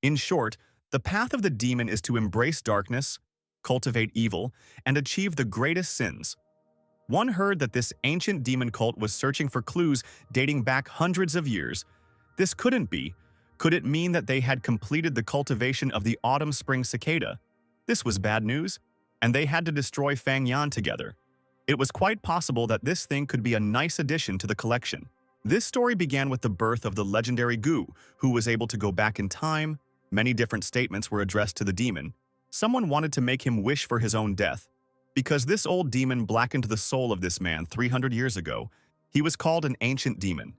In short, the path of the demon is to embrace darkness, cultivate evil, and achieve the greatest sins. One heard that this ancient demon cult was searching for clues dating back hundreds of years. This couldn't be. Could it mean that they had completed the cultivation of the autumn-spring cicada? This was bad news, and they had to destroy Fang Yuan together. It was quite possible that this thing could be a nice addition to the collection. This story began with the birth of the legendary Gu, who was able to go back in time. Many different statements were addressed to the demon. Someone wanted to make him wish for his own death. Because this old demon blackened the soul of this man 300 years ago, he was called an ancient demon.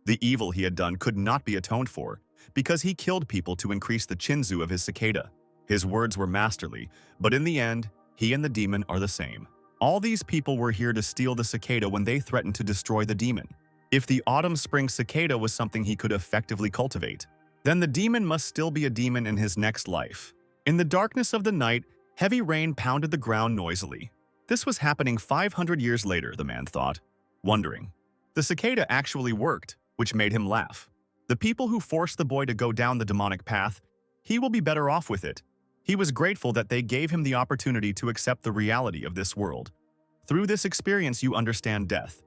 The evil he had done could not be atoned for, because he killed people to increase the chinzu of his cicada. His words were masterly, but in the end, he and the demon are the same. All these people were here to steal the cicada when they threatened to destroy the demon. If the autumn-spring cicada was something he could effectively cultivate, then the demon must still be a demon in his next life. In the darkness of the night, heavy rain pounded the ground noisily. This was happening 500 years later, the man thought, wondering. The cicada actually worked, which made him laugh. The people who forced the boy to go down the demonic path, he will be better off with it. He was grateful that they gave him the opportunity to accept the reality of this world. Through this experience, you understand death.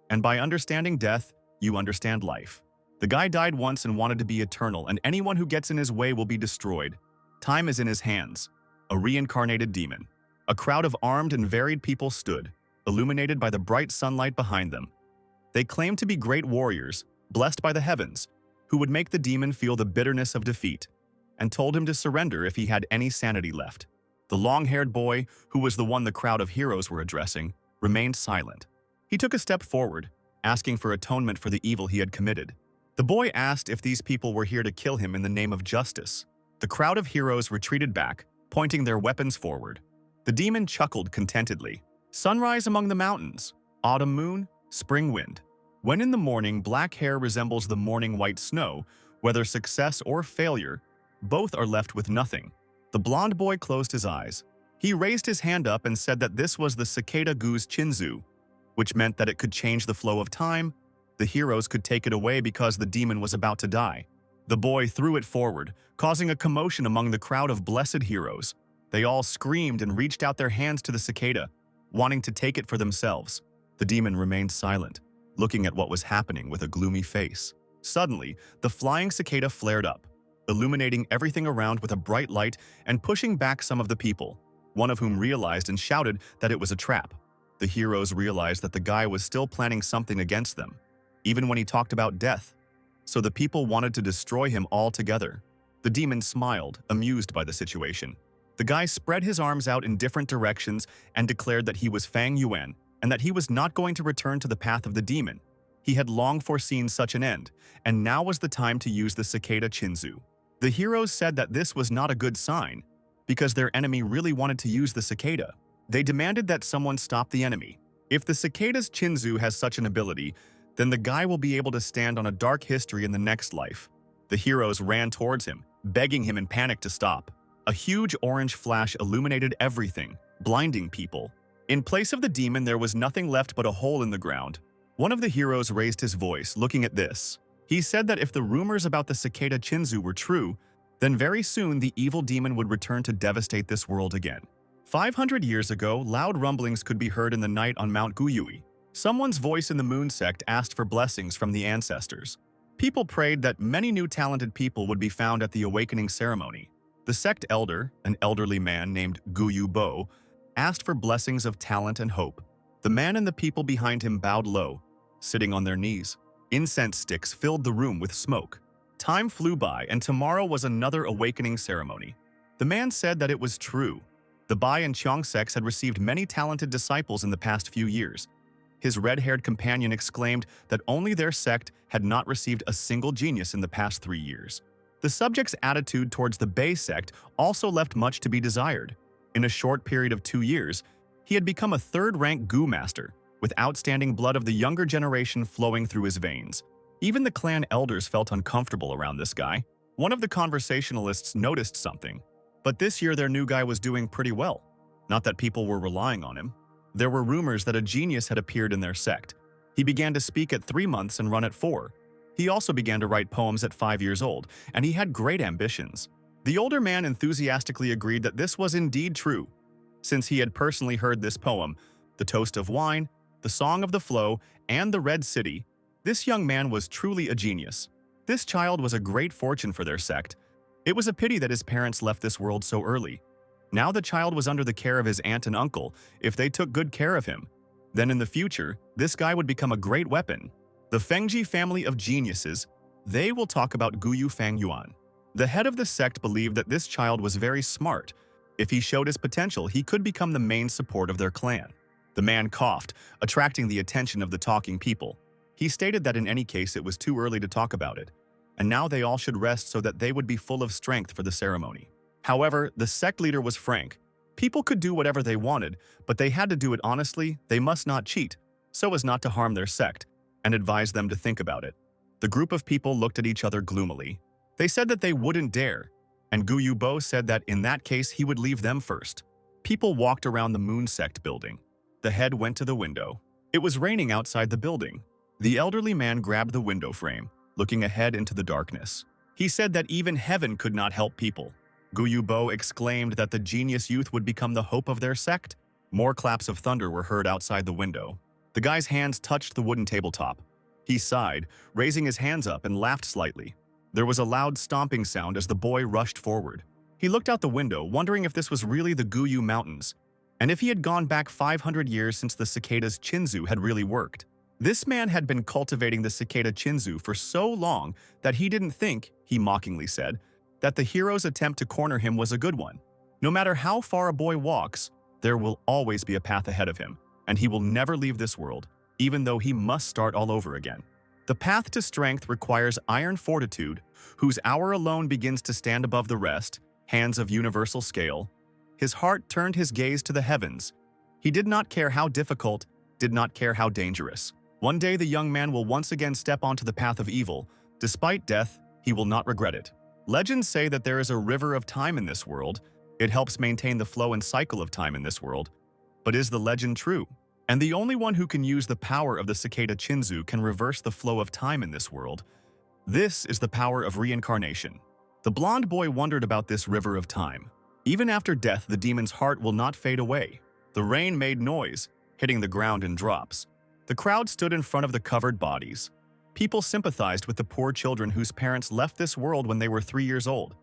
And by understanding death, you understand life. The guy died once and wanted to be eternal, and anyone who gets in his way will be destroyed. Time is in his hands. A reincarnated demon. A crowd of armed and varied people stood, illuminated by the bright sunlight behind them. They claimed to be great warriors, blessed by the heavens, who would make the demon feel the bitterness of defeat, and told him to surrender if he had any sanity left. The long-haired boy, who was the one the crowd of heroes were addressing, remained silent. He took a step forward, asking for atonement for the evil he had committed. The boy asked if these people were here to kill him in the name of justice. The crowd of heroes retreated back, pointing their weapons forward. The demon chuckled contentedly. Sunrise among the mountains, autumn moon, spring wind. When in the morning black hair resembles the morning white snow, whether success or failure, both are left with nothing. The blond boy closed his eyes. He raised his hand up and said that this was the cicada Gu's chinzu, which meant that it could change the flow of time. The heroes could take it away because the demon was about to die. The boy threw it forward, causing a commotion among the crowd of blessed heroes. They all screamed and reached out their hands to the cicada, wanting to take it for themselves. The demon remained silent, looking at what was happening with a gloomy face. Suddenly, the flying cicada flared up, illuminating everything around with a bright light and pushing back some of the people, one of whom realized and shouted that it was a trap. The heroes realized that the guy was still planning something against them, even when he talked about death. So the people wanted to destroy him altogether. The demon smiled, amused by the situation. The guy spread his arms out in different directions and declared that he was Fang Yuan and that he was not going to return to the path of the demon. He had long foreseen such an end, and now was the time to use the cicada chinzu. The heroes said that this was not a good sign, because their enemy really wanted to use the cicada. They demanded that someone stop the enemy. If the cicada's chinzu has such an ability, then the guy will be able to stand on a dark history in the next life. The heroes ran towards him, begging him in panic to stop. A huge orange flash illuminated everything, blinding people. In place of the demon, there was nothing left but a hole in the ground. One of the heroes raised his voice, looking at this. He said that if the rumors about the cicada chinzu were true, then very soon the evil demon would return to devastate this world again. 500 years ago, loud rumblings could be heard in the night on Mount Guyui. Someone's voice in the moon sect asked for blessings from the ancestors. People prayed that many new talented people would be found at the awakening ceremony. The sect elder, an elderly man named Guyu Bo, asked for blessings of talent and hope. The man and the people behind him bowed low, sitting on their knees. Incense sticks filled the room with smoke. Time flew by, and tomorrow was another awakening ceremony. The man said that it was true. The Bai and Qiang sects had received many talented disciples in the past few years. His red-haired companion exclaimed that only their sect had not received a single genius in the past 3 years. The subject's attitude towards the Bai sect also left much to be desired. In a short period of 2 years, he had become a third-rank Gu master, with outstanding blood of the younger generation flowing through his veins. Even the clan elders felt uncomfortable around this guy. One of the conversationalists noticed something. But this year their new guy was doing pretty well. Not that people were relying on him. There were rumors that a genius had appeared in their sect. He began to speak at 3 months and run at 4. He also began to write poems at 5 years old, and he had great ambitions. The older man enthusiastically agreed that this was indeed true, since he had personally heard this poem, The Toast of Wine, The Song of the Flow, and The Red City. This young man was truly a genius. This child was a great fortune for their sect. It was a pity that his parents left this world so early. Now the child was under the care of his aunt and uncle if they took good care of him. Then in the future, this guy would become a great weapon. The Fengji family of geniuses, they will talk about Guyu Fang Yuan. The head of the sect believed that this child was very smart. If he showed his potential, he could become the main support of their clan. The man coughed, attracting the attention of the talking people. He stated that in any case it was too early to talk about it, and now they all should rest so that they would be full of strength for the ceremony. However, the sect leader was frank. People could do whatever they wanted, but they had to do it honestly. They must not cheat, so as not to harm their sect, and advised them to think about it. The group of people looked at each other gloomily. They said that they wouldn't dare, and Guyu Bo said that in that case he would leave them first. People walked around the Moon Sect building. The head went to the window. It was raining outside the building. The elderly man grabbed the window frame, looking ahead into the darkness. He said that even heaven could not help people. Guyu Bo exclaimed that the genius youth would become the hope of their sect. More claps of thunder were heard outside the window. The guy's hands touched the wooden tabletop. He sighed, raising his hands up and laughed slightly. There was a loud stomping sound as the boy rushed forward. He looked out the window, wondering if this was really the Guyu Mountains, and if he had gone back 500 years since the cicada's Chinzu had really worked. This man had been cultivating the cicada Chinzu for so long that he didn't think, he mockingly said, that the hero's attempt to corner him was a good one. No matter how far a boy walks, there will always be a path ahead of him, and he will never leave this world, even though he must start all over again. The path to strength requires iron fortitude, whose hour alone begins to stand above the rest, hands of universal scale. His heart turned his gaze to the heavens. He did not care how difficult, did not care how dangerous. One day the young man will once again step onto the path of evil. Despite death, he will not regret it. Legends say that there is a river of time in this world. It helps maintain the flow and cycle of time in this world. But is the legend true? And the only one who can use the power of the cicada Chinzu can reverse the flow of time in this world. This is the power of reincarnation. The blonde boy wondered about this river of time. Even after death, the demon's heart will not fade away. The rain made noise, hitting the ground in drops. The crowd stood in front of the covered bodies. People sympathized with the poor children whose parents left this world when they were 3 years old.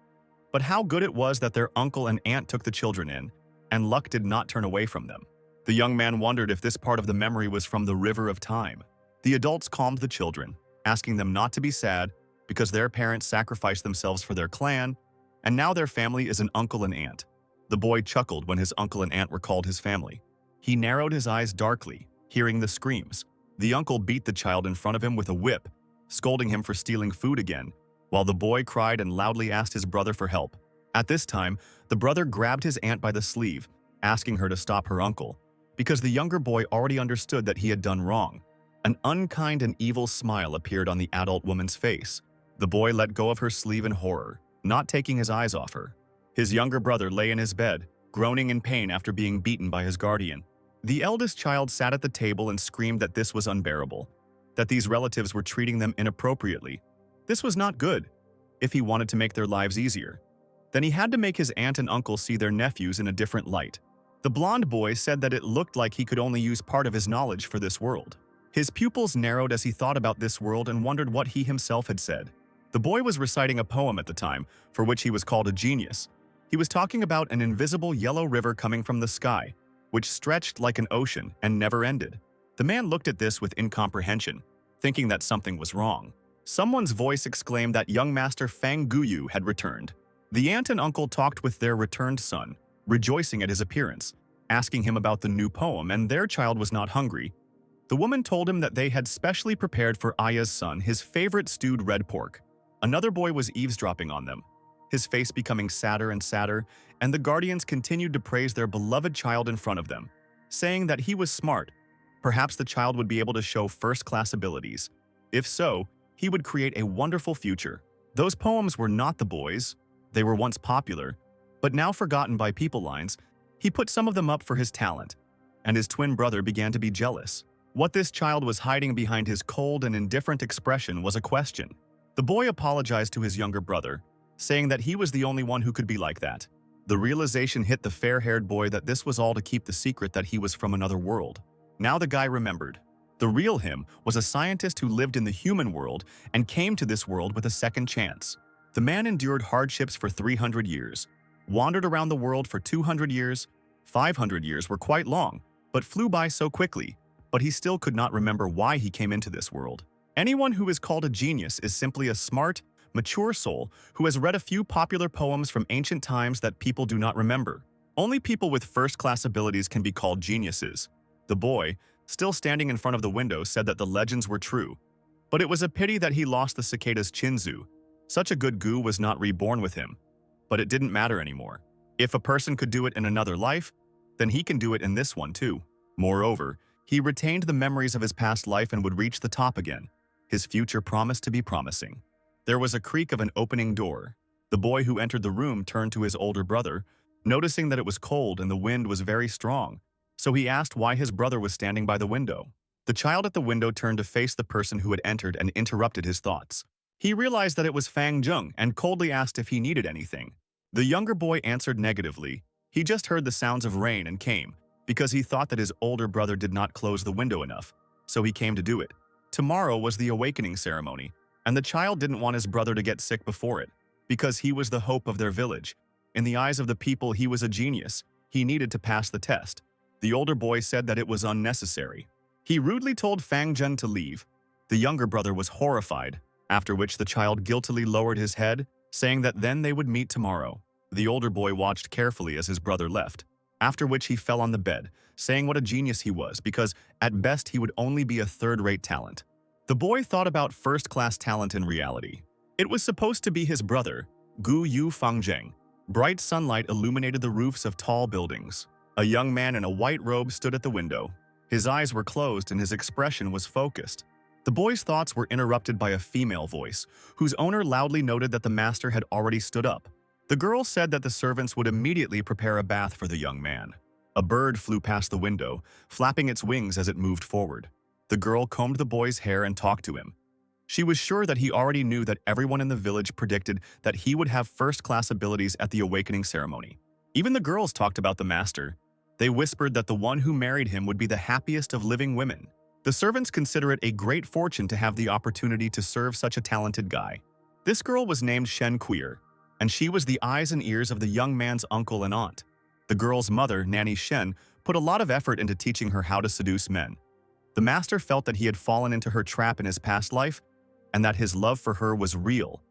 But how good it was that their uncle and aunt took the children in, and luck did not turn away from them. The young man wondered if this part of the memory was from the river of time. The adults calmed the children, asking them not to be sad because their parents sacrificed themselves for their clan, and now their family is an uncle and aunt. The boy chuckled when his uncle and aunt were called his family. He narrowed his eyes darkly, hearing the screams. The uncle beat the child in front of him with a whip, scolding him for stealing food again, while the boy cried and loudly asked his brother for help. At this time, the brother grabbed his aunt by the sleeve, asking her to stop her uncle, because the younger boy already understood that he had done wrong. An unkind and evil smile appeared on the adult woman's face. The boy let go of her sleeve in horror, not taking his eyes off her. His younger brother lay in his bed, groaning in pain after being beaten by his guardian. The eldest child sat at the table and screamed that this was unbearable, that these relatives were treating them inappropriately. This was not good. If he wanted to make their lives easier, then he had to make his aunt and uncle see their nephews in a different light. The blonde boy said that it looked like he could only use part of his knowledge for this world. His pupils narrowed as he thought about this world and wondered what he himself had said. The boy was reciting a poem at the time, for which he was called a genius. He was talking about an invisible yellow river coming from the sky, which stretched like an ocean and never ended. The man looked at this with incomprehension, thinking that something was wrong. Someone's voice exclaimed that young master Fang Guyu had returned. The aunt and uncle talked with their returned son, rejoicing at his appearance, asking him about the new poem, and their child was not hungry. The woman told him that they had specially prepared for Aya's son his favorite stewed red pork. Another boy was eavesdropping on them, his face becoming sadder and sadder, and the guardians continued to praise their beloved child in front of them, saying that he was smart. Perhaps the child would be able to show first-class abilities. If so, he would create a wonderful future. Those poems were not the boy's. They were once popular, but now forgotten by people lines. He put some of them up for his talent, and his twin brother began to be jealous. What this child was hiding behind his cold and indifferent expression was a question. The boy apologized to his younger brother, saying that he was the only one who could be like that. The realization hit the fair-haired boy that this was all to keep the secret that he was from another world. Now the guy remembered. The real him was a scientist who lived in the human world and came to this world with a second chance. The man endured hardships for 300 years, wandered around the world for 200 years. 500 years were quite long, but flew by so quickly, but he still could not remember why he came into this world. Anyone who is called a genius is simply a smart, mature soul who has read a few popular poems from ancient times that people do not remember. Only people with first-class abilities can be called geniuses. The boy, still standing in front of the window, said that the legends were true, but it was a pity that he lost the cicada's chinzu. Such a good goo was not reborn with him, but it didn't matter anymore. If a person could do it in another life, then he can do it in this one too. Moreover, he retained the memories of his past life and would reach the top again. His future promised to be promising. There was a creak of an opening door. The boy who entered the room turned to his older brother, noticing that it was cold and the wind was very strong, so he asked why his brother was standing by the window. The child at the window turned to face the person who had entered and interrupted his thoughts. He realized that it was Fang Zheng and coldly asked if he needed anything. The younger boy answered negatively. He just heard the sounds of rain and came, because he thought that his older brother did not close the window enough, so he came to do it. Tomorrow was the awakening ceremony, and the child didn't want his brother to get sick before it, because he was the hope of their village. In the eyes of the people, he was a genius. He needed to pass the test. The older boy said that it was unnecessary. He rudely told Fang Zheng to leave. The younger brother was horrified, after which the child guiltily lowered his head, saying that then they would meet tomorrow. The older boy watched carefully as his brother left, after which he fell on the bed, saying what a genius he was, because at best he would only be a third-rate talent. The boy thought about first-class talent in reality. It was supposed to be his brother, Gu Yu Fang Zheng. Bright sunlight illuminated the roofs of tall buildings. A young man in a white robe stood at the window. His eyes were closed and his expression was focused. The boy's thoughts were interrupted by a female voice, whose owner loudly noted that the master had already stood up. The girl said that the servants would immediately prepare a bath for the young man. A bird flew past the window, flapping its wings as it moved forward. The girl combed the boy's hair and talked to him. She was sure that he already knew that everyone in the village predicted that he would have first-class abilities at the awakening ceremony. Even the girls talked about the master. They whispered that the one who married him would be the happiest of living women. The servants consider it a great fortune to have the opportunity to serve such a talented guy. This girl was named Shen Queer, and she was the eyes and ears of the young man's uncle and aunt. The girl's mother, Nanny Shen, put a lot of effort into teaching her how to seduce men. The master felt that he had fallen into her trap in his past life, and that his love for her was real.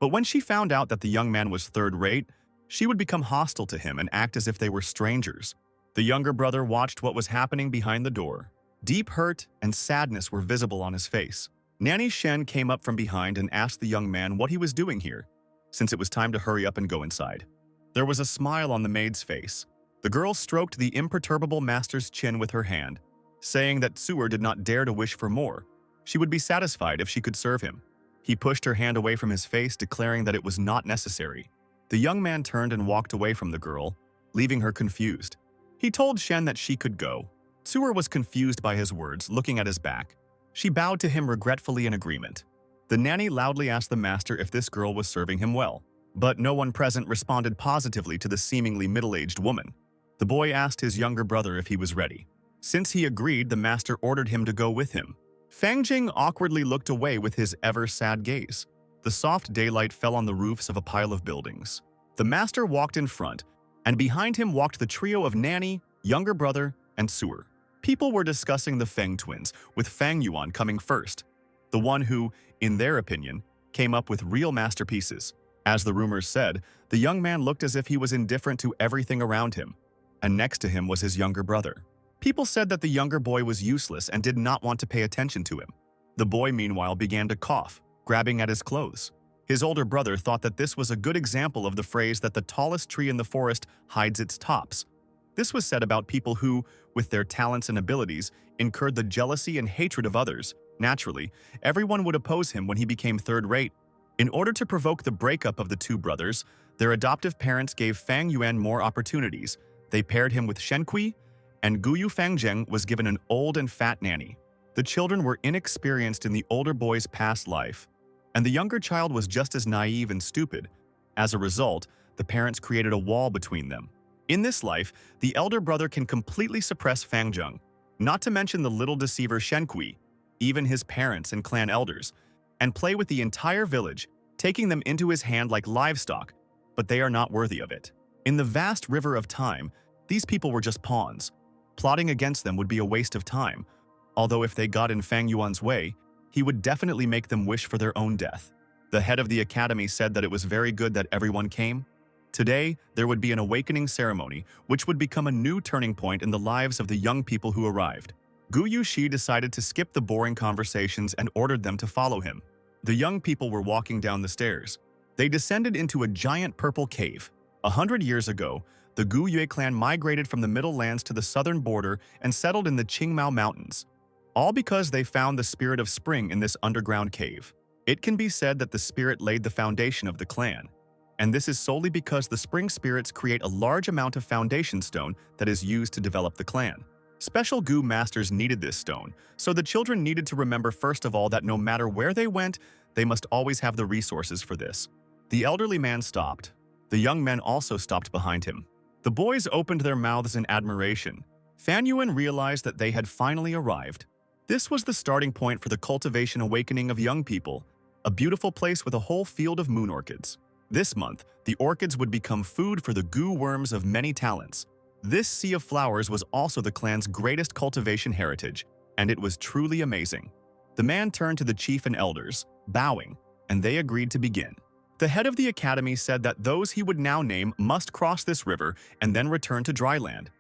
But when she found out that the young man was third-rate, she would become hostile to him and act as if they were strangers. The younger brother watched what was happening behind the door. Deep hurt and sadness were visible on his face. Nanny Shen came up from behind and asked the young man what he was doing here, since it was time to hurry up and go inside. There was a smile on the maid's face. The girl stroked the imperturbable master's chin with her hand, saying that Asura did not dare to wish for more. She would be satisfied if she could serve him. He pushed her hand away from his face, declaring that it was not necessary. The young man turned and walked away from the girl, leaving her confused. He told Shen that she could go. Asura was confused by his words, looking at his back. She bowed to him regretfully in agreement. The nanny loudly asked the master if this girl was serving him well, but no one present responded positively to the seemingly middle-aged woman. The boy asked his younger brother if he was ready. Since he agreed, the master ordered him to go with him. Fang Zheng awkwardly looked away with his ever-sad gaze. The soft daylight fell on the roofs of a pile of buildings. The master walked in front, and behind him walked the trio of Nanny, younger brother, and Asura. People were discussing the Feng twins, with Fang Yuan coming first, the one who, in their opinion, came up with real masterpieces. As the rumors said, the young man looked as if he was indifferent to everything around him, and next to him was his younger brother. People said that the younger boy was useless and did not want to pay attention to him. The boy, meanwhile, began to cough, grabbing at his clothes. His older brother thought that this was a good example of the phrase that the tallest tree in the forest hides its tops. This was said about people who, with their talents and abilities, incurred the jealousy and hatred of others. Naturally, everyone would oppose him when he became third-rate. In order to provoke the breakup of the two brothers, their adoptive parents gave Fang Yuan more opportunities. They paired him with Shenqi, and Guyu Fang Zheng was given an old and fat nanny. The children were inexperienced in the older boy's past life, and the younger child was just as naive and stupid. As a result, the parents created a wall between them. In this life, the elder brother can completely suppress Fang Zheng, not to mention the little deceiver Shen, even his parents and clan elders, and play with the entire village, taking them into his hand like livestock, but they are not worthy of it. In the vast river of time, these people were just pawns. Plotting against them would be a waste of time, although if they got in Fang Yuan's way, he would definitely make them wish for their own death. The head of the academy said that it was very good that everyone came. Today, there would be an awakening ceremony, which would become a new turning point in the lives of the young people who arrived. Gu Yuxi decided to skip the boring conversations and ordered them to follow him. The young people were walking down the stairs. They descended into a giant purple cave. 100 years ago, the Gu Yue clan migrated from the Middle Lands to the southern border and settled in the Qingmao Mountains, all because they found the spirit of spring in this underground cave. It can be said that the spirit laid the foundation of the clan, and this is solely because the spring spirits create a large amount of foundation stone that is used to develop the clan. Special Gu masters needed this stone, so the children needed to remember first of all that no matter where they went, they must always have the resources for this. The elderly man stopped. The young men also stopped behind him. The boys opened their mouths in admiration. Fang Yuan realized that they had finally arrived. This was the starting point for the cultivation awakening of young people, a beautiful place with a whole field of moon orchids. This month, the orchids would become food for the Gu worms of many talents. This sea of flowers was also the clan's greatest cultivation heritage, and it was truly amazing. The man turned to the chief and elders, bowing, and they agreed to begin. The head of the academy said that those he would now name must cross this river and then return to dry land.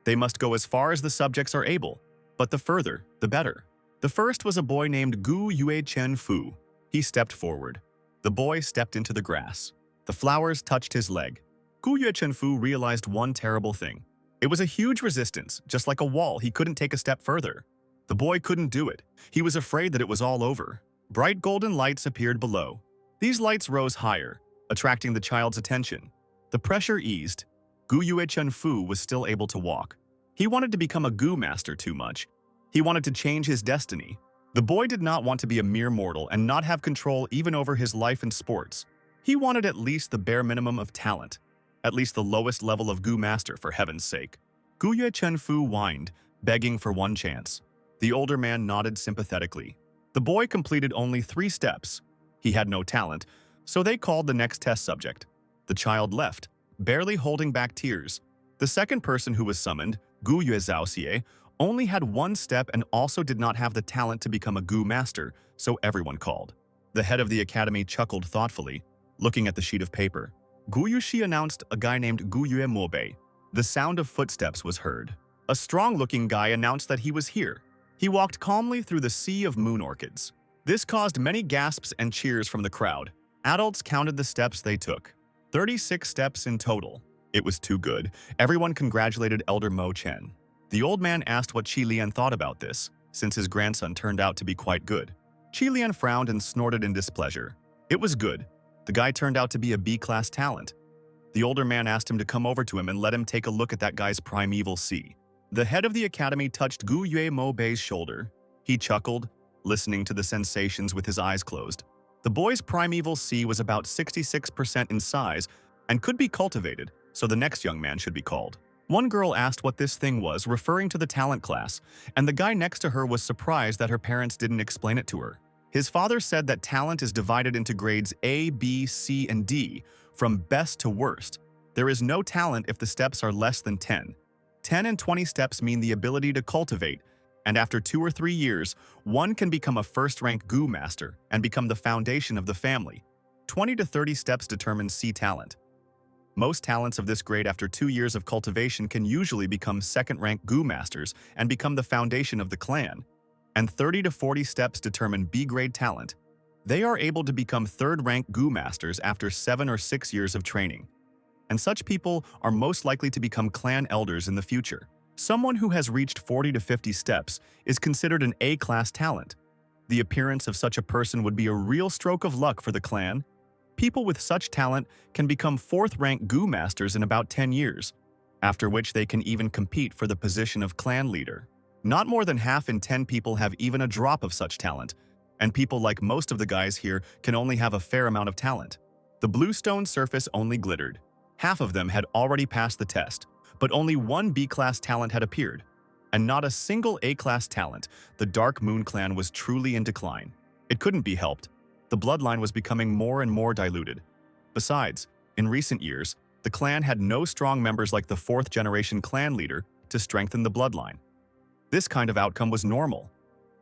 They must go as far as the subjects are able, but the further, the better. The first was a boy named Gu Yue Chen Fu. He stepped forward. The boy stepped into the grass. The flowers touched his leg. Gu Yue Chen Fu realized one terrible thing. It was a huge resistance, just like a wall. He couldn't take a step further. The boy couldn't do it. He was afraid that it was all over. Bright golden lights appeared below. These lights rose higher, attracting the child's attention. The pressure eased. Gu Yue Chen Fu was still able to walk. He wanted to become a Gu master too much. He wanted to change his destiny. The boy did not want to be a mere mortal and not have control even over his life and sports. He wanted at least the bare minimum of talent, at least the lowest level of Gu master, for heaven's sake. Gu Yue Chen Fu whined, begging for one chance. The older man nodded sympathetically. The boy completed only 3 steps. He had no talent, so they called the next test subject. The child left, barely holding back tears. The second person who was summoned, Gu Yue Zhaoxie, only had 1 step and also did not have the talent to become a Gu master, so everyone called. The head of the academy chuckled thoughtfully, looking at the sheet of paper. Gu Yuxi announced a guy named Gu Yue Mobei. The sound of footsteps was heard. A strong-looking guy announced that he was here. He walked calmly through the sea of moon orchids. This caused many gasps and cheers from the crowd. Adults counted the steps they took. 36 steps in total. It was too good. Everyone congratulated Elder Mo Chen. The old man asked what Qi Lian thought about this, since his grandson turned out to be quite good. Qi Lian frowned and snorted in displeasure. It was good. The guy turned out to be a B-class talent. The older man asked him to come over to him and let him take a look at that guy's primeval sea. The head of the academy touched Gu Yue Mobei's shoulder. He chuckled, listening to the sensations with his eyes closed. The boy's primeval sea was about 66% in size and could be cultivated, so the next young man should be called. One girl asked what this thing was, referring to the talent class, and the guy next to her was surprised that her parents didn't explain it to her. His father said that talent is divided into grades A, B, C, and D, from best to worst. There is no talent if the steps are less than 10. 10 and 20 steps mean the ability to cultivate, and after 2 or 3 years, one can become a first-rank Gu master and become the foundation of the family. 20 to 30 steps determine C talent. Most talents of this grade after 2 years of cultivation can usually become second-rank Gu masters and become the foundation of the clan. And 30 to 40 steps determine B-grade talent. They are able to become third-rank Gu masters after 7 or 6 years of training. And such people are most likely to become clan elders in the future. Someone who has reached 40 to 50 steps is considered an A-class talent. The appearance of such a person would be a real stroke of luck for the clan. People with such talent can become 4th-rank Gu masters in about 10 years, after which they can even compete for the position of clan leader. Not more than half in 10 people have even a drop of such talent, and people like most of the guys here can only have a fair amount of talent. The bluestone surface only glittered. Half of them had already passed the test, but only one B-class talent had appeared. And not a single A-class talent. The Dark Moon clan was truly in decline. It couldn't be helped. The bloodline was becoming more and more diluted. Besides, in recent years, the clan had no strong members like the fourth-generation clan leader to strengthen the bloodline. This kind of outcome was normal.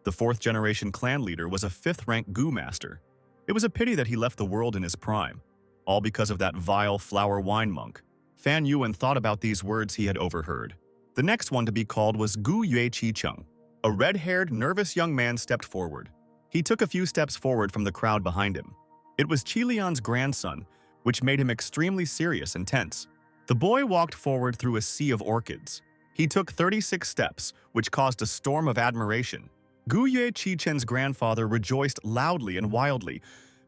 The fourth-generation clan leader was a fifth-rank Gu master. It was a pity that he left the world in his prime, all because of that vile flower wine monk. Fang Yuan thought about these words he had overheard. The next one to be called was Gu Yue Chi Cheng. A red-haired, nervous young man stepped forward. He took a few steps forward from the crowd behind him. It was Qi Lian's grandson, which made him extremely serious and tense. The boy walked forward through a sea of orchids. He took 36 steps, which caused a storm of admiration. Gu Yue Chi Chen's grandfather rejoiced loudly and wildly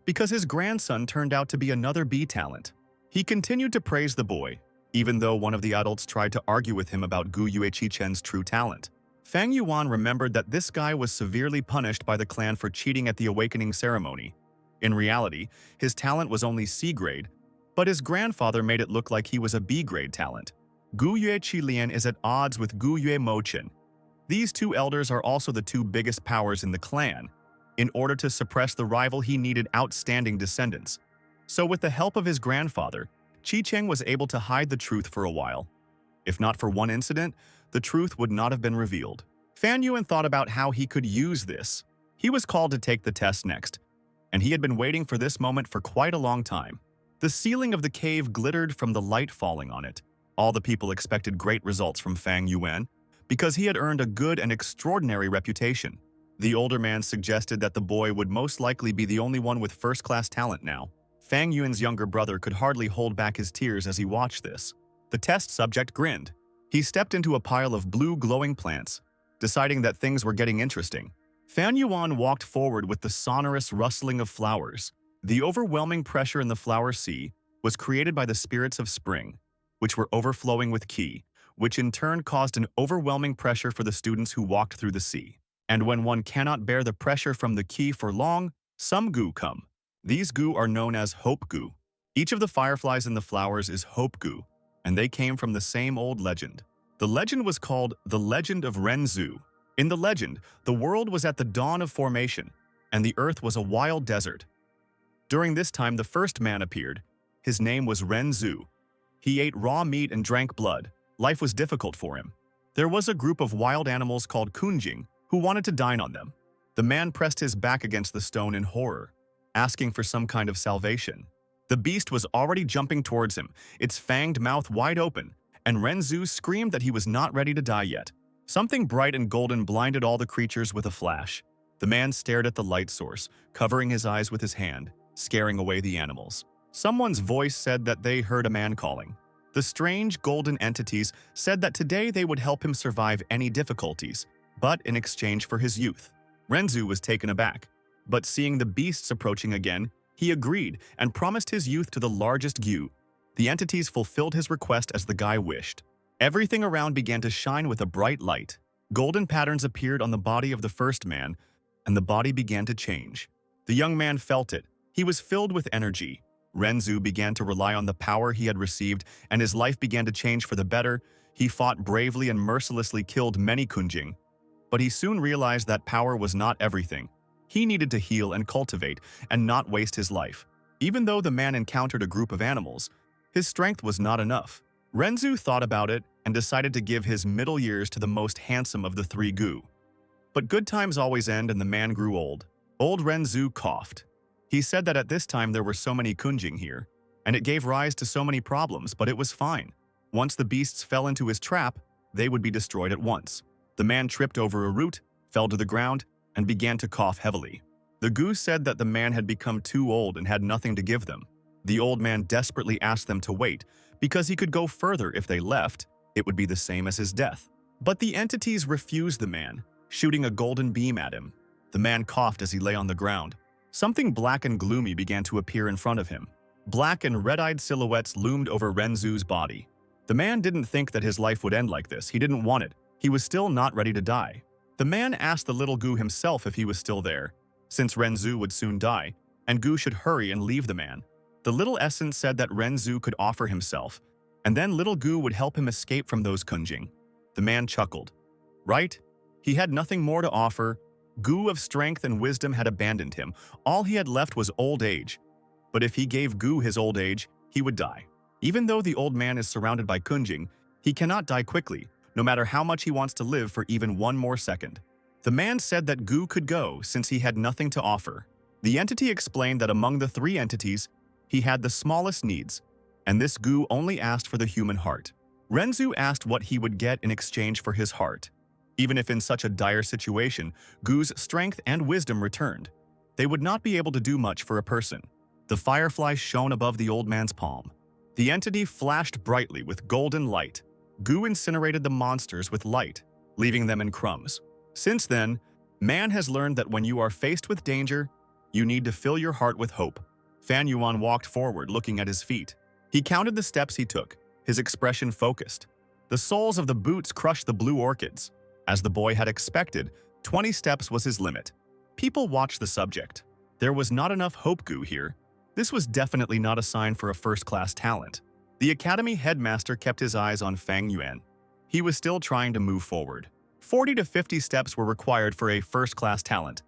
because his grandson turned out to be another B talent. He continued to praise the boy, even though one of the adults tried to argue with him about Gu Yue Chi Chen's true talent. Fang Yuan remembered that this guy was severely punished by the clan for cheating at the awakening ceremony. In reality, his talent was only C-grade, but his grandfather made it look like he was a B-grade talent. Gu Yue Chi Lian is at odds with Gu Yue Mo Chen. These two elders are also the two biggest powers in the clan. In order to suppress the rival, he needed outstanding descendants. So with the help of his grandfather, Qi Cheng was able to hide the truth for a while. If not for one incident, the truth would not have been revealed. Fang Yuan thought about how he could use this. He was called to take the test next, and he had been waiting for this moment for quite a long time. The ceiling of the cave glittered from the light falling on it. All the people expected great results from Fang Yuan, because he had earned a good and extraordinary reputation. The older man suggested that the boy would most likely be the only one with first-class talent now. Fang Yuan's younger brother could hardly hold back his tears as he watched this. The test subject grinned. He stepped into a pile of blue glowing plants, deciding that things were getting interesting. Fang Yuan walked forward with the sonorous rustling of flowers. The overwhelming pressure in the flower sea was created by the spirits of spring, which were overflowing with qi, which in turn caused an overwhelming pressure for the students who walked through the sea. And when one cannot bear the pressure from the qi for long, some gu come. These gu are known as hope gu. Each of the fireflies in the flowers is hope gu, and they came from the same old legend. The legend was called the Legend of Renzu. In the legend, the world was at the dawn of formation, and the earth was a wild desert. During this time, the first man appeared. His name was Renzu. He ate raw meat and drank blood. Life was difficult for him. There was a group of wild animals called kunjing who wanted to dine on them. The man pressed his back against the stone in horror, asking for some kind of salvation. The beast was already jumping towards him, its fanged mouth wide open, and Renzu screamed that he was not ready to die yet. Something bright and golden blinded all the creatures with a flash. The man stared at the light source, covering his eyes with his hand, scaring away the animals. Someone's voice said that they heard a man calling. The strange golden entities said that today they would help him survive any difficulties, but in exchange for his youth. Renzu was taken aback, but seeing the beasts approaching again, he agreed and promised his youth to the largest Gyu. The entities fulfilled his request as the guy wished. Everything around began to shine with a bright light. Golden patterns appeared on the body of the first man, and the body began to change. The young man felt it. He was filled with energy. Renzu began to rely on the power he had received, and his life began to change for the better. He fought bravely and mercilessly killed many kunjing. But he soon realized that power was not everything. He needed to heal and cultivate, and not waste his life. Even though the man encountered a group of animals, his strength was not enough. Renzu thought about it and decided to give his middle years to the most handsome of the three Gu. But good times always end, and the man grew old. Old Renzu coughed. He said that at this time there were so many kunjing here, and it gave rise to so many problems, but it was fine. Once the beasts fell into his trap, they would be destroyed at once. The man tripped over a root, fell to the ground, and began to cough heavily. The Gu said that the man had become too old and had nothing to give them. The old man desperately asked them to wait, because he could go further. If they left, it would be the same as his death. But the entities refused the man, shooting a golden beam at him. The man coughed as he lay on the ground. Something black and gloomy began to appear in front of him. Black and red-eyed silhouettes loomed over Renzu's body. The man didn't think that his life would end like this. He didn't want it. He was still not ready to die. The man asked the little Gu himself if he was still there, since Renzu would soon die, and Gu should hurry and leave the man. The little essence said that Renzu could offer himself, and then little Gu would help him escape from those kunjing. The man chuckled. Right? He had nothing more to offer. Gu of strength and wisdom had abandoned him. All he had left was old age. But if he gave Gu his old age, he would die. Even though the old man is surrounded by kunjing, he cannot die quickly, no matter how much he wants to live for even one more second. The man said that Gu could go since he had nothing to offer. The entity explained that among the three entities, he had the smallest needs, and this Gu only asked for the human heart. Renzu asked what he would get in exchange for his heart. Even if in such a dire situation, Gu's strength and wisdom returned, they would not be able to do much for a person. The firefly shone above the old man's palm. The entity flashed brightly with golden light. Gu incinerated the monsters with light, leaving them in crumbs. Since then, man has learned that when you are faced with danger, you need to fill your heart with hope. Fang Yuan walked forward, looking at his feet. He counted the steps he took, his expression focused. The soles of the boots crushed the blue orchids. As the boy had expected, 20 steps was his limit. People watched the subject. There was not enough hope Gu here. This was definitely not a sign for a first-class talent. The academy headmaster kept his eyes on Fang Yuan. He was still trying to move forward. 40 to 50 steps were required for a first-class talent.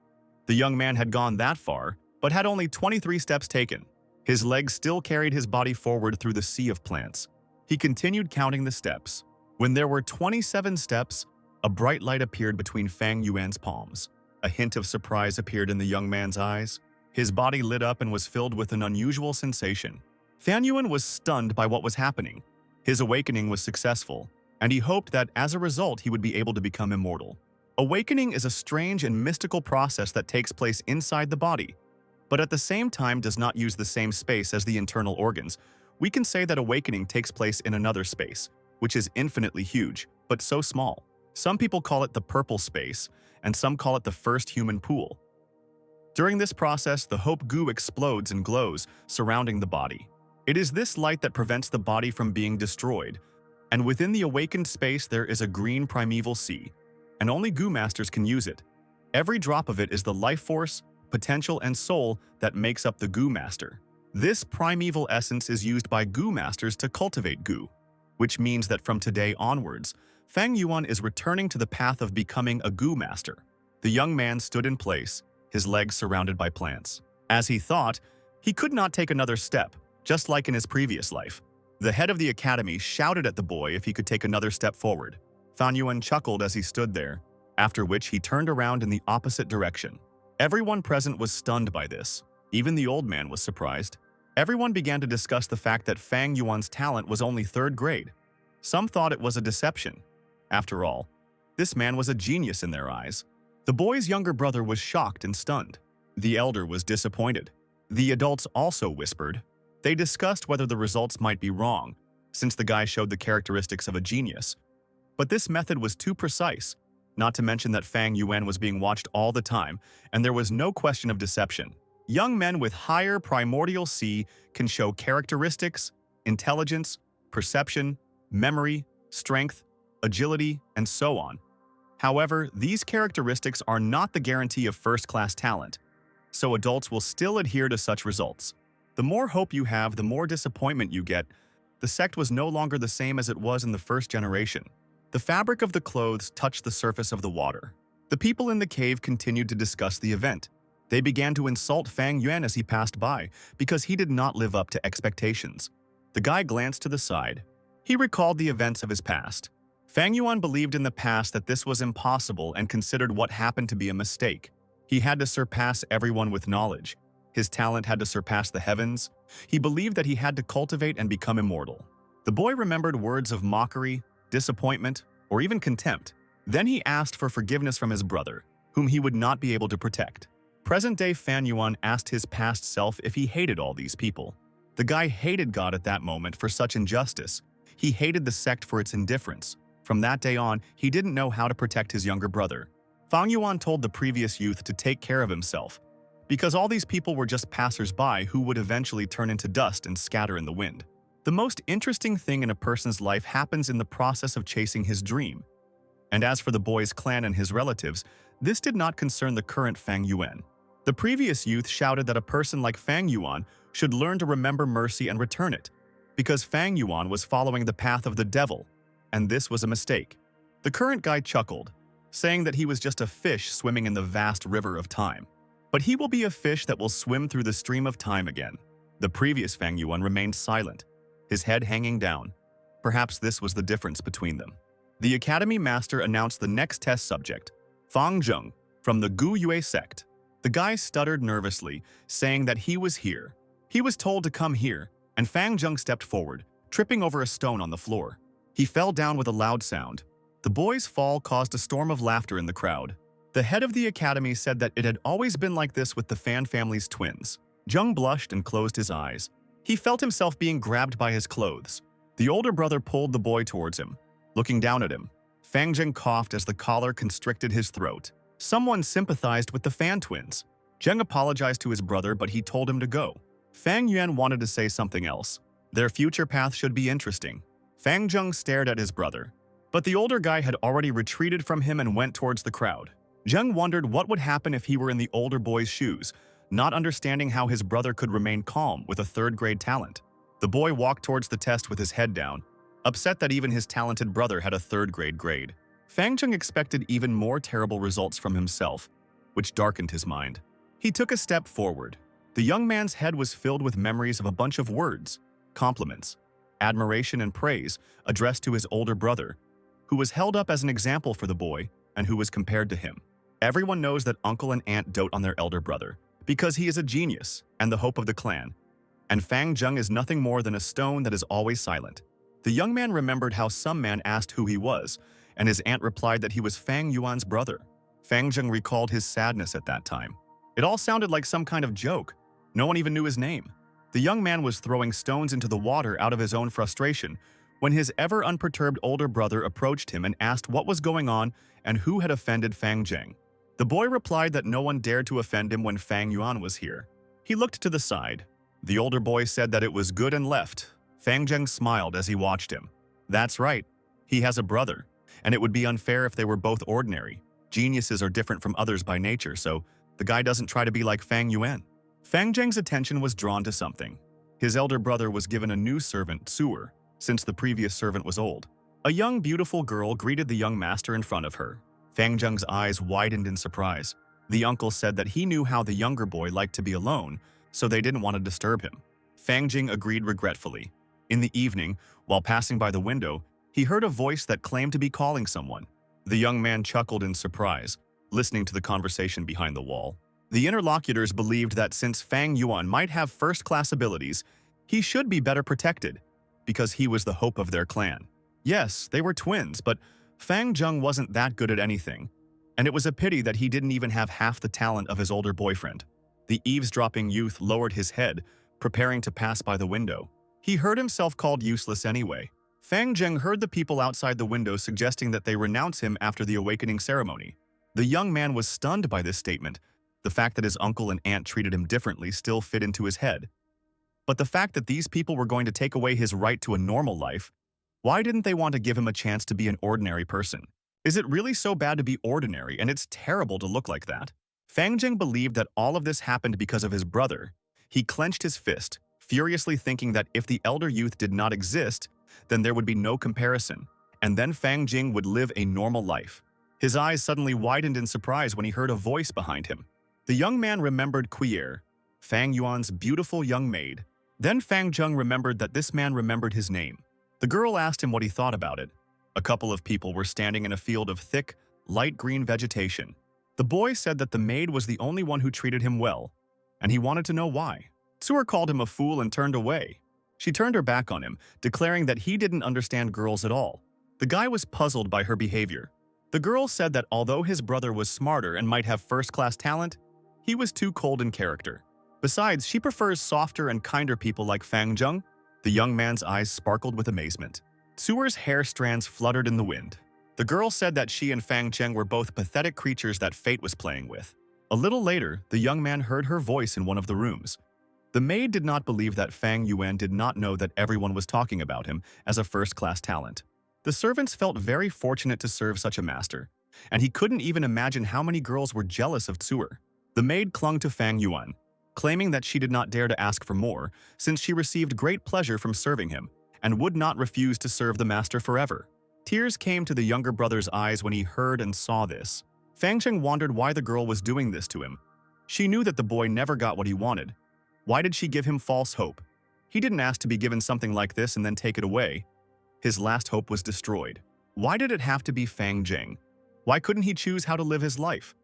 The young man had gone that far, but had only 23 steps taken. His legs still carried his body forward through the sea of plants. He continued counting the steps. When there were 27 steps, a bright light appeared between Fang Yuan's palms. A hint of surprise appeared in the young man's eyes. His body lit up and was filled with an unusual sensation. Fang Yuan was stunned by what was happening. His awakening was successful, and he hoped that as a result he would be able to become immortal. Awakening is a strange and mystical process that takes place inside the body, but at the same time does not use the same space as the internal organs. We can say that awakening takes place in another space, which is infinitely huge, but so small. Some people call it the purple space, and some call it the first human pool. During this process, the hope Gu explodes and glows, surrounding the body. It is this light that prevents the body from being destroyed, and within the awakened space there is a green primeval sea, and only Gu masters can use it. Every drop of it is the life force, potential, and soul that makes up the Gu master. This primeval essence is used by Gu masters to cultivate Gu, which means that from today onwards, Fang Yuan is returning to the path of becoming a Gu master. The young man stood in place, his legs surrounded by plants. As he thought, he could not take another step, just like in his previous life. The head of the academy shouted at the boy if he could take another step forward. Fang Yuan chuckled as he stood there, after which he turned around in the opposite direction. Everyone present was stunned by this. Even the old man was surprised. Everyone began to discuss the fact that Fang Yuan's talent was only 3rd grade. Some thought it was a deception. After all, this man was a genius in their eyes. The boy's younger brother was shocked and stunned. The elder was disappointed. The adults also whispered. They discussed whether the results might be wrong, since the guy showed the characteristics of a genius. But this method was too precise, not to mention that Fang Yuan was being watched all the time, and there was no question of deception. Young men with higher primordial C can show characteristics, intelligence, perception, memory, strength, agility, and so on. However, these characteristics are not the guarantee of first-class talent, so adults will still adhere to such results. The more hope you have, the more disappointment you get. The sect was no longer the same as it was in the first generation. The fabric of the clothes touched the surface of the water. The people in the cave continued to discuss the event. They began to insult Fang Yuan as he passed by, because he did not live up to expectations. The guy glanced to the side. He recalled the events of his past. Fang Yuan believed in the past that this was impossible and considered what happened to be a mistake. He had to surpass everyone with knowledge. His talent had to surpass the heavens. He believed that he had to cultivate and become immortal. The boy remembered words of mockery, disappointment, or even contempt. Then he asked for forgiveness from his brother, whom he would not be able to protect. Present-day Fang Yuan asked his past self if he hated all these people. The guy hated God at that moment for such injustice. He hated the sect for its indifference. From that day on, he didn't know how to protect his younger brother. Fang Yuan told the previous youth to take care of himself, because all these people were just passers-by who would eventually turn into dust and scatter in the wind. The most interesting thing in a person's life happens in the process of chasing his dream. And as for the boy's clan and his relatives, this did not concern the current Fang Yuan. The previous youth shouted that a person like Fang Yuan should learn to remember mercy and return it, because Fang Yuan was following the path of the devil, and this was a mistake. The current guy chuckled, saying that he was just a fish swimming in the vast river of time. But he will be a fish that will swim through the stream of time again. The previous Fang Yuan remained silent, his head hanging down. Perhaps this was the difference between them. The Academy Master announced the next test subject, Fang Zheng, from the Gu Yue sect. The guy stuttered nervously, saying that he was here. He was told to come here, and Fang Zheng stepped forward, tripping over a stone on the floor. He fell down with a loud sound. The boy's fall caused a storm of laughter in the crowd. The head of the academy said that it had always been like this with the Fan family's twins. Zheng blushed and closed his eyes. He felt himself being grabbed by his clothes. The older brother pulled the boy towards him. Looking down at him, Fang Zheng coughed as the collar constricted his throat. Someone sympathized with the Fan twins. Zheng apologized to his brother, but he told him to go. Fang Yuan wanted to say something else. Their future path should be interesting. Fang Zheng stared at his brother, but the older guy had already retreated from him and went towards the crowd. Zheng wondered what would happen if he were in the older boy's shoes, not understanding how his brother could remain calm with a third-grade talent. The boy walked towards the test with his head down, upset that even his talented brother had a third-grade grade. Fang Zheng expected even more terrible results from himself, which darkened his mind. He took a step forward. The young man's head was filled with memories of a bunch of words, compliments, admiration and praise addressed to his older brother, who was held up as an example for the boy and who was compared to him. Everyone knows that uncle and aunt dote on their elder brother because he is a genius and the hope of the clan, and Fang Zheng is nothing more than a stone that is always silent. The young man remembered how some man asked who he was, and his aunt replied that he was Fang Yuan's brother. Fang Zheng recalled his sadness at that time. It all sounded like some kind of joke. No one even knew his name. The young man was throwing stones into the water out of his own frustration when his ever-unperturbed older brother approached him and asked what was going on and who had offended Fang Zheng. The boy replied that no one dared to offend him when Fang Yuan was here. He looked to the side. The older boy said that it was good and left. Fang Zheng smiled as he watched him. That's right. He has a brother, and it would be unfair if they were both ordinary. Geniuses are different from others by nature, so the guy doesn't try to be like Fang Yuan. Fang Zheng's attention was drawn to something. His elder brother was given a new servant, Su'er, since the previous servant was old. A young, beautiful girl greeted the young master in front of her. Fang Zheng's eyes widened in surprise. The uncle said that he knew how the younger boy liked to be alone, so they didn't want to disturb him. Fang Zheng agreed regretfully. In the evening, while passing by the window, he heard a voice that claimed to be calling someone. The young man chuckled in surprise, listening to the conversation behind the wall. The interlocutors believed that since Fang Yuan might have first-class abilities, he should be better protected, because he was the hope of their clan. Yes, they were twins, but Fang Zheng wasn't that good at anything, and it was a pity that he didn't even have half the talent of his older boyfriend. The eavesdropping youth lowered his head, preparing to pass by the window. He heard himself called useless anyway. Fang Zheng heard the people outside the window suggesting that they renounce him after the awakening ceremony. The young man was stunned by this statement. The fact that his uncle and aunt treated him differently still fit into his head. But the fact that these people were going to take away his right to a normal life, why didn't they want to give him a chance to be an ordinary person? Is it really so bad to be ordinary, and it's terrible to look like that? Fang Zheng believed that all of this happened because of his brother. He clenched his fist, furiously thinking that if the elder youth did not exist, then there would be no comparison, and then Fang Zheng would live a normal life. His eyes suddenly widened in surprise when he heard a voice behind him. The young man remembered Qier, Fang Yuan's beautiful young maid. Then Fang Zheng remembered that this man remembered his name. The girl asked him what he thought about it. A couple of people were standing in a field of thick, light green vegetation. The boy said that the maid was the only one who treated him well, and he wanted to know why. Su'er called him a fool and turned away. She turned her back on him, declaring that he didn't understand girls at all. The guy was puzzled by her behavior. The girl said that although his brother was smarter and might have first-class talent, he was too cold in character. Besides, she prefers softer and kinder people like Fang Zheng. The young man's eyes sparkled with amazement. Su'er's hair strands fluttered in the wind. The girl said that she and Fang Zheng were both pathetic creatures that fate was playing with. A little later, the young man heard her voice in one of the rooms. The maid did not believe that Fang Yuan did not know that everyone was talking about him as a first-class talent. The servants felt very fortunate to serve such a master, and he couldn't even imagine how many girls were jealous of Su'er. The maid clung to Fang Yuan, claiming that she did not dare to ask for more, since she received great pleasure from serving him, and would not refuse to serve the master forever. Tears came to the younger brother's eyes when he heard and saw this. Fang Zheng wondered why the girl was doing this to him. She knew that the boy never got what he wanted. Why did she give him false hope? He didn't ask to be given something like this and then take it away. His last hope was destroyed. Why did it have to be Fang Zheng? Why couldn't he choose how to live his life?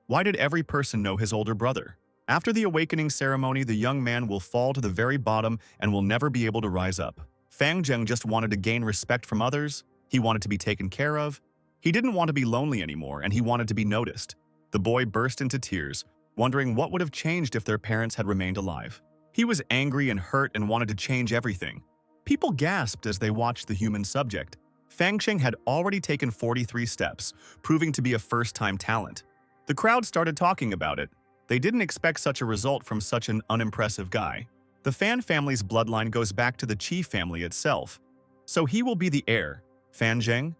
Why did every person know his older brother? After the awakening ceremony, the young man will fall to the very bottom and will never be able to rise up. Fang Zheng just wanted to gain respect from others. He wanted to be taken care of. He didn't want to be lonely anymore, and he wanted to be noticed. The boy burst into tears, wondering what would have changed if their parents had remained alive. He was angry and hurt and wanted to change everything. People gasped as they watched the human subject. Fang Zheng had already taken 43 steps, proving to be a first-time talent. The crowd started talking about it. They didn't expect such a result from such an unimpressive guy. The Fan family's bloodline goes back to the Qi family itself. So he will be the heir. Fan Zheng?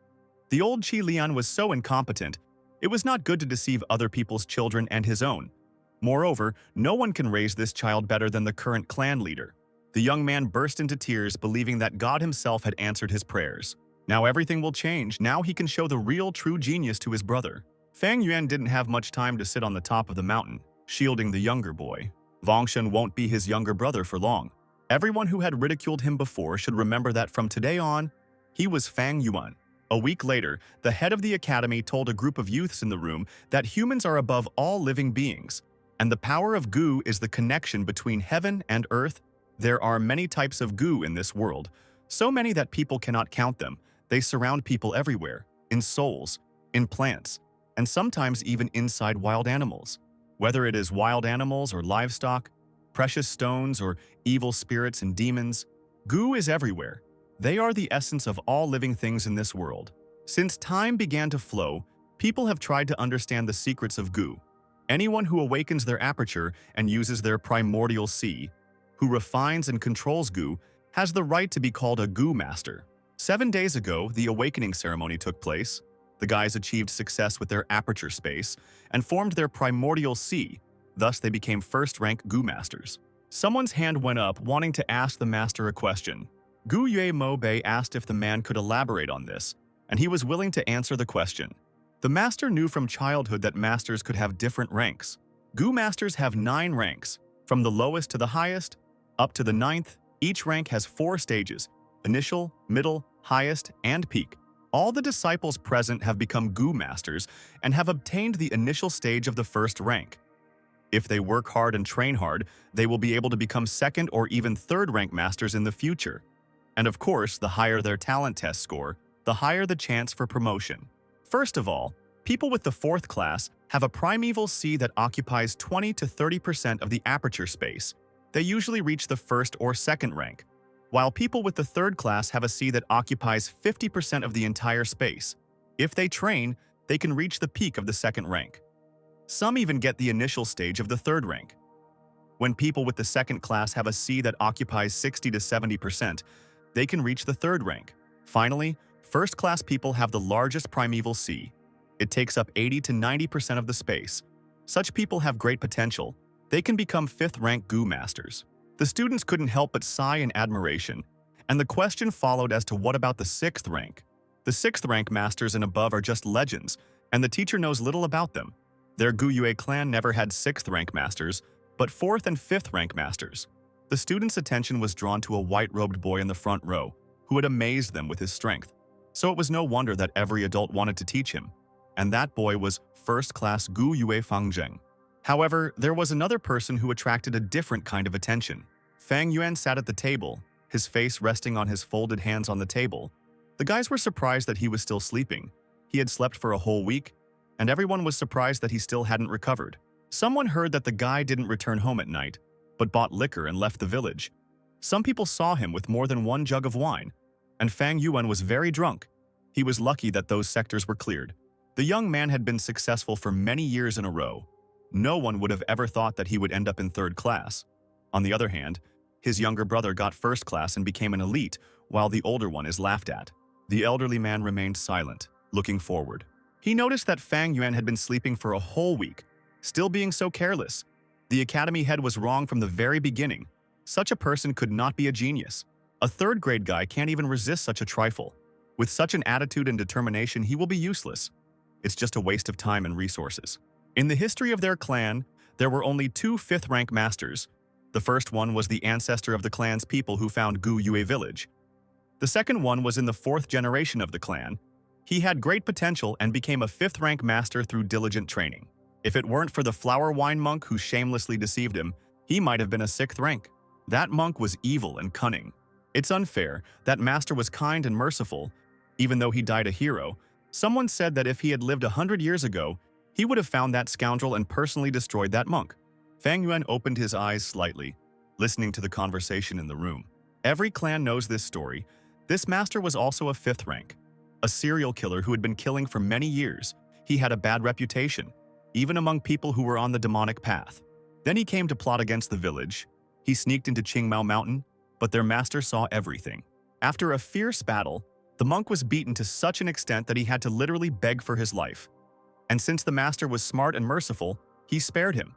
The old Qi Lian was so incompetent. It was not good to deceive other people's children and his own. Moreover, no one can raise this child better than the current clan leader. The young man burst into tears, believing that God himself had answered his prayers. Now everything will change. Now he can show the real true genius to his brother. Fang Yuan didn't have much time to sit on the top of the mountain, shielding the younger boy. Vangshen won't be his younger brother for long. Everyone who had ridiculed him before should remember that from today on, he was Fang Yuan. A week later, the head of the academy told a group of youths in the room that humans are above all living beings, and the power of Gu is the connection between heaven and earth. There are many types of Gu in this world, so many that people cannot count them. They surround people everywhere, in souls, in plants, and sometimes even inside wild animals. Whether it is wild animals or livestock, precious stones or evil spirits and demons, Gu is everywhere. They are the essence of all living things in this world. Since time began to flow, people have tried to understand the secrets of Gu. Anyone who awakens their aperture and uses their primordial sea, who refines and controls Gu, has the right to be called a Gu master. 7 days ago, the awakening ceremony took place. The guys achieved success with their aperture space and formed their primordial sea. Thus, they became first-rank Gu masters. Someone's hand went up, wanting to ask the master a question. Gu Yue Mo Bei asked if the man could elaborate on this, and he was willing to answer the question. The master knew from childhood that masters could have different ranks. Gu masters have 9 ranks, from the lowest to the highest, up to the 9th. Each rank has 4 stages: initial, middle, highest, and peak. All the disciples present have become Gu masters and have obtained the initial stage of the first rank. If they work hard and train hard, they will be able to become 2nd or even 3rd rank masters in the future. And of course, the higher their talent test score, the higher the chance for promotion. First of all, people with the 4th class have a primeval sea that occupies 20 to 30% of the aperture space. They usually reach the 1st or 2nd rank, while people with the 3rd class have a sea that occupies 50% of the entire space. If they train, they can reach the peak of the 2nd rank. Some even get the initial stage of the 3rd rank. When people with the 2nd class have a sea that occupies 60 to 70%, they can reach the 3rd rank. Finally, 1st class people have the largest primeval sea. It takes up 80 to 90% of the space. Such people have great potential. They can become 5th rank Gu masters. The students couldn't help but sigh in admiration, and the question followed as to what about the 6th rank. The 6th rank masters and above are just legends, and the teacher knows little about them. Their Gu Yue clan never had 6th rank masters, but 4th and 5th rank masters. The students' attention was drawn to a white-robed boy in the front row, who had amazed them with his strength. So it was no wonder that every adult wanted to teach him, and that boy was 1st class Gu Yue Fang Zheng. However, there was another person who attracted a different kind of attention. Fang Yuan sat at the table, his face resting on his folded hands on the table. The guys were surprised that he was still sleeping. He had slept for a whole week, and everyone was surprised that he still hadn't recovered. Someone heard that the guy didn't return home at night, but bought liquor and left the village. Some people saw him with more than 1 jug of wine, and Fang Yuan was very drunk. He was lucky that those sectors were cleared. The young man had been successful for many years in a row. No one would have ever thought that he would end up in 3rd class. On the other hand, his younger brother got 1st class and became an elite, while the older one is laughed at. The elderly man remained silent, looking forward. He noticed that Fang Yuan had been sleeping for a whole week. Still being so careless. The academy head was wrong from the very beginning. Such a person could not be a genius. A third-grade guy can't even resist such a trifle. With such an attitude and determination, he will be useless. It's just a waste of time and resources. In the history of their clan, there were only two fifth-rank masters. The first one was the ancestor of the clan's people who found Gu Yue village. The second one was in the fourth generation of the clan. He had great potential and became a fifth-rank master through diligent training. If it weren't for the flower wine monk who shamelessly deceived him, he might have been a sixth rank. That monk was evil and cunning. It's unfair. That master was kind and merciful. Even though he died a hero, someone said that if he had lived 100 years ago, he would have found that scoundrel and personally destroyed that monk. Fang Yuan opened his eyes slightly, listening to the conversation in the room. Every clan knows this story. This master was also a fifth rank, a serial killer who had been killing for many years. He had a bad reputation, even among people who were on the demonic path. Then he came to plot against the village. He sneaked into Qingmao Mountain, but their master saw everything. After a fierce battle, the monk was beaten to such an extent that he had to literally beg for his life. And since the master was smart and merciful, he spared him.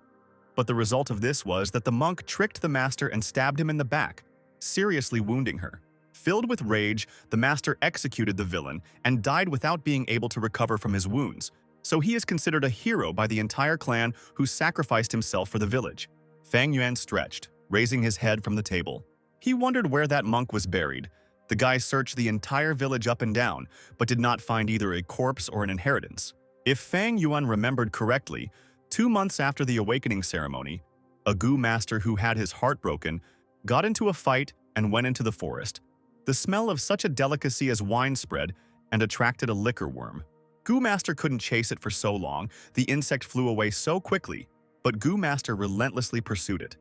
But the result of this was that the monk tricked the master and stabbed him in the back, seriously wounding her. Filled with rage, the master executed the villain and died without being able to recover from his wounds. So he is considered a hero by the entire clan who sacrificed himself for the village. Fang Yuan stretched, raising his head from the table. He wondered where that monk was buried. The guy searched the entire village up and down, but did not find either a corpse or an inheritance. If Fang Yuan remembered correctly, 2 months after the awakening ceremony, a Gu master who had his heart broken got into a fight and went into the forest. The smell of such a delicacy as wine spread and attracted a liquor worm. Gu master couldn't chase it for so long, the insect flew away so quickly, but Gu master relentlessly pursued it.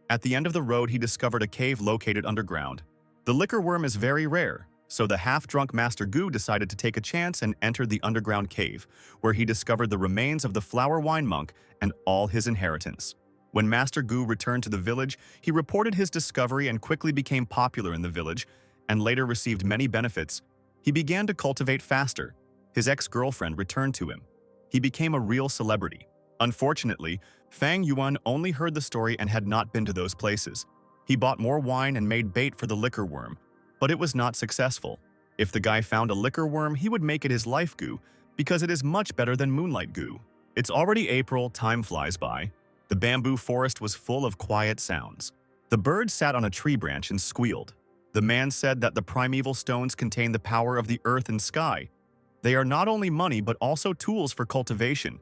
At the end of the road, he discovered a cave located underground. The liquor worm is very rare, so the half-drunk Master Gu decided to take a chance and entered the underground cave, where he discovered the remains of the flower wine monk and all his inheritance. When Master Gu returned to the village, he reported his discovery and quickly became popular in the village, and later received many benefits. He began to cultivate faster. His ex-girlfriend returned to him. He became a real celebrity. Unfortunately, Fang Yuan only heard the story and had not been to those places. He bought more wine and made bait for the liquor worm, but it was not successful. If the guy found a liquor worm, he would make it his life Gu, because it is much better than moonlight Gu. It's already April, time flies by. The bamboo forest was full of quiet sounds. The bird sat on a tree branch and squealed. The man said that the primeval stones contain the power of the earth and sky. They are not only money but also tools for cultivation.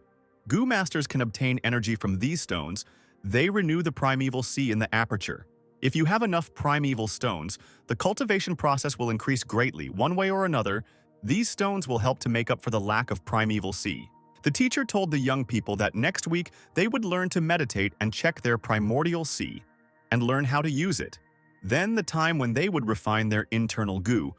Gu masters can obtain energy from these stones. They renew the primeval sea in the aperture. If you have enough primeval stones, the cultivation process will increase greatly. One way or another, these stones will help to make up for the lack of primeval sea. The teacher told the young people that next week they would learn to meditate and check their primordial sea, and learn how to use it. Then the time when they would refine their internal Gu.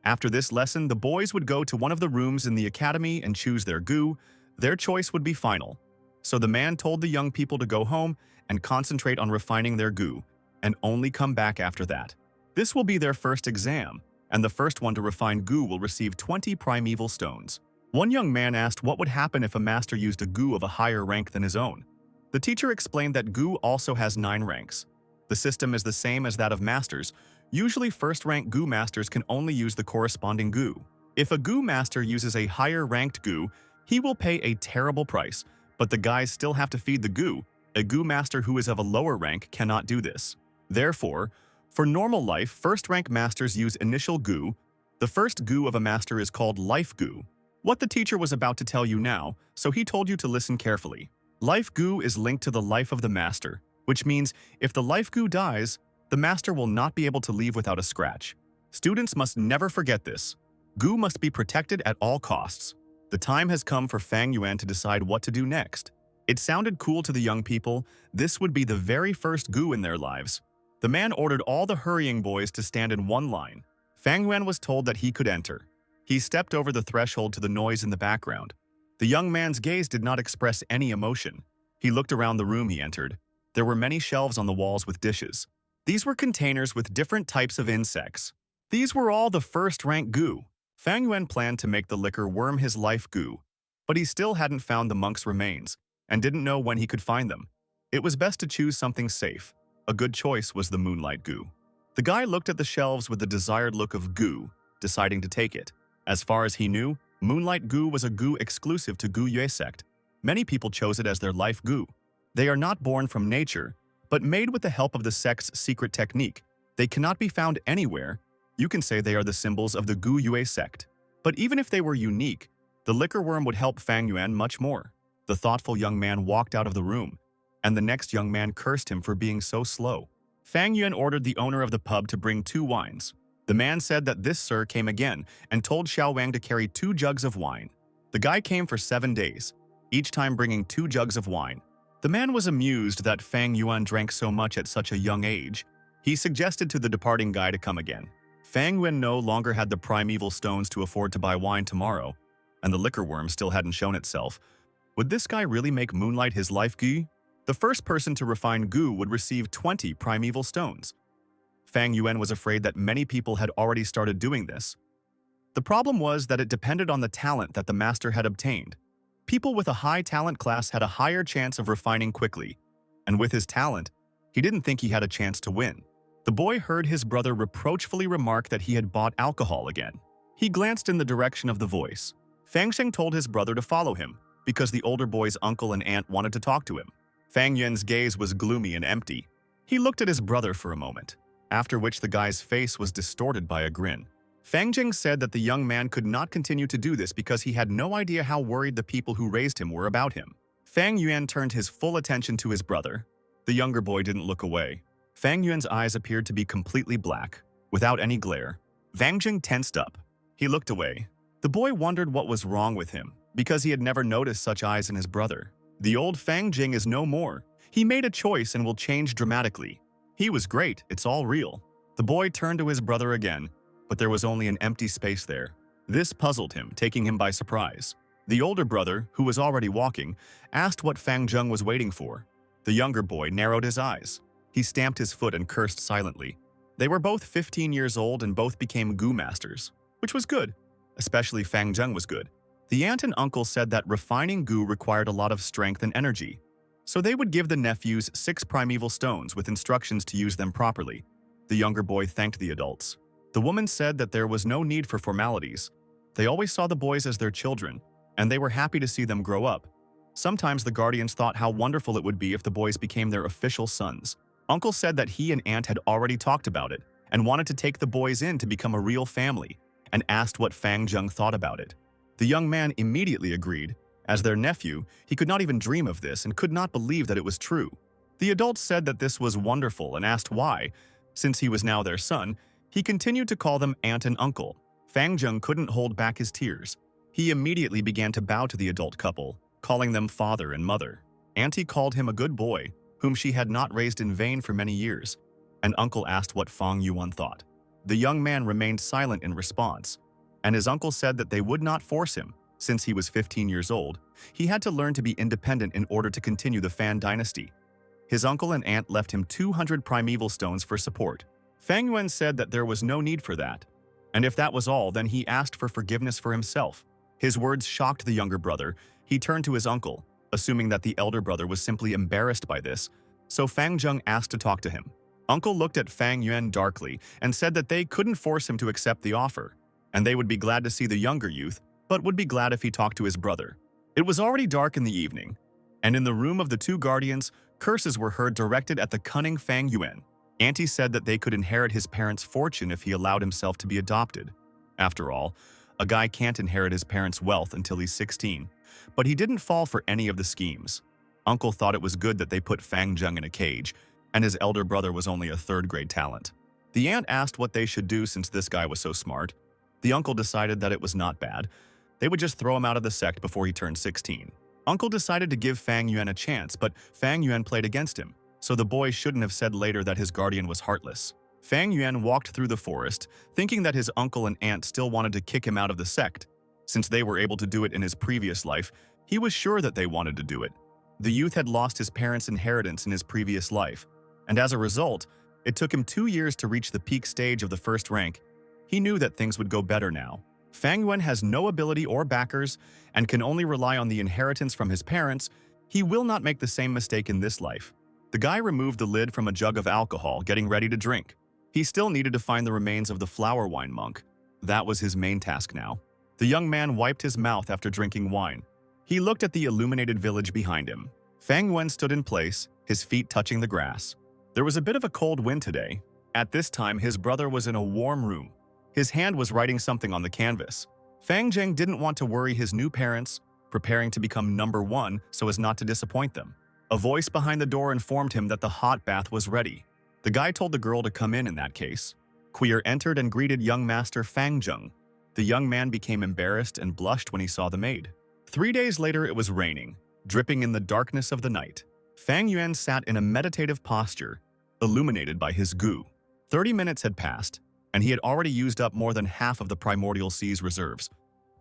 After this lesson, the boys would go to one of the rooms in the academy and choose their Gu. Their choice would be final. So the man told the young people to go home and concentrate on refining their Gu, and only come back after that. This will be their first exam, and the first one to refine Gu will receive 20 primeval stones. One young man asked what would happen if a master used a Gu of a higher rank than his own. The teacher explained that Gu also has 9 ranks. The system is the same as that of masters. Usually first-rank Gu masters can only use the corresponding Gu. If a Gu master uses a higher-ranked Gu, he will pay a terrible price, but the guys still have to feed the Gu. A Gu master who is of a lower rank cannot do this. Therefore, for normal life, first-rank masters use initial Gu. The first Gu of a master is called life Gu. What the teacher was about to tell you now, so he told you to listen carefully. Life Gu is linked to the life of the master, which means if the life Gu dies, the master will not be able to leave without a scratch. Students must never forget this. Gu must be protected at all costs. The time has come for Fang Yuan to decide what to do next. It sounded cool to the young people. This would be the very first Gu in their lives. The man ordered all the hurrying boys to stand in one line. Fang Yuan was told that he could enter. He stepped over the threshold to the noise in the background. The young man's gaze did not express any emotion. He looked around the room he entered. There were many shelves on the walls with dishes. These were containers with different types of insects. These were all the first-rank Gu. Fang Yuan planned to make the liquor worm his life Gu, but he still hadn't found the monk's remains, and didn't know when he could find them. It was best to choose something safe. A good choice was the moonlight goo. The guy looked at the shelves with the desired look of goo, deciding to take it. As far as he knew, moonlight goo was a goo exclusive to Gu Yue sect. Many people chose it as their life goo. They are not born from nature, but made with the help of the sect's secret technique. They cannot be found anywhere. You can say they are the symbols of the Gu Yue sect. But even if they were unique, the liquor worm would help Fang Yuan much more. The thoughtful young man walked out of the room, and the next young man cursed him for being so slow. Fang Yuan ordered the owner of the pub to bring 2 wines. The man said that this sir came again and told Xiao Wang to carry 2 jugs of wine. The guy came for 7 days, each time bringing 2 jugs of wine. The man was amused that Fang Yuan drank so much at such a young age. He suggested to the departing guy to come again. Fang Yuan no longer had the primeval stones to afford to buy wine tomorrow, and the liquor worm still hadn't shown itself. Would this guy really make moonlight his life goo? The first person to refine goo would receive 20 primeval stones. Fang Yuan was afraid that many people had already started doing this. The problem was that it depended on the talent that the master had obtained. People with a high talent class had a higher chance of refining quickly, and with his talent, he didn't think he had a chance to win. The boy heard his brother reproachfully remark that he had bought alcohol again. He glanced in the direction of the voice. Fang Zheng told his brother to follow him, because the older boy's uncle and aunt wanted to talk to him. Fang Yuan's gaze was gloomy and empty. He looked at his brother for a moment, after which the guy's face was distorted by a grin. Fang Zheng said that the young man could not continue to do this because he had no idea how worried the people who raised him were about him. Fang Yuan turned his full attention to his brother. The younger boy didn't look away. Fang Yuan's eyes appeared to be completely black, without any glare. Fang Zheng tensed up. He looked away. The boy wondered what was wrong with him, because he had never noticed such eyes in his brother. The old Fang Zheng is no more. He made a choice and will change dramatically. He was great, it's all real. The boy turned to his brother again, but there was only an empty space there. This puzzled him, taking him by surprise. The older brother, who was already walking, asked what Fang Zheng was waiting for. The younger boy narrowed his eyes. He stamped his foot and cursed silently. They were both 15 years old and both became goo masters, which was good. Especially Fang Zheng was good. The aunt and uncle said that refining goo required a lot of strength and energy, so they would give the nephews 6 primeval stones with instructions to use them properly. The younger boy thanked the adults. The woman said that there was no need for formalities. They always saw the boys as their children, and they were happy to see them grow up. Sometimes the guardians thought how wonderful it would be if the boys became their official sons. Uncle said that he and aunt had already talked about it and wanted to take the boys in to become a real family, and asked what Fang Zheng thought about it. The young man immediately agreed. As their nephew, he could not even dream of this and could not believe that it was true. The adults said that this was wonderful and asked why. Since he was now their son, he continued to call them aunt and uncle. Fang Zheng couldn't hold back his tears. He immediately began to bow to the adult couple, calling them father and mother. Auntie called him a good boy, whom she had not raised in vain for many years, and uncle asked what Fang Yuan thought. The young man remained silent in response, and his uncle said that they would not force him. Since he was 15 years old, he had to learn to be independent in order to continue the Fan dynasty. His uncle and aunt left him 200 primeval stones for support. Fang Yuan said that there was no need for that, and if that was all, then he asked for forgiveness for himself. His words shocked the younger brother. He turned to his uncle, assuming that the elder brother was simply embarrassed by this, so Fang Zheng asked to talk to him. Uncle looked at Fang Yuan darkly and said that they couldn't force him to accept the offer, and they would be glad to see the younger youth, but would be glad if he talked to his brother. It was already dark in the evening, and in the room of the 2 guardians, curses were heard directed at the cunning Fang Yuan. Auntie said that they could inherit his parents' fortune if he allowed himself to be adopted. After all, a guy can't inherit his parents' wealth until he's 16, but he didn't fall for any of the schemes. Uncle thought it was good that they put Fang Zheng in a cage, and his elder brother was only a 3rd-grade talent. The aunt asked what they should do since this guy was so smart. The uncle decided that it was not bad. They would just throw him out of the sect before he turned 16. Uncle decided to give Fang Yuan a chance, but Fang Yuan played against him, so the boy shouldn't have said later that his guardian was heartless. Fang Yuan walked through the forest, thinking that his uncle and aunt still wanted to kick him out of the sect. Since they were able to do it in his previous life, he was sure that they wanted to do it. The youth had lost his parents' inheritance in his previous life, and as a result, it took him 2 years to reach the peak stage of the 1st rank. He knew that things would go better now. Fang Yuan has no ability or backers and can only rely on the inheritance from his parents. He will not make the same mistake in this life. The guy removed the lid from a jug of alcohol, getting ready to drink. He still needed to find the remains of the flower wine monk. That was his main task now. The young man wiped his mouth after drinking wine. He looked at the illuminated village behind him. Fang Yuan stood in place, his feet touching the grass. There was a bit of a cold wind today. At this time, his brother was in a warm room. His hand was writing something on the canvas. Fang Zheng didn't want to worry his new parents, preparing to become #1 so as not to disappoint them. A voice behind the door informed him that the hot bath was ready. The guy told the girl to come in that case. Queer entered and greeted young master Fang Zheng. The young man became embarrassed and blushed when he saw the maid. 3 days later, it was raining, dripping in the darkness of the night. Fang Yuan sat in a meditative posture, illuminated by his goo. 30 minutes had passed, and he had already used up more than half of the primordial sea's reserves.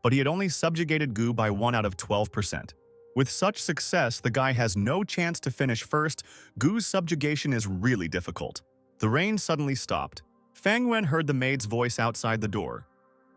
But he had only subjugated goo by 1 out of 12%. With such success, the guy has no chance to finish first. Goo's subjugation is really difficult. The rain suddenly stopped. Fang Yuan heard the maid's voice outside the door.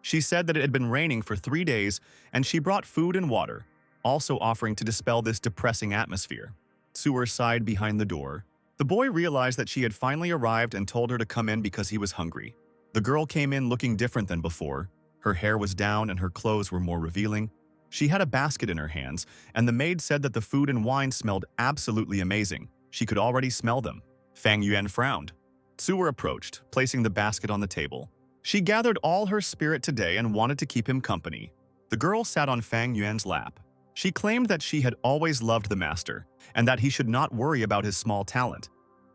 She said that it had been raining for 3 days, and she brought food and water, also offering to dispel this depressing atmosphere. Asura sighed behind the door. The boy realized that she had finally arrived and told her to come in because he was hungry. The girl came in looking different than before. Her hair was down and her clothes were more revealing. She had a basket in her hands, and the maid said that the food and wine smelled absolutely amazing. She could already smell them. Fang Yuan frowned. Asura approached, placing the basket on the table. She gathered all her spirit today and wanted to keep him company. The girl sat on Fang Yuan's lap. She claimed that she had always loved the master, and that he should not worry about his small talent.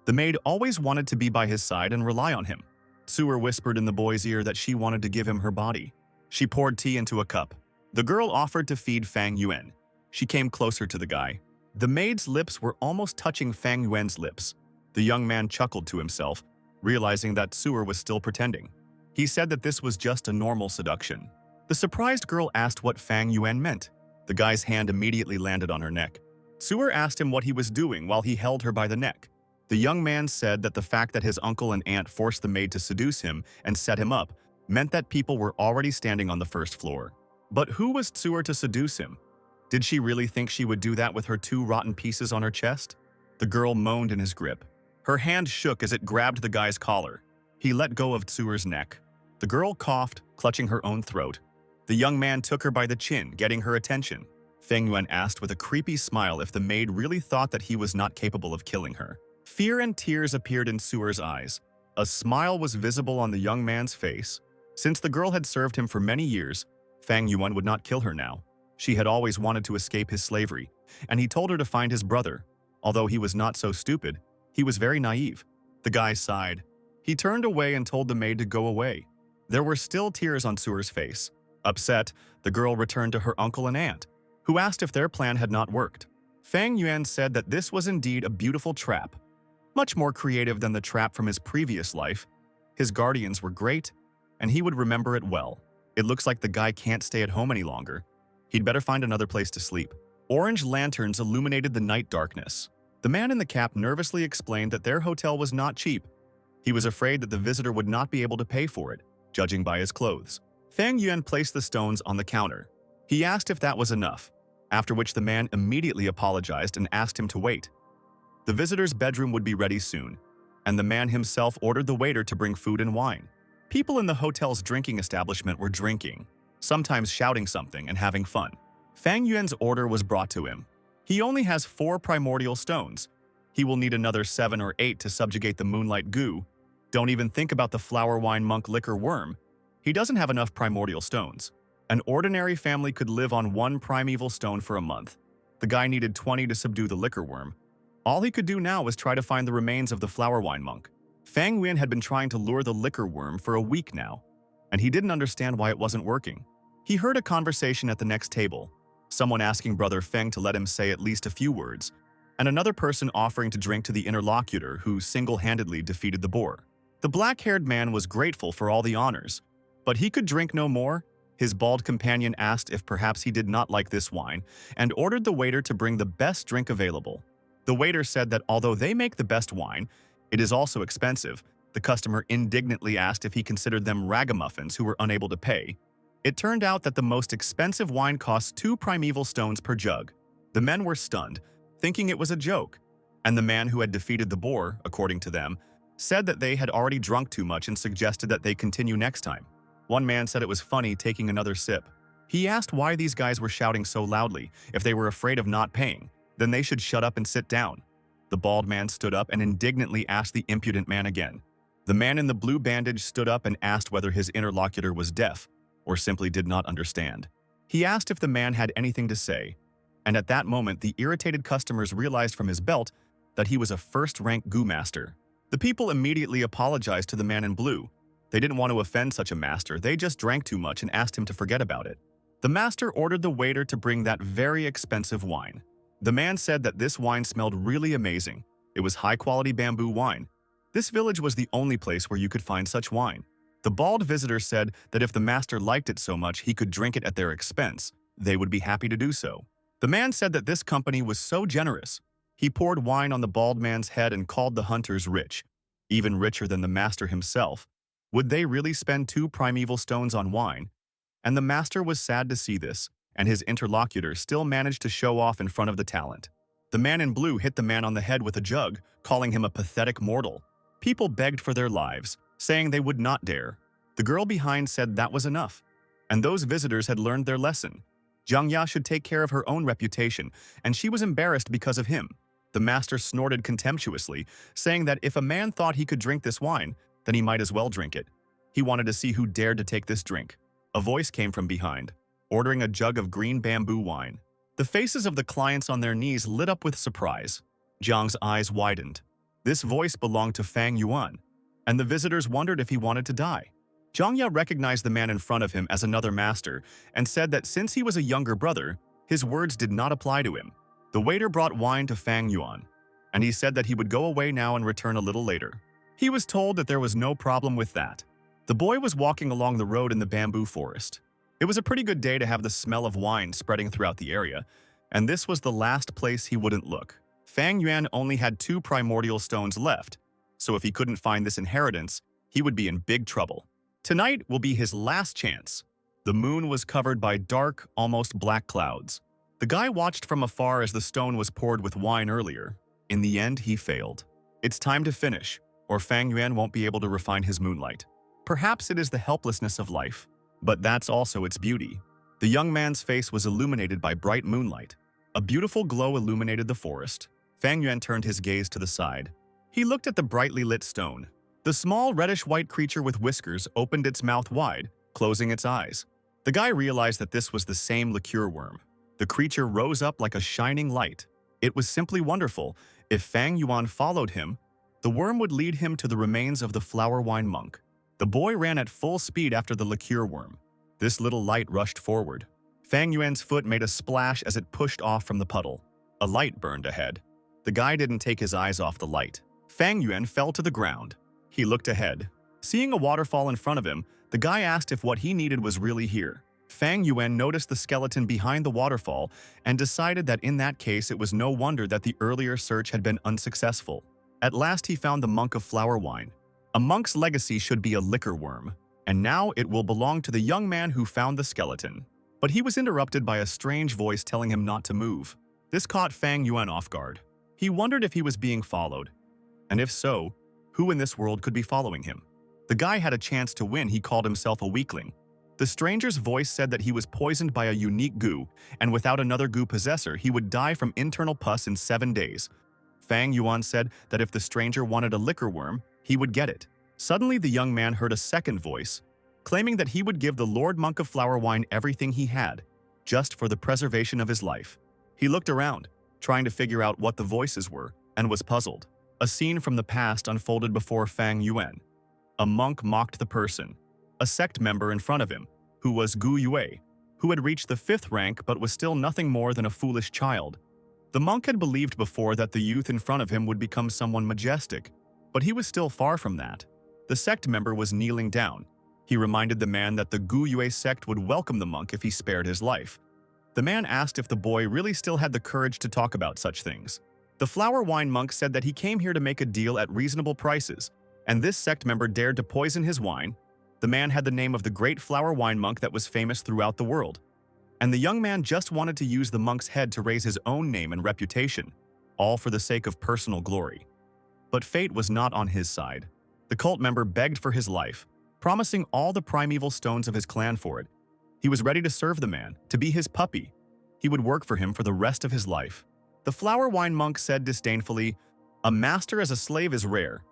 The maid always wanted to be by his side and rely on him. Asura whispered in the boy's ear that she wanted to give him her body. She poured tea into a cup. The girl offered to feed Fang Yuan. She came closer to the guy. The maid's lips were almost touching Fang Yuan's lips. The young man chuckled to himself, realizing that Asura was still pretending. He said that this was just a normal seduction. The surprised girl asked what Fang Yuan meant. The guy's hand immediately landed on her neck. Asura asked him what he was doing while he held her by the neck. The young man said that the fact that his uncle and aunt forced the maid to seduce him and set him up meant that people were already standing on the first floor. But who was Asura to seduce him? Did she really think she would do that with her 2 rotten pieces on her chest? The girl moaned in his grip. Her hand shook as it grabbed the guy's collar. He let go of Asura's neck. The girl coughed, clutching her own throat. The young man took her by the chin, getting her attention. Fang Yuan asked with a creepy smile if the maid really thought that he was not capable of killing her. Fear and tears appeared in Asura's eyes. A smile was visible on the young man's face. Since the girl had served him for many years, Fang Yuan would not kill her now. She had always wanted to escape his slavery, and he told her to find his brother. Although he was not so stupid, he was very naive. The guy sighed. He turned away and told the maid to go away. There were still tears on Asura's face. Upset, the girl returned to her uncle and aunt, who asked if their plan had not worked. Fang Yuan said that this was indeed a beautiful trap, much more creative than the trap from his previous life. His guardians were great, and he would remember it well. It looks like the guy can't stay at home any longer. He'd better find another place to sleep. Orange lanterns illuminated the night darkness. The man in the cap nervously explained that their hotel was not cheap. He was afraid that the visitor would not be able to pay for it, judging by his clothes. Fang Yuan placed the stones on the counter. He asked if that was enough, after which the man immediately apologized and asked him to wait. The visitor's bedroom would be ready soon, and the man himself ordered the waiter to bring food and wine. People in the hotel's drinking establishment were drinking, sometimes shouting something and having fun. Fang Yuan's order was brought to him. He only has 4 primordial stones. He will need another 7 or 8 to subjugate the moonlight goo. Don't even think about the flower wine monk liquor worm. He doesn't have enough primordial stones. An ordinary family could live on 1 primeval stone for a month. The guy needed 20 to subdue the liquor worm. All he could do now was try to find the remains of the flower wine monk. Fang Yuan had been trying to lure the liquor worm for a week now, and he didn't understand why it wasn't working. He heard a conversation at the next table, someone asking Brother Feng to let him say at least a few words, and another person offering to drink to the interlocutor who single-handedly defeated the boar. The black-haired man was grateful for all the honors, but he could drink no more. His bald companion asked if perhaps he did not like this wine and ordered the waiter to bring the best drink available. The waiter said that although they make the best wine, it is also expensive. The customer indignantly asked if he considered them ragamuffins who were unable to pay. It turned out that the most expensive wine costs 2 primeval stones per jug. The men were stunned. thinking it was a joke. And the man who had defeated the boar, according to them, said that they had already drunk too much and suggested that they continue next time. One man said it was funny taking another sip. He asked why these guys were shouting so loudly. If they were afraid of not paying, then they should shut up and sit down. The bald man stood up and indignantly asked the impudent man again. The man in the blue bandage stood up and asked whether his interlocutor was deaf or simply did not understand. He asked if the man had anything to say, and at that moment the irritated customers realized from his belt that he was a first-rank goo master. The people immediately apologized to the man in blue. They didn't want to offend such a master, they just drank too much and asked him to forget about it. The master ordered the waiter to bring that very expensive wine. The man said that this wine smelled really amazing. It was high-quality bamboo wine. This village was the only place where you could find such wine. The bald visitor said that if the master liked it so much he could drink it at their expense, they would be happy to do so. The man said that this company was so generous. He poured wine on the bald man's head and called the hunters rich, even richer than the master himself. Would they really spend 2 primeval stones on wine? And the master was sad to see this, and his interlocutor still managed to show off in front of the talent. The man in blue hit the man on the head with a jug, calling him a pathetic mortal. People begged for their lives, saying they would not dare. The girl behind said that was enough, and those visitors had learned their lesson. Zhang Ya should take care of her own reputation, and she was embarrassed because of him. The master snorted contemptuously, saying that if a man thought he could drink this wine, then he might as well drink it. He wanted to see who dared to take this drink. A voice came from behind, ordering a jug of green bamboo wine. The faces of the clients on their knees lit up with surprise. Zhang's eyes widened. This voice belonged to Fang Yuan, and the visitors wondered if he wanted to die. Zhang Ya recognized the man in front of him as another master and said that since he was a younger brother, his words did not apply to him. The waiter brought wine to Fang Yuan, and he said that he would go away now and return a little later. He was told that there was no problem with that. The boy was walking along the road in the bamboo forest. It was a pretty good day to have the smell of wine spreading throughout the area, and this was the last place he wouldn't look. Fang Yuan only had 2 primordial stones left, so if he couldn't find this inheritance, he would be in big trouble. Tonight will be his last chance. The moon was covered by dark, almost black clouds. The guy watched from afar as the stone was poured with wine earlier. In the end, he failed. It's time to finish, or Fang Yuan won't be able to refine his moonlight. Perhaps it is the helplessness of life, but that's also its beauty. The young man's face was illuminated by bright moonlight. A beautiful glow illuminated the forest. Fang Yuan turned his gaze to the side. He looked at the brightly lit stone. The small reddish-white creature with whiskers opened its mouth wide, closing its eyes. The guy realized that this was the same liqueur worm. The creature rose up like a shining light. It was simply wonderful. If Fang Yuan followed him, the worm would lead him to the remains of the flower wine monk. The boy ran at full speed after the liqueur worm. This little light rushed forward. Fang Yuan's foot made a splash as it pushed off from the puddle. A light burned ahead. The guy didn't take his eyes off the light. Fang Yuan fell to the ground. He looked ahead. Seeing a waterfall in front of him, the guy asked if what he needed was really here. Fang Yuan noticed the skeleton behind the waterfall and decided that in that case it was no wonder that the earlier search had been unsuccessful. At last he found the monk of flower wine. A monk's legacy should be a liquor worm, and now it will belong to the young man who found the skeleton. But he was interrupted by a strange voice telling him not to move. This caught Fang Yuan off guard. He wondered if he was being followed, and if so, who in this world could be following him? The guy had a chance to win. He called himself a weakling. The stranger's voice said that he was poisoned by a unique goo, and without another goo possessor, he would die from internal pus in 7 days. Fang Yuan said that if the stranger wanted a liquor worm, he would get it. Suddenly, the young man heard a second voice, claiming that he would give the Lord Monk of Flower Wine everything he had, just for the preservation of his life. He looked around, trying to figure out what the voices were, and was puzzled. A scene from the past unfolded before Fang Yuan. A monk mocked the person, a sect member in front of him, who was Gu Yue, who had reached the 5th rank but was still nothing more than a foolish child. The monk had believed before that the youth in front of him would become someone majestic, but he was still far from that. The sect member was kneeling down. He reminded the man that the Gu Yue sect would welcome the monk if he spared his life. The man asked if the boy really still had the courage to talk about such things. The flower wine monk said that he came here to make a deal at reasonable prices, and this sect member dared to poison his wine. The man had the name of the great flower wine monk that was famous throughout the world, and the young man just wanted to use the monk's head to raise his own name and reputation. all for the sake of personal glory. But fate was not on his side. The cult member begged for his life, promising all the primeval stones of his clan for it. He was ready to serve the man, to be his puppy. He would work for him for the rest of his life. The flower wine monk said disdainfully, "A master as a slave is rare.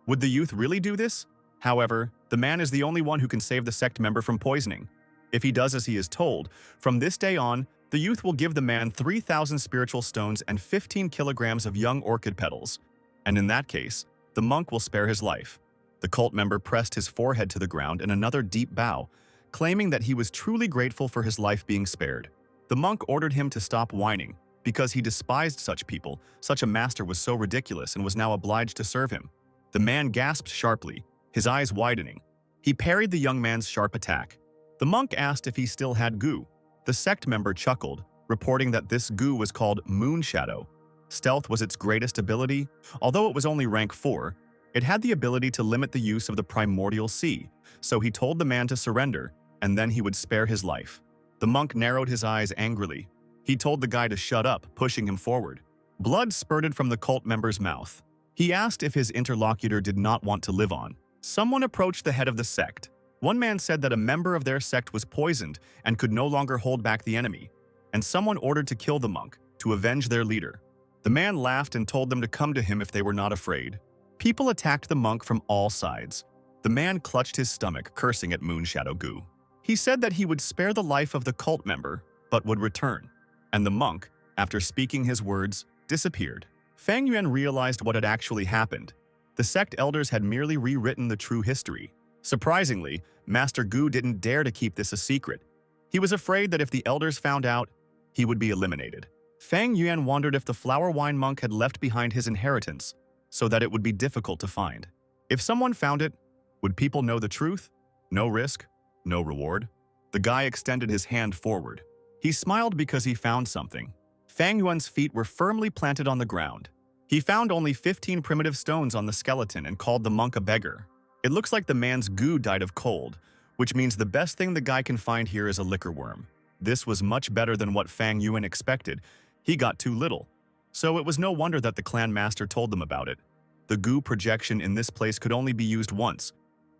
Would the youth really do this? However, the man is the only one who can save the sect member from poisoning. If he does as he is told, from this day on, the youth will give the man 3,000 spiritual stones and 15 kilograms of young orchid petals. And in that case, the monk will spare his life." The cult member pressed his forehead to the ground in another deep bow, claiming that he was truly grateful for his life being spared. The monk ordered him to stop whining, because he despised such people. Such a master was so ridiculous and was now obliged to serve him. The man gasped sharply, his eyes widening. He parried the young man's sharp attack. The monk asked if he still had goo. The sect member chuckled, reporting that this goo was called Moon Shadow. Stealth was its greatest ability. Although it was only rank 4, it had the ability to limit the use of the primordial sea, so he told the man to surrender, and then he would spare his life. The monk narrowed his eyes angrily. He told the guy to shut up, pushing him forward. Blood spurted from the cult member's mouth. He asked if his interlocutor did not want to live on. Someone approached the head of the sect. One man said that a member of their sect was poisoned and could no longer hold back the enemy, and someone ordered to kill the monk, to avenge their leader. The man laughed and told them to come to him if they were not afraid. People attacked the monk from all sides. The man clutched his stomach, cursing at Moonshadow Goo. He said that he would spare the life of the cult member, but would return. And the monk, after speaking his words, disappeared. Fang Yuan realized what had actually happened. The sect elders had merely rewritten the true history. Surprisingly, Master Gu didn't dare to keep this a secret. He was afraid that if the elders found out, he would be eliminated. Fang Yuan wondered if the flower wine monk had left behind his inheritance, so that it would be difficult to find. If someone found it, would people know the truth? No risk, no reward. The guy extended his hand forward. He smiled because he found something. Fang Yuan's feet were firmly planted on the ground. He found only 15 primitive stones on the skeleton and called the monk a beggar. It looks like the man's goo died of cold, which means the best thing the guy can find here is a liquor worm. This was much better than what Fang Yuan expected. He got too little. So it was no wonder that the clan master told them about it. The goo projection in this place could only be used once,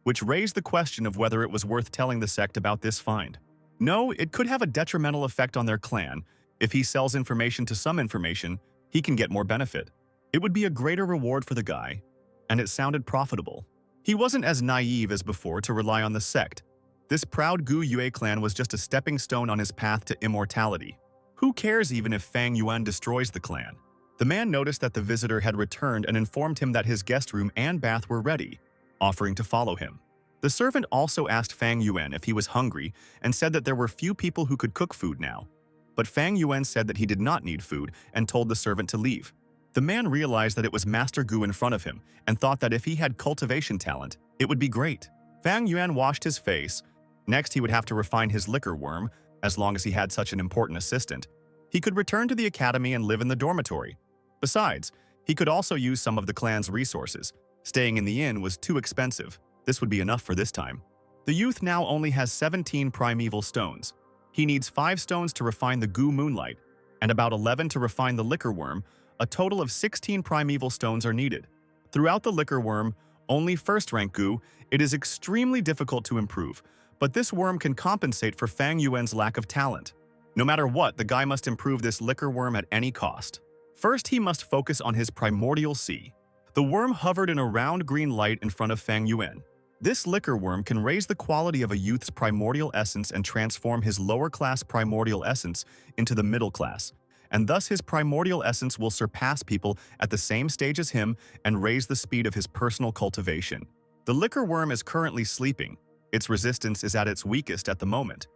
which raised the question of whether it was worth telling the sect about this find. No, it could have a detrimental effect on their clan. If he sells information to some information, he can get more benefit. It would be a greater reward for the guy, and it sounded profitable. He wasn't as naive as before to rely on the sect. This proud Gu Yue clan was just a stepping stone on his path to immortality. Who cares even if Fang Yuan destroys the clan? The man noticed that the visitor had returned and informed him that his guest room and bath were ready, offering to follow him. The servant also asked Fang Yuan if he was hungry and said that there were few people who could cook food now. But Fang Yuan said that he did not need food and told the servant to leave. The man realized that it was Master Gu in front of him and thought that if he had cultivation talent, it would be great. Fang Yuan washed his face. Next, he would have to refine his liquor worm. As long as he had such an important assistant, he could return to the academy and live in the dormitory. Besides, he could also use some of the clan's resources. Staying in the inn was too expensive. This would be enough for this time. The youth now only has 17 primeval stones. He needs 5 stones to refine the Gu Moonlight, and about 11 to refine the liquor worm. A total of 16 primeval stones are needed. Throughout the liquor worm, only first-rank Gu, it is extremely difficult to improve, but this worm can compensate for Fang Yuan's lack of talent. No matter what, the guy must improve this liquor worm at any cost. First, he must focus on his primordial sea. The worm hovered in a round green light in front of Fang Yuan. This liquor worm can raise the quality of a youth's primordial essence and transform his lower-class primordial essence into the middle class, and thus his primordial essence will surpass people at the same stage as him and raise the speed of his personal cultivation. The liquor worm is currently sleeping. Its resistance is at its weakest at the moment.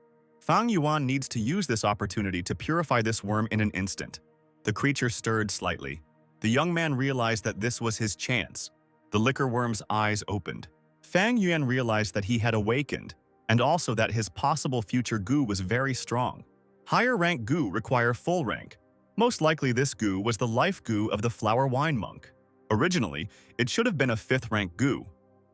Fang Yuan needs to use this opportunity to purify this worm in an instant. The creature stirred slightly. The young man realized that this was his chance. The liquor worm's eyes opened. Fang Yuan realized that he had awakened, and also that his possible future Gu was very strong. Higher rank Gu require full rank. Most likely this Gu was the life Gu of the flower wine monk. Originally, it should have been a 5th rank Gu.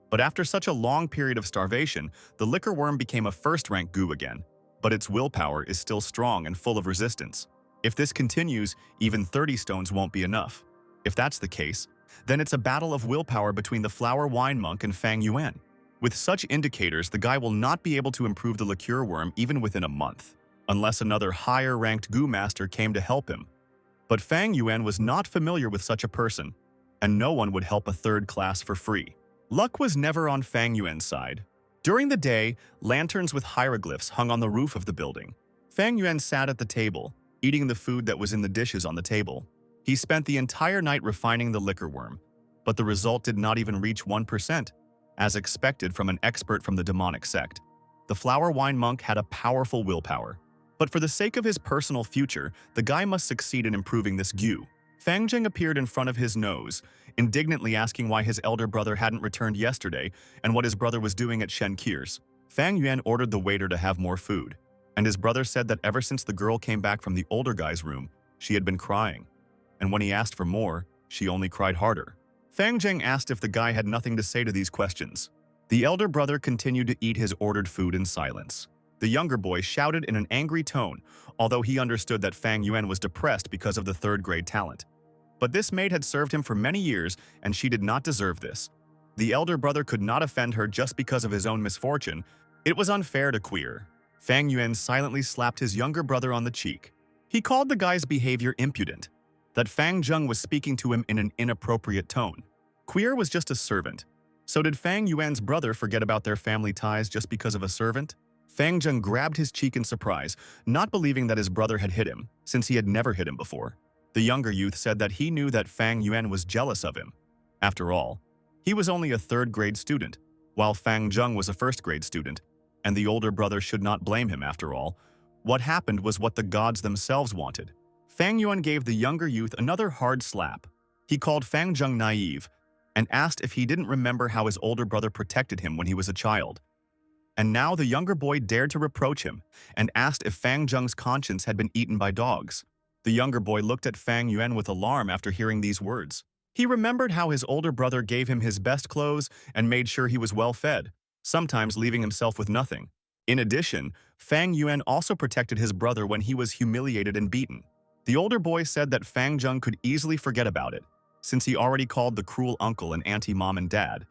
But after such a long period of starvation, the liquor worm became a 1st rank Gu again. But its willpower is still strong and full of resistance. If this continues, even 30 stones won't be enough. If that's the case, then it's a battle of willpower between the flower wine monk and Fang Yuan. With such indicators, the guy will not be able to improve the liqueur worm even within a month, unless another higher-ranked goo master came to help him. But Fang Yuan was not familiar with such a person, and no one would help a third class for free. Luck was never on Fang Yuan's side. During the day, lanterns with hieroglyphs hung on the roof of the building. Fang Yuan sat at the table, eating the food that was in the dishes on the table. He spent the entire night refining the liquor worm, but the result did not even reach 1%, as expected from an expert from the demonic sect. The flower wine monk had a powerful willpower, but for the sake of his personal future, the guy must succeed in improving this goo. Fang Zheng appeared in front of his nose, indignantly asking why his elder brother hadn't returned yesterday and what his brother was doing at Shen Qir's. Fang Yuan ordered the waiter to have more food, and his brother said that ever since the girl came back from the older guy's room, she had been crying. And when he asked for more, she only cried harder. Fang Zheng asked if the guy had nothing to say to these questions. The elder brother continued to eat his ordered food in silence. The younger boy shouted in an angry tone, although he understood that Fang Yuan was depressed because of the third-grade talent. But this maid had served him for many years, and she did not deserve this. The elder brother could not offend her just because of his own misfortune. It was unfair to queer. Fang Yuan silently slapped his younger brother on the cheek. He called the guy's behavior impudent, that Fang Zheng was speaking to him in an inappropriate tone. Queer was just a servant. So did Fang Yuan's brother forget about their family ties just because of a servant? Fang Zheng grabbed his cheek in surprise, not believing that his brother had hit him, since he had never hit him before. The younger youth said that he knew that Fang Yuan was jealous of him. After all, he was only a third-grade student, while Fang Zheng was a first-grade student, and the older brother should not blame him after all. What happened was what the gods themselves wanted. Fang Yuan gave the younger youth another hard slap. He called Fang Zheng naive and asked if he didn't remember how his older brother protected him when he was a child. And now the younger boy dared to reproach him and asked if Fang Zheng's conscience had been eaten by dogs. The younger boy looked at Fang Yuan with alarm after hearing these words. He remembered how his older brother gave him his best clothes and made sure he was well fed, sometimes leaving himself with nothing. In addition, Fang Yuan also protected his brother when he was humiliated and beaten. The older boy said that Fang Zheng could easily forget about it, since he already called the cruel uncle and auntie mom and dad.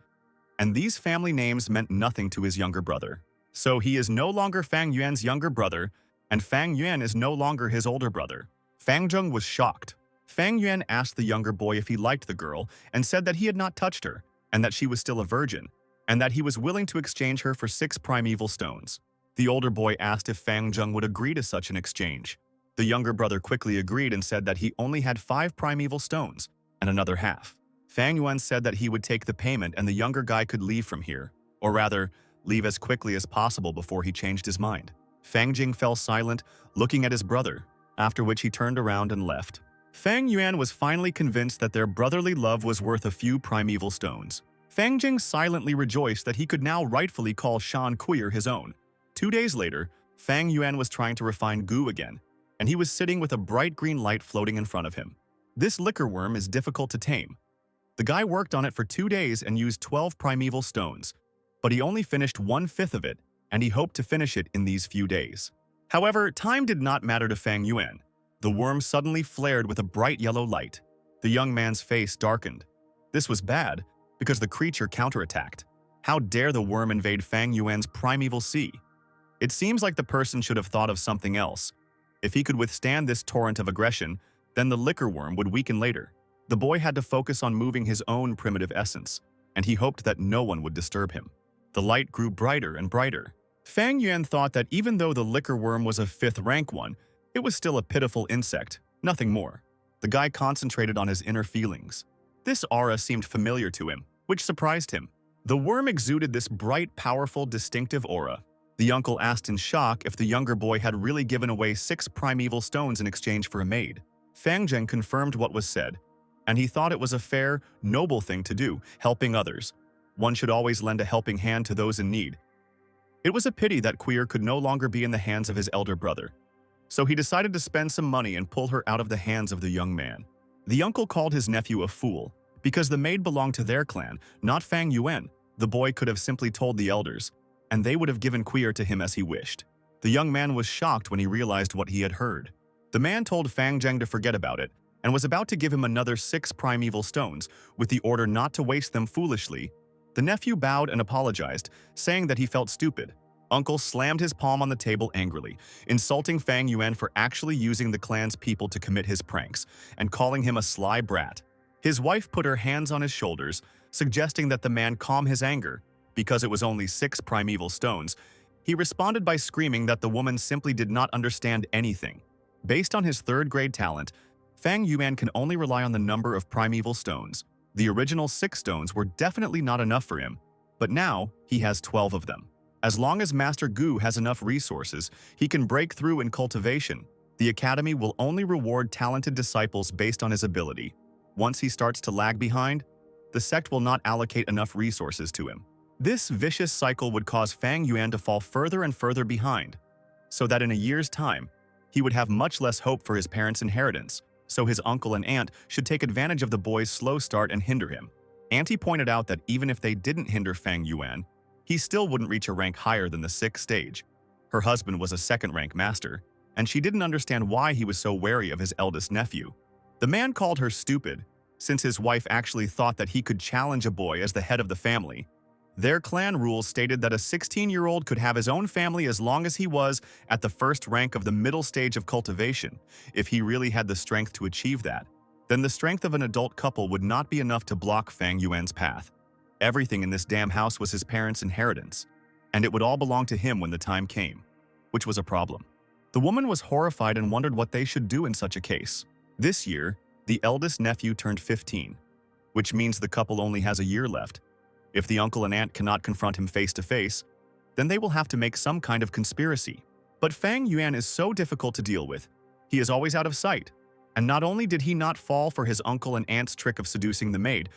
And these family names meant nothing to his younger brother. So he is no longer Fang Yuan's younger brother, and Fang Yuan is no longer his older brother. Fang Zheng was shocked. Fang Yuan asked the younger boy if he liked the girl and said that he had not touched her, and that she was still a virgin, and that he was willing to exchange her for 6 primeval stones. The older boy asked if Fang Zheng would agree to such an exchange. The younger brother quickly agreed and said that he only had 5 primeval stones, and another half. Fang Yuan said that he would take the payment and the younger guy could leave from here, or rather, leave as quickly as possible before he changed his mind. Fang Zheng fell silent, looking at his brother, after which he turned around and left. Fang Yuan was finally convinced that their brotherly love was worth a few primeval stones. Fang Zheng silently rejoiced that he could now rightfully call Shan Queer his own. 2 days later, Fang Yuan was trying to refine goo again, and he was sitting with a bright green light floating in front of him. This liquor worm is difficult to tame. The guy worked on it for 2 days and used 12 primeval stones, but he only finished 1/5 of it, and he hoped to finish it in these few days. However, time did not matter to Fang Yuan. The worm suddenly flared with a bright yellow light. The young man's face darkened. This was bad, because the creature counterattacked. How dare the worm invade Fang Yuan's primeval sea? It seems like the person should have thought of something else. If he could withstand this torrent of aggression, then the liquor worm would weaken later. The boy had to focus on moving his own primitive essence, and he hoped that no one would disturb him. The light grew brighter and brighter. Fang Yuan thought that even though the liquor worm was a 5th rank one, it was still a pitiful insect, nothing more. The guy concentrated on his inner feelings. This aura seemed familiar to him, which surprised him. The worm exuded this bright, powerful, distinctive aura. The uncle asked in shock if the younger boy had really given away 6 primeval stones in exchange for a maid. Fang Zheng confirmed what was said, and he thought it was a fair, noble thing to do, helping others. One should always lend a helping hand to those in need. It was a pity that Queer could no longer be in the hands of his elder brother, so he decided to spend some money and pull her out of the hands of the young man. The uncle called his nephew a fool, because the maid belonged to their clan, not Fang Yuan. The boy could have simply told the elders, and they would have given Queer to him as he wished. The young man was shocked when he realized what he had heard. The man told Fang Zheng to forget about it and was about to give him another 6 primeval stones with the order not to waste them foolishly. The nephew bowed and apologized, saying that he felt stupid. Uncle slammed his palm on the table angrily, insulting Fang Yuan for actually using the clan's people to commit his pranks and calling him a sly brat. His wife put her hands on his shoulders, suggesting that the man calm his anger because it was only 6 primeval stones. He responded by screaming that the woman simply did not understand anything. Based on his 3rd-grade talent, Fang Yuan can only rely on the number of primeval stones. The original 6 stones were definitely not enough for him, but now he has 12 of them. As long as Master Gu has enough resources, he can break through in cultivation. The academy will only reward talented disciples based on his ability. Once he starts to lag behind, the sect will not allocate enough resources to him. This vicious cycle would cause Fang Yuan to fall further and further behind, so that in a year's time, he would have much less hope for his parents' inheritance. So his uncle and aunt should take advantage of the boy's slow start and hinder him. Auntie pointed out that even if they didn't hinder Fang Yuan, he still wouldn't reach a rank higher than the 6th stage. Her husband was a 2nd-rank master, and she didn't understand why he was so wary of his eldest nephew. The man called her stupid, since his wife actually thought that he could challenge a boy as the head of the family. Their clan rules stated that a 16-year-old could have his own family as long as he was at the 1st rank of the middle stage of cultivation. If he really had the strength to achieve that, then the strength of an adult couple would not be enough to block Fang Yuan's path. Everything in this damn house was his parents' inheritance, and it would all belong to him when the time came, which was a problem. The woman was horrified and wondered what they should do in such a case. This year, the eldest nephew turned 15, which means the couple only has a year left. If the uncle and aunt cannot confront him face to face, then they will have to make some kind of conspiracy. But Fang Yuan is so difficult to deal with. He is always out of sight. And not only did he not fall for his uncle and aunt's trick of seducing the maid,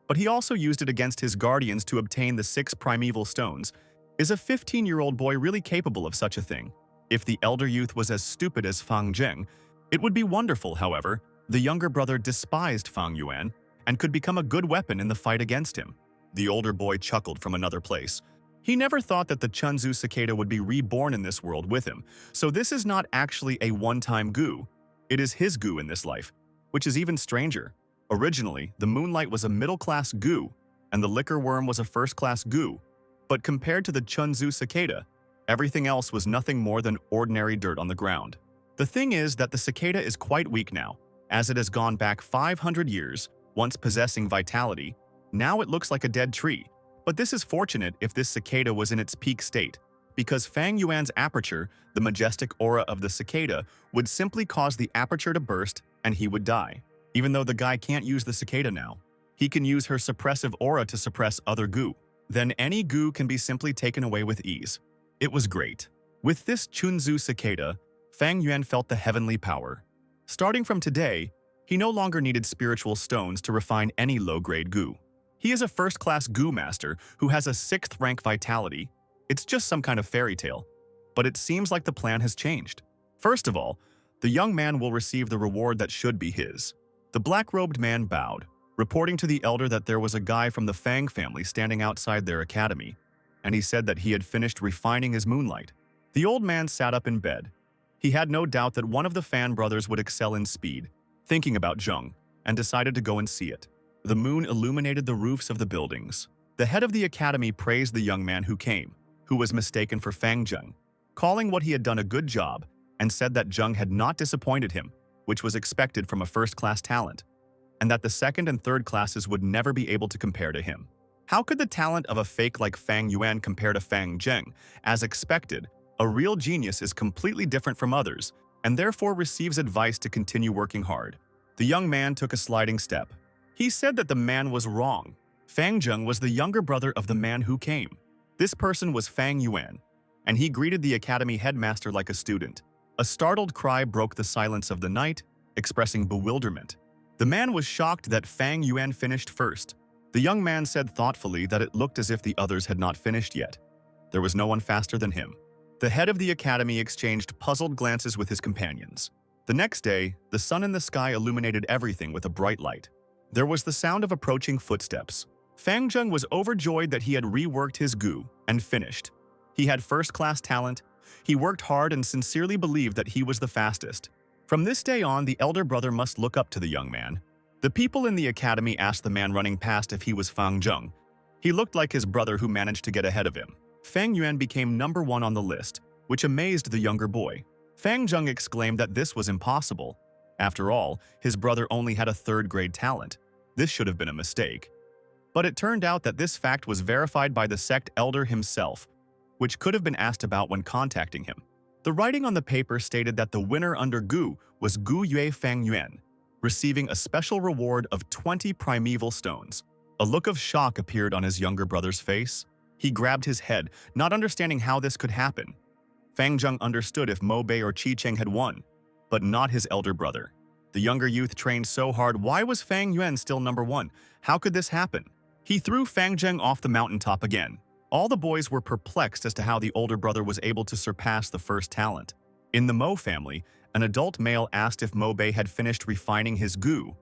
but he also used it against his guardians to obtain the 6 primeval stones. Is a 15-year-old boy really capable of such a thing? If the elder youth was as stupid as Fang Zheng, it would be wonderful. However, the younger brother despised Fang Yuan and could become a good weapon in the fight against him. The older boy chuckled from another place. He never thought that the Chunzu cicada would be reborn in this world with him, so this is not actually a one-time Gu. It is his Gu in this life, which is even stranger. Originally, the Moonlight was a middle-class Gu, and the Liquor Worm was a first-class Gu, but compared to the Chunzu cicada, everything else was nothing more than ordinary dirt on the ground. The thing is that the cicada is quite weak now, as it has gone back 500 years, once possessing vitality. Now it looks like a dead tree, but this is fortunate if this cicada was in its peak state, because Fang Yuan's aperture, the majestic aura of the cicada, would simply cause the aperture to burst and he would die. Even though the guy can't use the cicada now, he can use her suppressive aura to suppress other Gu. Then any Gu can be simply taken away with ease. It was great. With this Chunzu cicada, Fang Yuan felt the heavenly power. Starting from today, he no longer needed spiritual stones to refine any low-grade Gu. He is a first-class Gu master who has a 6th rank vitality. It's just some kind of fairy tale, but it seems like the plan has changed. First of all, the young man will receive the reward that should be his. The black-robed man bowed, reporting to the elder that there was a guy from the Fang family standing outside their academy, and he said that he had finished refining his moonlight. The old man sat up in bed. He had no doubt that one of the Fan brothers would excel in speed, thinking about Zheng, and decided to go and see it. The moon illuminated the roofs of the buildings. The head of the academy praised the young man who came, who was mistaken for Fang Zheng, calling what he had done a good job, and said that Zheng had not disappointed him, which was expected from a first-class talent, and that the 2nd and 3rd classes would never be able to compare to him. How could the talent of a fake like Fang Yuan compare to Fang Zheng? As expected, a real genius is completely different from others, and therefore receives advice to continue working hard. The young man took a sliding step. He said that the man was wrong. Fang Zheng was the younger brother of the man who came. This person was Fang Yuan, and he greeted the academy headmaster like a student. A startled cry broke the silence of the night, expressing bewilderment. The man was shocked that Fang Yuan finished first. The young man said thoughtfully that it looked as if the others had not finished yet. There was no one faster than him. The head of the academy exchanged puzzled glances with his companions. The next day, the sun in the sky illuminated everything with a bright light. There was the sound of approaching footsteps. Fang Zheng was overjoyed that he had reworked his Gu and finished. He had first-class talent. He worked hard and sincerely believed that he was the fastest. From this day on, the elder brother must look up to the young man. The people in the academy asked the man running past if he was Fang Zheng. He looked like his brother who managed to get ahead of him. Fang Yuan became #1 on the list, which amazed the younger boy. Fang Zheng exclaimed that this was impossible. After all, his brother only had a 3rd grade talent. This should have been a mistake. But it turned out that this fact was verified by the sect elder himself, which could have been asked about when contacting him. The writing on the paper stated that the winner under Gu was Gu Yue Fang Yuan, receiving a special reward of 20 primeval stones. A look of shock appeared on his younger brother's face. He grabbed his head, not understanding how this could happen. Fang Zheng understood if Mo Bei or Qi Cheng had won, but not his elder brother. The younger youth trained so hard. Why was Fang Yuan still #1? How could this happen? He threw Fang Zheng off the mountaintop again. All the boys were perplexed as to how the older brother was able to surpass the first talent. In the Mo family, an adult male asked if Mo Bei had finished refining his gu.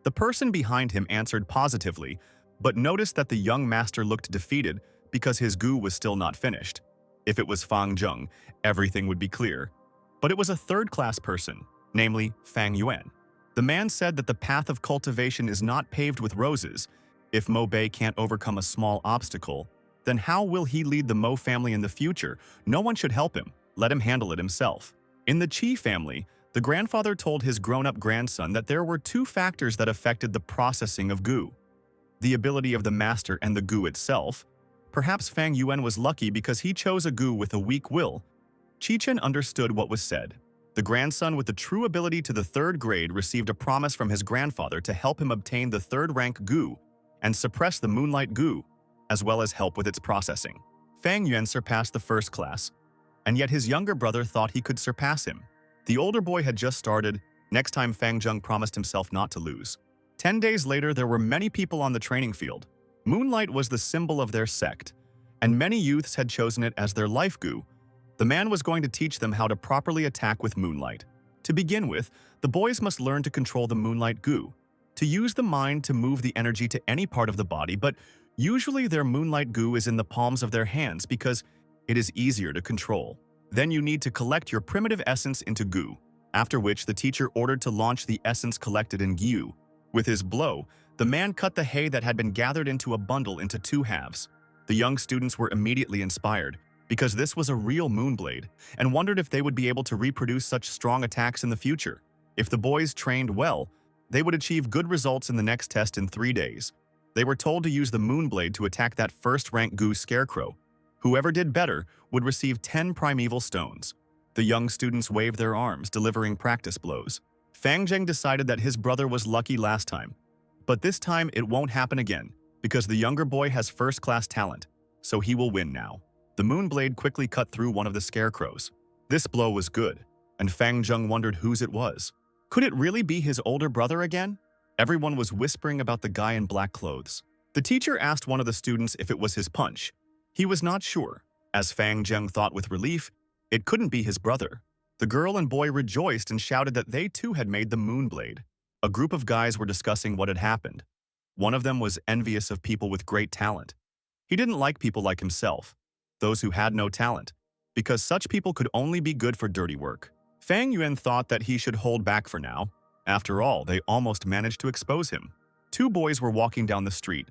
The person behind him answered positively, but noticed that the young master looked defeated because his gu was still not finished. If it was Fang Zheng, everything would be clear. But it was a 3rd-class person, namely Fang Yuan. The man said that the path of cultivation is not paved with roses. If Mo Bei can't overcome a small obstacle, then how will he lead the Mo family in the future? No one should help him. Let him handle it himself. In the Qi family, the grandfather told his grown-up grandson that there were 2 factors that affected the processing of gu: the ability of the master and the gu itself. Perhaps Fang Yuan was lucky because he chose a gu with a weak will. Qi Chen understood what was said. The grandson with the true ability to the 3rd grade received a promise from his grandfather to help him obtain the 3rd rank gu and suppress the moonlight gu, as well as help with its processing. Fang Yuan surpassed the 1st class, and yet his younger brother thought he could surpass him. The older boy had just started. Next time Fang Zheng promised himself not to lose. 10 days later, there were many people on the training field. Moonlight was the symbol of their sect, and many youths had chosen it as their life gu. The man was going to teach them how to properly attack with moonlight. To begin with, the boys must learn to control the moonlight gu, to use the mind to move the energy to any part of the body, but usually their moonlight gu is in the palms of their hands because it is easier to control. Then you need to collect your primitive essence into gu, after which the teacher ordered to launch the essence collected in gyu. With his blow, the man cut the hay that had been gathered into a bundle into 2 halves. The young students were immediately inspired, because this was a real moonblade, and wondered if they would be able to reproduce such strong attacks in the future. If the boys trained well, they would achieve good results in the next test in 3 days. They were told to use the moonblade to attack that 1st-rank gu scarecrow. Whoever did better would receive 10 primeval stones. The young students waved their arms, delivering practice blows. Fang Zheng decided that his brother was lucky last time, but this time it won't happen again, because the younger boy has 1st-class talent, so he will win now. The moonblade quickly cut through one of the scarecrows. This blow was good, and Fang Zheng wondered whose it was. Could it really be his older brother again? Everyone was whispering about the guy in black clothes. The teacher asked one of the students if it was his punch. He was not sure. As Fang Zheng thought with relief, it couldn't be his brother. The girl and boy rejoiced and shouted that they too had made the moonblade. A group of guys were discussing what had happened. One of them was envious of people with great talent. He didn't like people like himself, those who had no talent, because such people could only be good for dirty work. Fang Yuan thought that he should hold back for now. After all, they almost managed to expose him. 2 boys were walking down the street.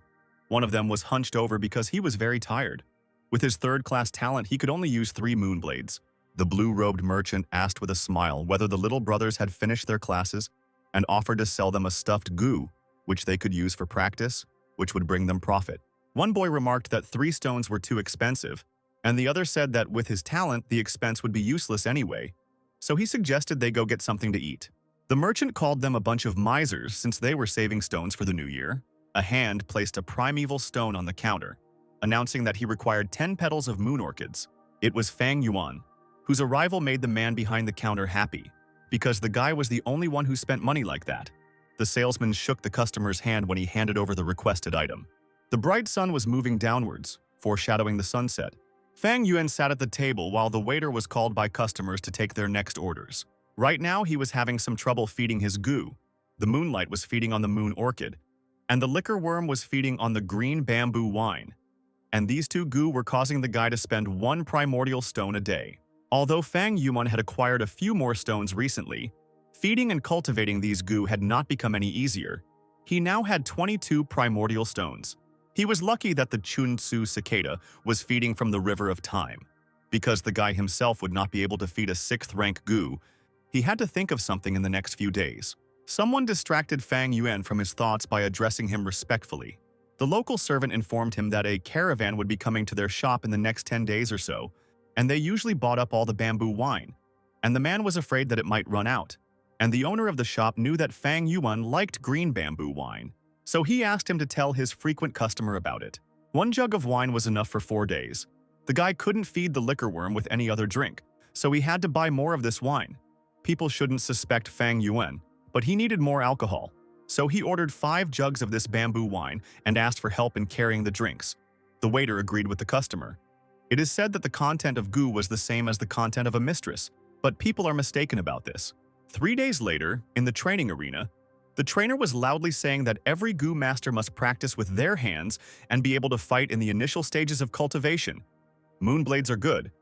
One of them was hunched over because he was very tired. With his 3rd-class talent, he could only use 3 moonblades. The blue-robed merchant asked with a smile whether the little brothers had finished their classes and offered to sell them a stuffed gu, which they could use for practice, which would bring them profit. One boy remarked that 3 stones were too expensive, and the other said that with his talent, the expense would be useless anyway, so he suggested they go get something to eat. The merchant called them a bunch of misers since they were saving stones for the new year. A hand placed a primeval stone on the counter, announcing that he required 10 petals of moon orchids. It was Fang Yuan, whose arrival made the man behind the counter happy, because the guy was the only one who spent money like that. The salesman shook the customer's hand when he handed over the requested item. The bright sun was moving downwards, foreshadowing the sunset. Fang Yuan sat at the table while the waiter was called by customers to take their next orders. Right now, he was having some trouble feeding his gu. The moonlight was feeding on the moon orchid, and the liquor worm was feeding on the green bamboo wine. And these 2 gu were causing the guy to spend 1 primordial stone a day. Although Fang Yuan had acquired a few more stones recently, Feeding and cultivating these goo had not become any easier. He now had 22 primordial stones. He was lucky that the Chunsu cicada was feeding from the River of Time. Because the guy himself would not be able to feed a 6th rank goo, he had to think of something in the next few days. Someone distracted Fang Yuan from his thoughts by addressing him respectfully. The local servant informed him that a caravan would be coming to their shop in the next 10 days or so, and they usually bought up all the bamboo wine, and the man was afraid that it might run out. And the owner of the shop knew that Fang Yuan liked green bamboo wine, so he asked him to tell his frequent customer about it. 1 jug of wine was enough for 4 days. The guy couldn't feed the liquor worm with any other drink, so he had to buy more of this wine. People shouldn't suspect Fang Yuan, but he needed more alcohol, so he ordered 5 jugs of this bamboo wine and asked for help in carrying the drinks. The waiter agreed with the customer. It is said that the content of goo was the same as the content of a mistress, but people are mistaken about this. 3 days later, in the training arena, the trainer was loudly saying that every goo master must practice with their hands and be able to fight in the initial stages of cultivation. Moonblades are good,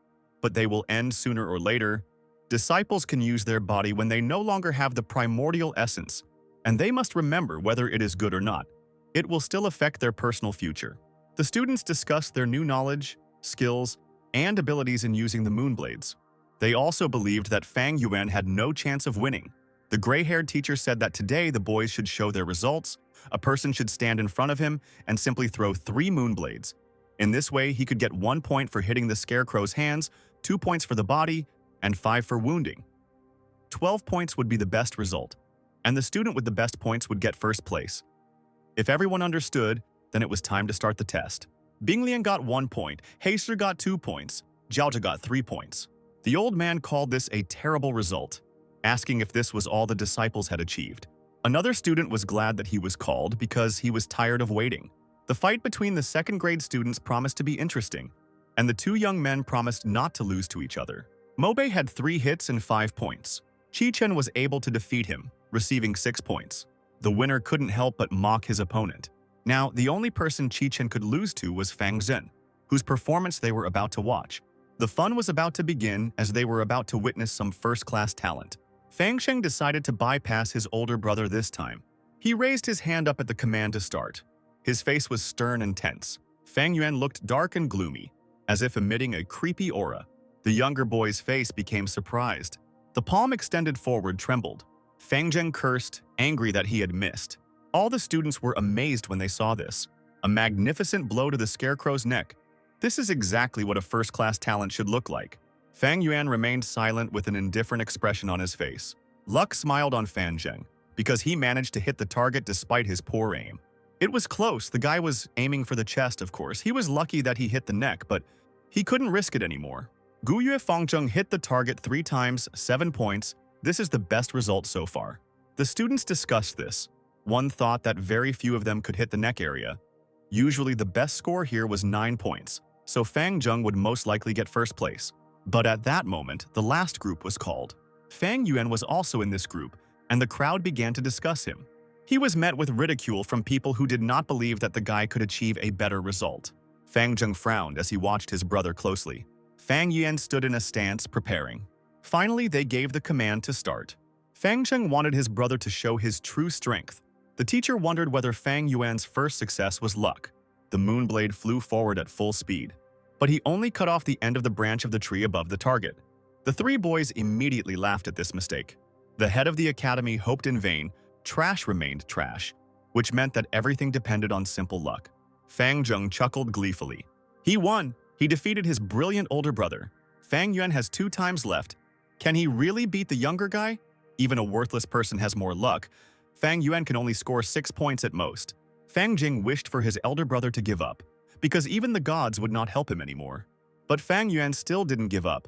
but they will end sooner or later. Disciples can use their body when they no longer have the primordial essence, and they must remember whether it is good or not. It will still affect their personal future. The students discussed their new knowledge, skills, and abilities in using the Moonblades. They also believed that Fang Yuan had no chance of winning. The gray-haired teacher said that today the boys should show their results. A person should stand in front of him and simply throw 3 Moonblades. In this way, he could get 1 point for hitting the scarecrow's hands, 2 points for the body, and 5 for wounding. 12 points would be the best result, and the student with the best points would get first place. If everyone understood, then it was time to start the test. Binglian got 1 point, Heiser got 2 points, Jiaozhe got 3 points. The old man called this a terrible result, asking if this was all the disciples had achieved. Another student was glad that he was called because he was tired of waiting. The fight between the 2nd grade students promised to be interesting, and the 2 young men promised not to lose to each other. Mobe had 3 hits and 5 points. Chi-Chen was able to defeat him, receiving 6 points. The winner couldn't help but mock his opponent. Now, the only person Chi-Chen could lose to was Fang Zheng, whose performance they were about to watch. The fun was about to begin as they were about to witness some first-class talent. Fang Zheng decided to bypass his older brother this time. He raised his hand up at the command to start. His face was stern and tense. Fang Yuan looked dark and gloomy, as if emitting a creepy aura. The younger boy's face became surprised. The palm extended forward trembled. Fang Zheng cursed, angry that he had missed. All the students were amazed when they saw this. A magnificent blow to the scarecrow's neck. This is exactly what a first-class talent should look like. Fang Yuan remained silent with an indifferent expression on his face. Luck smiled on Fang Zheng, because he managed to hit the target despite his poor aim. It was close. The guy was aiming for the chest, of course. He was lucky that he hit the neck, but he couldn't risk it anymore. Guyue Fangzheng hit the target 3 times, 7 points. This is the best result so far. The students discussed this. One thought that very few of them could hit the neck area. Usually the best score here was 9 points, so Fang Zheng would most likely get first place. But at that moment, the last group was called. Fang Yuan was also in this group, and the crowd began to discuss him. He was met with ridicule from people who did not believe that the guy could achieve a better result. Fang Zheng frowned as he watched his brother closely. Fang Yuan stood in a stance, preparing. Finally, they gave the command to start. Fang Zheng wanted his brother to show his true strength. The teacher wondered whether Fang Yuan's first success was luck. The moonblade flew forward at full speed, but he only cut off the end of the branch of the tree above the target. The 3 boys immediately laughed at this mistake. The head of the academy hoped in vain. Trash remained trash, which meant that everything depended on simple luck. Fang Zheng chuckled gleefully. He won! He defeated his brilliant older brother. Fang Yuan has 2 times left. Can he really beat the younger guy? Even a worthless person has more luck. Fang Yuan can only score 6 points at most. Fang Jing wished for his elder brother to give up, because even the gods would not help him anymore. But Fang Yuan still didn't give up,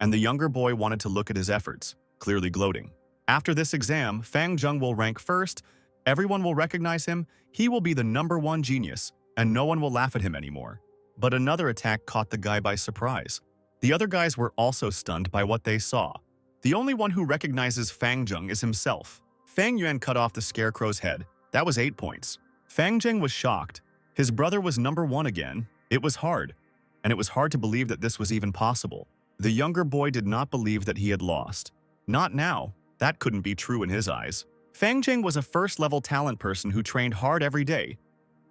and the younger boy wanted to look at his efforts, clearly gloating. After this exam, Fang Zheng will rank first, everyone will recognize him, he will be the #1 genius, and no one will laugh at him anymore. But another attack caught the guy by surprise. The other guys were also stunned by what they saw. The only one who recognizes Fang Zheng is himself. Fang Yuan cut off the scarecrow's head. That was 8 points. Fang Zheng was shocked. His brother was #1 again. It was hard. And it was hard to believe that this was even possible. The younger boy did not believe that he had lost. Not now. That couldn't be true in his eyes. Fang Zheng was a first-level talent person who trained hard every day.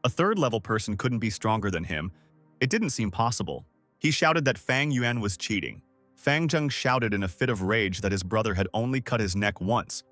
A third-level person couldn't be stronger than him. It didn't seem possible. He shouted that Fang Yuan was cheating. Fang Zheng shouted in a fit of rage that his brother had only cut his neck once.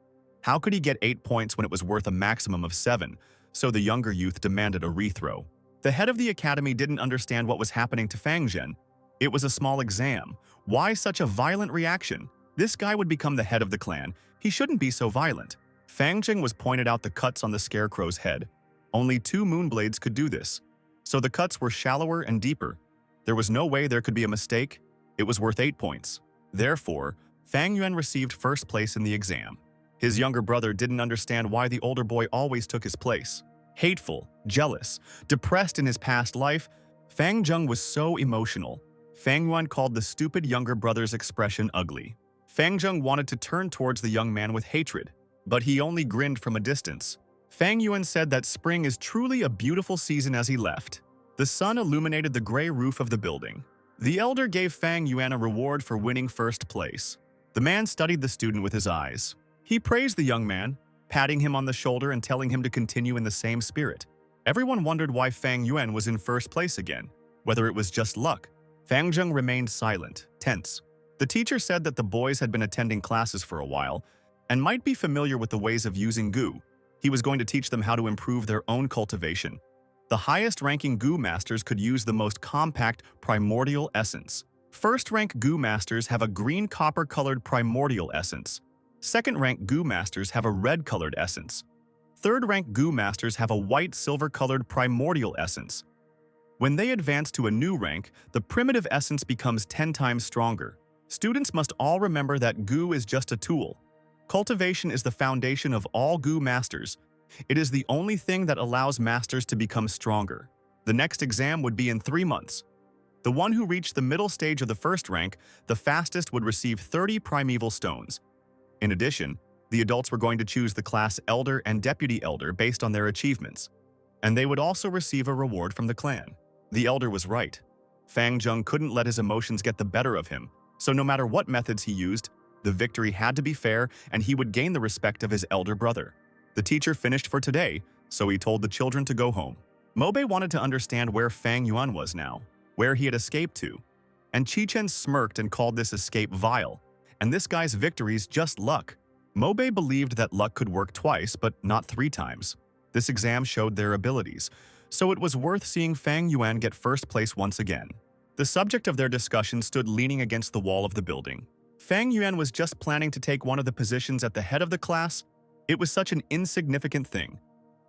How could he get 8 points when it was worth a maximum of 7? So the younger youth demanded a rethrow. The head of the academy didn't understand what was happening to Fang Zheng. It was a small exam. Why such a violent reaction? This guy would become the head of the clan. He shouldn't be so violent. Fang Zheng was pointed out the cuts on the scarecrow's head. Only 2 moonblades could do this. So the cuts were shallower and deeper. There was no way there could be a mistake. It was worth 8 points. Therefore, Fang Yuan received first place in the exam. His younger brother didn't understand why the older boy always took his place. Hateful, jealous, depressed in his past life, Fang Zheng was so emotional. Fang Yuan called the stupid younger brother's expression ugly. Fang Zheng wanted to turn towards the young man with hatred, but he only grinned from a distance. Fang Yuan said that spring is truly a beautiful season as he left. The sun illuminated the gray roof of the building. The elder gave Fang Yuan a reward for winning first place. The man studied the student with his eyes. He praised the young man, patting him on the shoulder and telling him to continue in the same spirit. Everyone wondered why Fang Yuan was in first place again, whether it was just luck. Fang Zheng remained silent, tense. The teacher said that the boys had been attending classes for a while and might be familiar with the ways of using goo. He was going to teach them how to improve their own cultivation. The highest-ranking goo masters could use the most compact primordial essence. First-rank goo masters have a green copper-colored primordial essence. Second-rank goo masters have a red-colored essence. Third-rank goo masters have a white silver-colored primordial essence. When they advance to a new rank, the primitive essence becomes 10 times stronger. Students must all remember that goo is just a tool. Cultivation is the foundation of all goo masters. It is the only thing that allows masters to become stronger. The next exam would be in 3 months. The one who reached the middle stage of the first rank, the fastest, would receive 30 primeval stones. In addition, the adults were going to choose the class Elder and Deputy Elder based on their achievements. And they would also receive a reward from the clan. The Elder was right. Fang Zheng couldn't let his emotions get the better of him, so no matter what methods he used, the victory had to be fair and he would gain the respect of his elder brother. The teacher finished for today, so he told the children to go home. Mobe wanted to understand where Fang Yuan was now, where he had escaped to. And Chi-Chen smirked and called this escape vile. And this guy's victory's just luck. Mobe believed that luck could work twice, but not 3 times. This exam showed their abilities, so it was worth seeing Fang Yuan get first place once again. The subject of their discussion stood leaning against the wall of the building. Fang Yuan was just planning to take one of the positions at the head of the class. It was such an insignificant thing.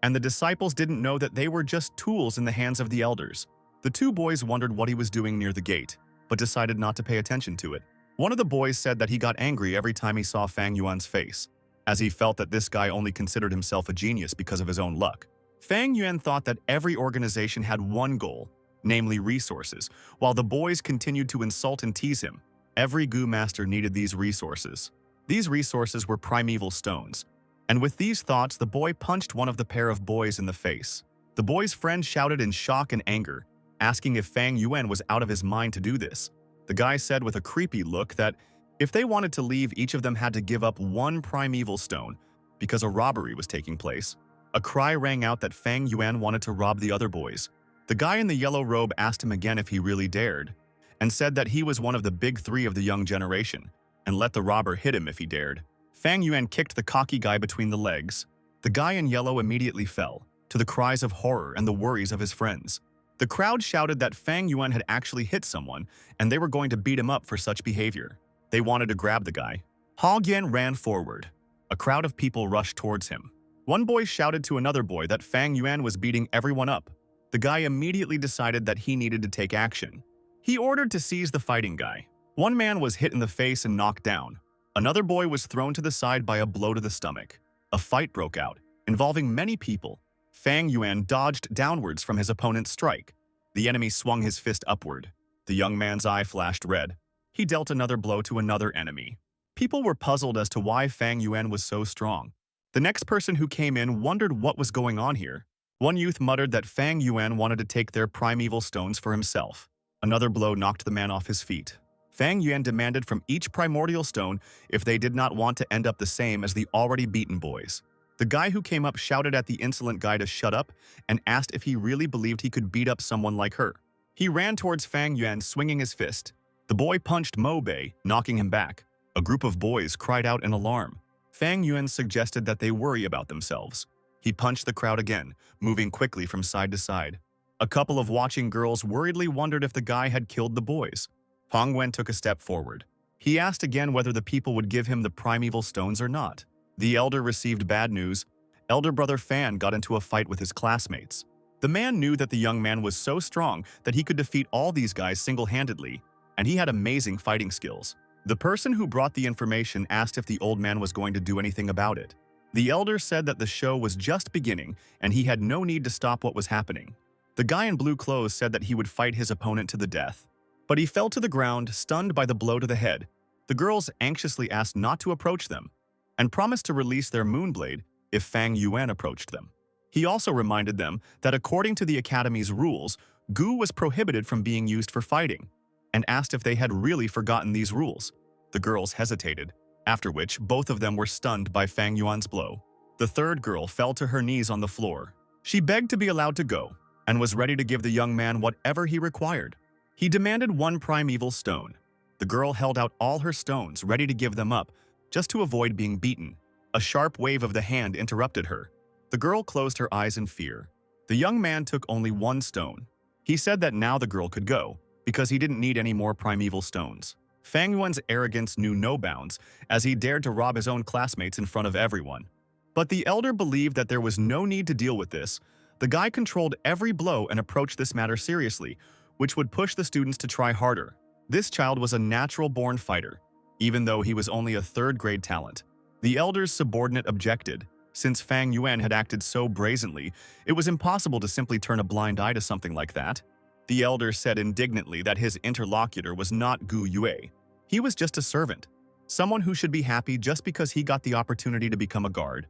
And the disciples didn't know that they were just tools in the hands of the elders. The 2 boys wondered what he was doing near the gate, but decided not to pay attention to it. One of the boys said that he got angry every time he saw Fang Yuan's face, as he felt that this guy only considered himself a genius because of his own luck. Fang Yuan thought that every organization had one goal, namely resources, while the boys continued to insult and tease him. Every goo master needed these resources. These resources were primeval stones. And with these thoughts, the boy punched one of the pair of boys in the face. The boy's friend shouted in shock and anger, asking if Fang Yuan was out of his mind to do this. The guy said with a creepy look that if they wanted to leave, each of them had to give up 1 primeval stone because a robbery was taking place. A cry rang out that Fang Yuan wanted to rob the other boys. The guy in the yellow robe asked him again if he really dared, and said that he was one of the big 3 of the young generation, and let the robber hit him if he dared. Fang Yuan kicked the cocky guy between the legs. The guy in yellow immediately fell, to the cries of horror and the worries of his friends. The crowd shouted that Fang Yuan had actually hit someone, and they were going to beat him up for such behavior. They wanted to grab the guy. Ha Gian ran forward. A crowd of people rushed towards him. One boy shouted to another boy that Fang Yuan was beating everyone up. The guy immediately decided that he needed to take action. He ordered to seize the fighting guy. One man was hit in the face and knocked down. Another boy was thrown to the side by a blow to the stomach. A fight broke out, involving many people. Fang Yuan dodged downwards from his opponent's strike. The enemy swung his fist upward. The young man's eye flashed red. He dealt another blow to another enemy. People were puzzled as to why Fang Yuan was so strong. The next person who came in wondered what was going on here. One youth muttered that Fang Yuan wanted to take their primeval stones for himself. Another blow knocked the man off his feet. Fang Yuan demanded from each primordial stone if they did not want to end up the same as the already beaten boys. The guy who came up shouted at the insolent guy to shut up and asked if he really believed he could beat up someone like her. He ran towards Fang Yuan, swinging his fist. The boy punched Mo Bei, knocking him back. A group of boys cried out in alarm. Fang Yuan suggested that they worry about themselves. He punched the crowd again, moving quickly from side to side. A couple of watching girls worriedly wondered if the guy had killed the boys. Fang Yuan took a step forward. He asked again whether the people would give him the primeval stones or not. The elder received bad news. Elder brother Fan got into a fight with his classmates. The man knew that the young man was so strong that he could defeat all these guys single-handedly, and he had amazing fighting skills. The person who brought the information asked if the old man was going to do anything about it. The elder said that the show was just beginning and he had no need to stop what was happening. The guy in blue clothes said that he would fight his opponent to the death. But he fell to the ground, stunned by the blow to the head. The girls anxiously asked not to approach them, and promised to release their moonblade if Fang Yuan approached them. He also reminded them that according to the Academy's rules, Gu was prohibited from being used for fighting, and asked if they had really forgotten these rules. The girls hesitated, after which both of them were stunned by Fang Yuan's blow. The third girl fell to her knees on the floor. She begged to be allowed to go, and was ready to give the young man whatever he required. He demanded one primeval stone. The girl held out all her stones, ready to give them up, just to avoid being beaten. A sharp wave of the hand interrupted her. The girl closed her eyes in fear. The young man took only one stone. He said that now the girl could go, because he didn't need any more primeval stones. Fang Yuan's arrogance knew no bounds, as he dared to rob his own classmates in front of everyone. But the elder believed that there was no need to deal with this. The guy controlled every blow and approached this matter seriously, which would push the students to try harder. This child was a natural-born fighter, even though he was only a third-grade talent. The elder's subordinate objected. Since Fang Yuan had acted so brazenly, it was impossible to simply turn a blind eye to something like that. The elder said indignantly that his interlocutor was not Gu Yue. He was just a servant, someone who should be happy just because he got the opportunity to become a guard.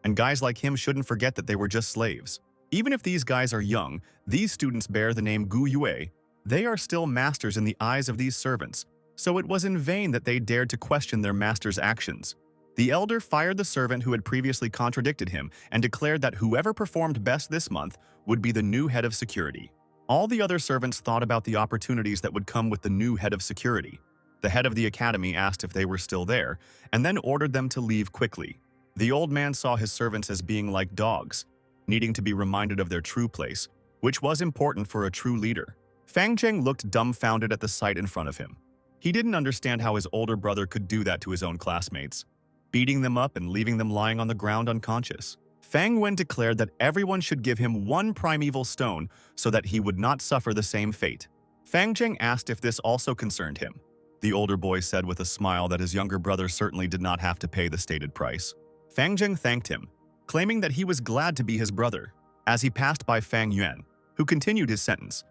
And guys like him shouldn't forget that they were just slaves. Even if these guys are young, these students bear the name Gu Yue. They are still masters in the eyes of these servants, so it was in vain that they dared to question their master's actions. The elder fired the servant who had previously contradicted him and declared that whoever performed best this month would be the new head of security. All the other servants thought about the opportunities that would come with the new head of security. The head of the academy asked if they were still there, and then ordered them to leave quickly. The old man saw his servants as being like dogs, needing to be reminded of their true place, which was important for a true leader. Fang Zheng looked dumbfounded at the sight in front of him. He didn't understand how his older brother could do that to his own classmates, beating them up and leaving them lying on the ground unconscious. Fang Yuan declared that everyone should give him one primeval stone so that he would not suffer the same fate. Fang Zheng asked if this also concerned him. The older boy said with a smile that his younger brother certainly did not have to pay the stated price. Fang Zheng thanked him, claiming that he was glad to be his brother, as he passed by Fang Yuan, who continued his sentence,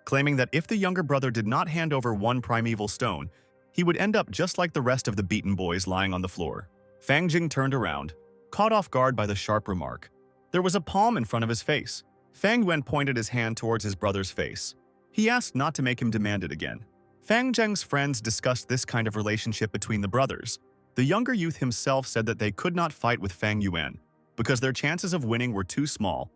claiming that if the younger brother did not hand over one primeval stone, he would end up just like the rest of the beaten boys lying on the floor. Fang Zheng turned around, caught off guard by the sharp remark. There was a palm in front of his face. Fang Yuan pointed his hand towards his brother's face. He asked not to make him demand it again. Fang Zheng's friends discussed this kind of relationship between the brothers. The younger youth himself said that they could not fight with Fang Yuan because their chances of winning were too small,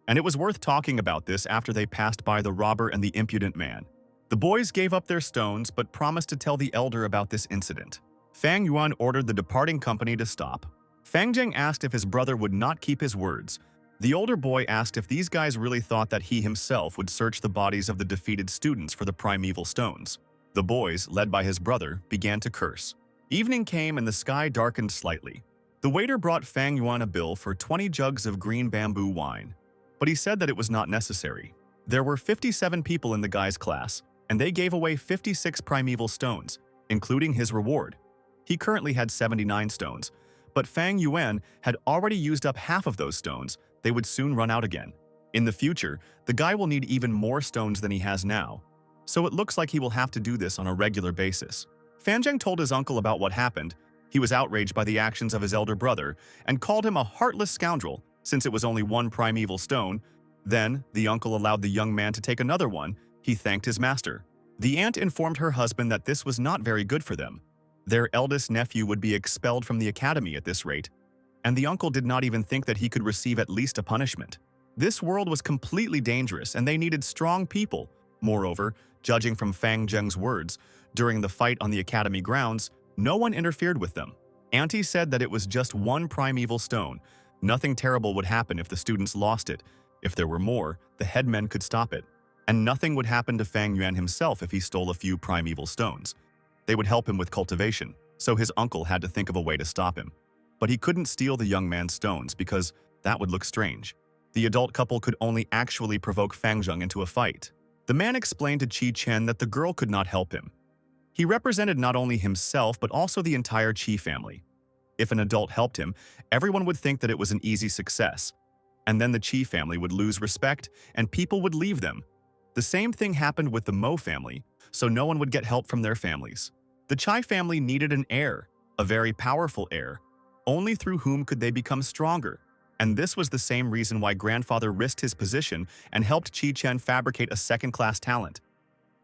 and it was worth talking about this after they passed by the robber and the impudent man. The boys gave up their stones but promised to tell the elder about this incident. Fang Yuan ordered the departing company to stop. Fang Zheng asked if his brother would not keep his words. The older boy asked if these guys really thought that he himself would search the bodies of the defeated students for the primeval stones. The boys, led by his brother, began to curse. Evening came and the sky darkened slightly. The waiter brought Fang Yuan a bill for 20 jugs of green bamboo wine, but he said that it was not necessary. There were 57 people in the guy's class, and they gave away 56 primeval stones, including his reward. He currently had 79 stones, but Fang Yuan had already used up half of those stones. They would soon run out again. In the future, the guy will need even more stones than he has now, so it looks like he will have to do this on a regular basis. Fang Zheng told his uncle about what happened. He was outraged by the actions of his elder brother and called him a heartless scoundrel since it was only one primeval stone. Then, the uncle allowed the young man to take another one. He thanked his master. The aunt informed her husband that this was not very good for them. Their eldest nephew would be expelled from the academy at this rate, and the uncle did not even think that he could receive at least a punishment. This world was completely dangerous and they needed strong people. Moreover, judging from Fang Zheng's words, during the fight on the academy grounds, no one interfered with them. Auntie said that it was just one primeval stone. Nothing terrible would happen if the students lost it. If there were more, the headmen could stop it. And nothing would happen to Fang Yuan himself if he stole a few primeval stones. They would help him with cultivation, so his uncle had to think of a way to stop him. But he couldn't steal the young man's stones because that would look strange. The adult couple could only actually provoke Fang Zheng into a fight. The man explained to Qi Chen that the girl could not help him. He represented not only himself but also the entire Qi family. If an adult helped him, everyone would think that it was an easy success. And then the Qi family would lose respect and people would leave them. The same thing happened with the Mo family, so no one would get help from their families. The Chai family needed an heir, a very powerful heir. Only through whom could they become stronger. And this was the same reason why grandfather risked his position and helped Qi Chen fabricate a second-class talent.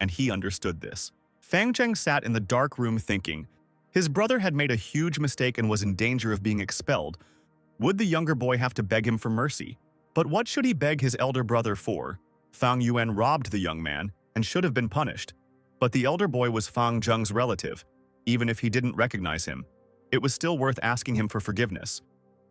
And he understood this. Fang Zheng sat in the dark room thinking. His brother had made a huge mistake and was in danger of being expelled. Would the younger boy have to beg him for mercy? But what should he beg his elder brother for? Fang Yuan robbed the young man and should have been punished. But the elder boy was Fang Zheng's relative. Even if he didn't recognize him, it was still worth asking him for forgiveness.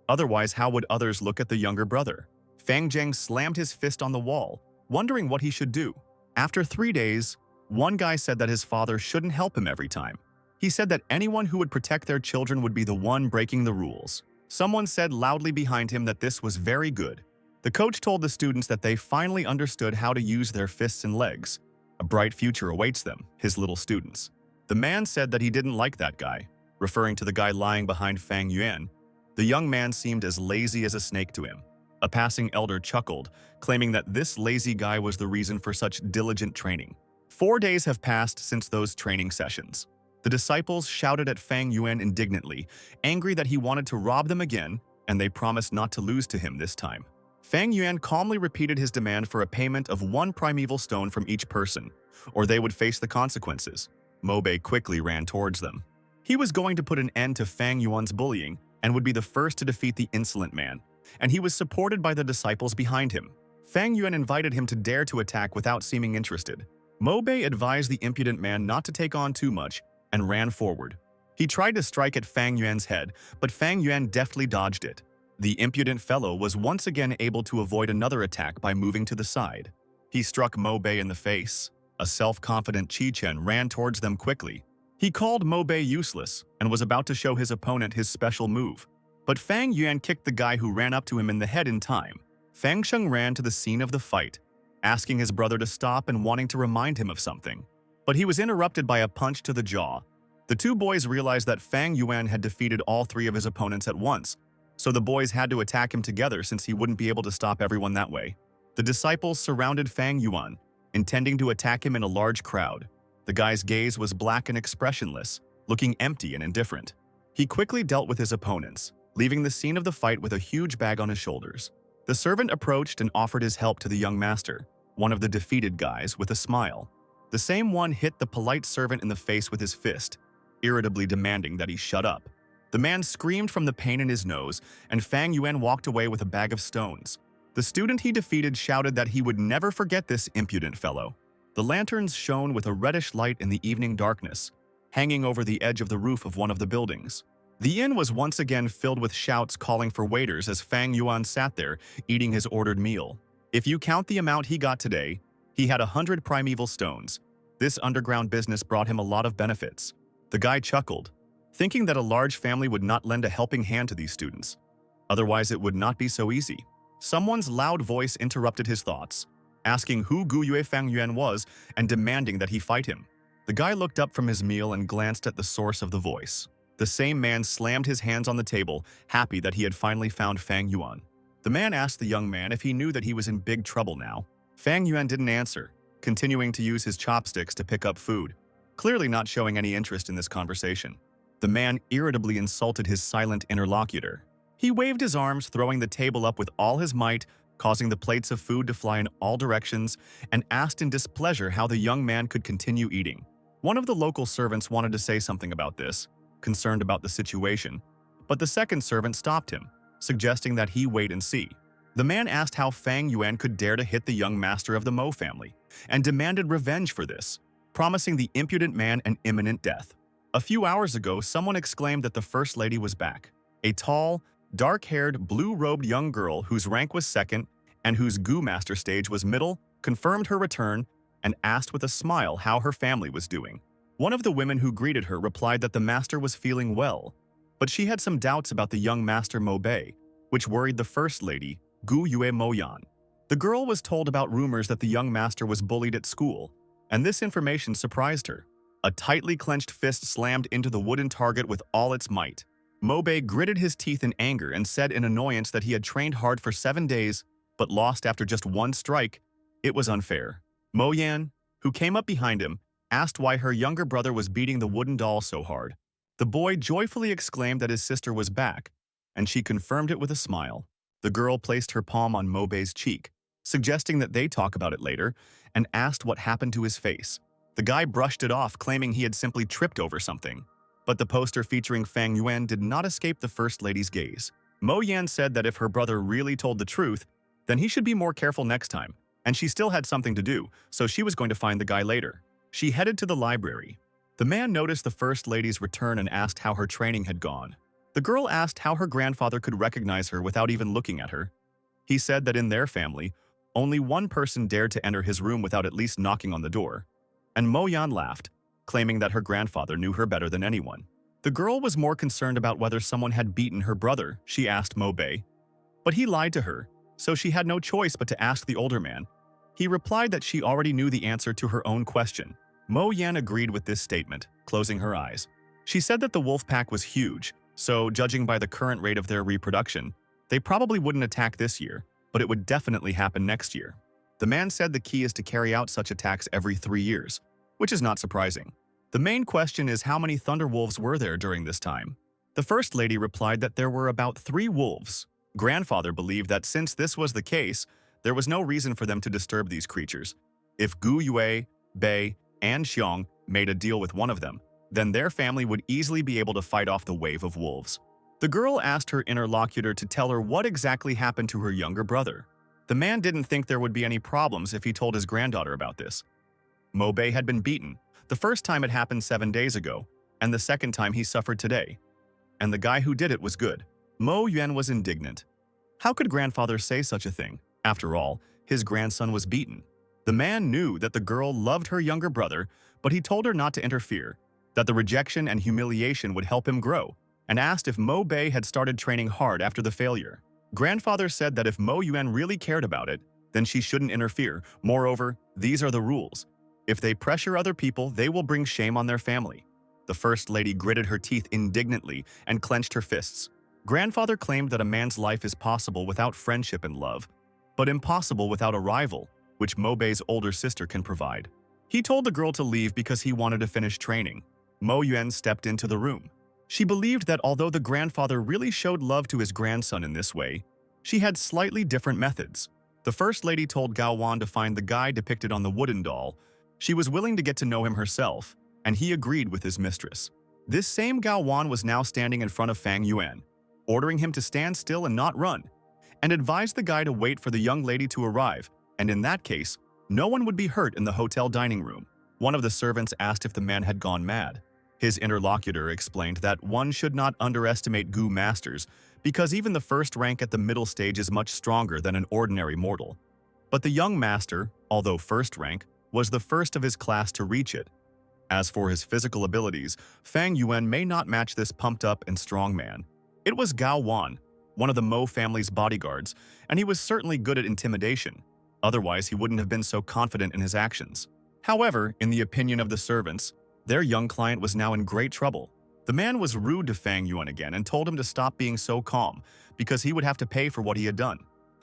Otherwise, how would others look at the younger brother? Fang Zheng slammed his fist on the wall, wondering what he should do. After 3 days, one guy said that his father shouldn't help him every time. He said that anyone who would protect their children would be the one breaking the rules. Someone said loudly behind him that this was very good. The coach told the students that they finally understood how to use their fists and legs. A bright future awaits them, his little students. The man said that he didn't like that guy, referring to the guy lying behind Fang Yuan. The young man seemed as lazy as a snake to him. A passing elder chuckled, claiming that this lazy guy was the reason for such diligent training. 4 days have passed since those training sessions. The disciples shouted at Fang Yuan indignantly, angry that he wanted to rob them again, and they promised not to lose to him this time. Fang Yuan calmly repeated his demand for a payment of 1 primeval stone from each person, or they would face the consequences. Mo Bei quickly ran towards them. He was going to put an end to Fang Yuan's bullying and would be the first to defeat the insolent man, and he was supported by the disciples behind him. Fang Yuan invited him to dare to attack without seeming interested. Mo Bei advised the impudent man not to take on too much and ran forward. He tried to strike at Fang Yuan's head, but Fang Yuan deftly dodged it. The impudent fellow was once again able to avoid another attack by moving to the side. He struck Mo Bei in the face. A self-confident Qi Chen ran towards them quickly. He called Mo Bei useless and was about to show his opponent his special move. But Fang Yuan kicked the guy who ran up to him in the head in time. Fang Zheng ran to the scene of the fight, asking his brother to stop and wanting to remind him of something. But he was interrupted by a punch to the jaw. The two boys realized that Fang Yuan had defeated all 3 of his opponents at once, so the boys had to attack him together since he wouldn't be able to stop everyone that way. The disciples surrounded Fang Yuan, intending to attack him in a large crowd. The guy's gaze was black and expressionless, looking empty and indifferent. He quickly dealt with his opponents, leaving the scene of the fight with a huge bag on his shoulders. The servant approached and offered his help to the young master, one of the defeated guys, with a smile. The same one hit the polite servant in the face with his fist, irritably demanding that he shut up. The man screamed from the pain in his nose, and Fang Yuan walked away with a bag of stones. The student he defeated shouted that he would never forget this impudent fellow. The lanterns shone with a reddish light in the evening darkness, hanging over the edge of the roof of one of the buildings. The inn was once again filled with shouts calling for waiters as Fang Yuan sat there, eating his ordered meal. If you count the amount he got today, he had 100 primeval stones. This underground business brought him a lot of benefits. The guy chuckled, thinking that a large family would not lend a helping hand to these students. Otherwise, it would not be so easy. Someone's loud voice interrupted his thoughts, asking who Guyue Fang Yuan was and demanding that he fight him. The guy looked up from his meal and glanced at the source of the voice. The same man slammed his hands on the table, happy that he had finally found Fang Yuan. The man asked the young man if he knew that he was in big trouble now. Fang Yuan didn't answer, continuing to use his chopsticks to pick up food, clearly not showing any interest in this conversation. The man irritably insulted his silent interlocutor. He waved his arms, throwing the table up with all his might, causing the plates of food to fly in all directions, and asked in displeasure how the young man could continue eating. One of the local servants wanted to say something about this, concerned about the situation, but the second servant stopped him, suggesting that he wait and see. The man asked how Fang Yuan could dare to hit the young master of the Mo family, and demanded revenge for this, promising the impudent man an imminent death. A few hours ago, someone exclaimed that the First Lady was back. A tall, dark-haired, blue-robed young girl whose rank was second and whose Gu Master stage was middle confirmed her return and asked with a smile how her family was doing. One of the women who greeted her replied that the master was feeling well, but she had some doubts about the young master Mo Bei, which worried the First Lady, Gu Yue Mo Yan. The girl was told about rumors that the young master was bullied at school, and this information surprised her. A tightly clenched fist slammed into the wooden target with all its might. Mo Bei gritted his teeth in anger and said in annoyance that he had trained hard for 7 days, but lost after just one strike. It was unfair. Mo Yan, who came up behind him, asked why her younger brother was beating the wooden doll so hard. The boy joyfully exclaimed that his sister was back, and she confirmed it with a smile. The girl placed her palm on Mo Bei's cheek, suggesting that they talk about it later, and asked what happened to his face. The guy brushed it off, claiming he had simply tripped over something. But the poster featuring Fang Yuan did not escape the First Lady's gaze. Mo Yan said that if her brother really told the truth, then he should be more careful next time, and she still had something to do, so she was going to find the guy later. She headed to the library. The man noticed the First Lady's return and asked how her training had gone. The girl asked how her grandfather could recognize her without even looking at her. He said that in their family, only one person dared to enter his room without at least knocking on the door. And Mo Yan laughed, claiming that her grandfather knew her better than anyone. The girl was more concerned about whether someone had beaten her brother, she asked Mo Bei. But he lied to her, so she had no choice but to ask the older man. He replied that she already knew the answer to her own question. Mo Yan agreed with this statement, closing her eyes. She said that the wolf pack was huge, so judging by the current rate of their reproduction, they probably wouldn't attack this year, but it would definitely happen next year. The man said the key is to carry out such attacks every 3 years, which is not surprising. The main question is how many thunder wolves were there during this time? The First Lady replied that there were about 3 wolves. Grandfather believed that since this was the case, there was no reason for them to disturb these creatures. If Gu Yue, Bei, and Xiong made a deal with one of them, then their family would easily be able to fight off the wave of wolves. The girl asked her interlocutor to tell her what exactly happened to her younger brother. The man didn't think there would be any problems if he told his granddaughter about this. Mo Bei had been beaten. The first time it happened 7 days ago, and the second time he suffered today. And the guy who did it was good. Mo Yuan was indignant. How could grandfather say such a thing? After all, his grandson was beaten. The man knew that the girl loved her younger brother, but he told her not to interfere, that the rejection and humiliation would help him grow, and asked if Mo Bei had started training hard after the failure. Grandfather said that if Mo Yuan really cared about it, then she shouldn't interfere. Moreover, these are the rules. If they pressure other people, they will bring shame on their family. The First Lady gritted her teeth indignantly and clenched her fists. Grandfather claimed that a man's life is possible without friendship and love, but impossible without a rival, which Mo Bei's older sister can provide. He told the girl to leave because he wanted to finish training. Mo Yuan stepped into the room. She believed that although the grandfather really showed love to his grandson in this way, she had slightly different methods. The First Lady told Gao Wan to find the guy depicted on the wooden doll. She was willing to get to know him herself, and he agreed with his mistress. This same Gao Wan was now standing in front of Fang Yuan, ordering him to stand still and not run, and advised the guy to wait for the young lady to arrive, and in that case, no one would be hurt in the hotel dining room. One of the servants asked if the man had gone mad. His interlocutor explained that one should not underestimate Gu masters because even the first rank at the middle stage is much stronger than an ordinary mortal. But the young master, although first rank, was the first of his class to reach it. As for his physical abilities, Fang Yuan may not match this pumped-up and strong man. It was Gao Wan, one of the Mo family's bodyguards, and he was certainly good at intimidation. Otherwise, he wouldn't have been so confident in his actions. However, in the opinion of the servants, their young client was now in great trouble. The man was rude to Fang Yuan again and told him to stop being so calm because he would have to pay for what he had done.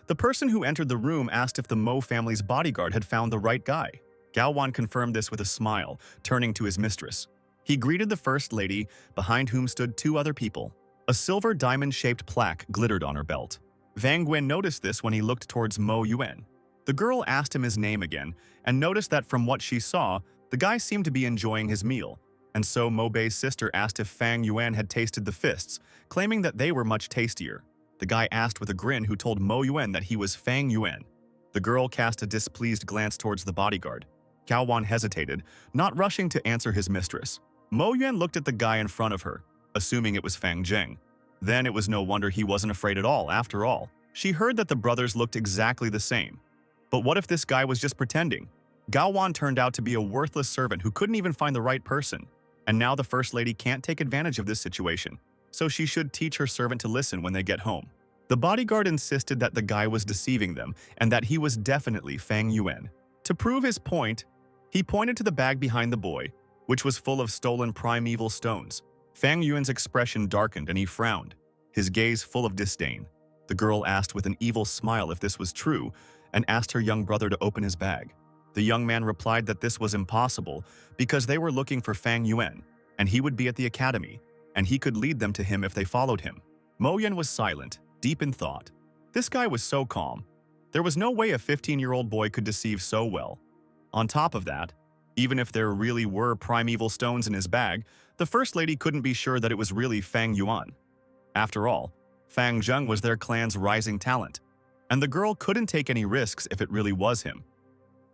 The person who entered the room asked if the Mo family's bodyguard had found the right guy. Gao Wan confirmed this with a smile, turning to his mistress. He greeted the First Lady, behind whom stood 2 other people. A silver diamond-shaped plaque glittered on her belt. Fang Yuan noticed this when he looked towards Mo Yuan. The girl asked him his name again and noticed that from what she saw, the guy seemed to be enjoying his meal, and so Mo Bei's sister asked if Fang Yuan had tasted the fists, claiming that they were much tastier. The guy asked with a grin who told Mo Yuan that he was Fang Yuan. The girl cast a displeased glance towards the bodyguard. Cao Wan hesitated, not rushing to answer his mistress. Mo Yuan looked at the guy in front of her, assuming it was Fang Zheng. Then it was no wonder he wasn't afraid at all, after all. She heard that the brothers looked exactly the same. But what if this guy was just pretending? Gao Wan turned out to be a worthless servant who couldn't even find the right person. And now the First Lady can't take advantage of this situation, so she should teach her servant to listen when they get home. The bodyguard insisted that the guy was deceiving them and that he was definitely Fang Yuan. To prove his point, he pointed to the bag behind the boy, which was full of stolen primeval stones. Fang Yuan's expression darkened and he frowned, his gaze full of disdain. The girl asked with an evil smile if this was true and asked her young brother to open his bag. The young man replied that this was impossible because they were looking for Fang Yuan, and he would be at the academy, and he could lead them to him if they followed him. Mo Yuan was silent, deep in thought. This guy was so calm. There was no way a 15-year-old boy could deceive so well. On top of that, even if there really were primeval stones in his bag, the First Lady couldn't be sure that it was really Fang Yuan. After all, Fang Zheng was their clan's rising talent, and the girl couldn't take any risks if it really was him.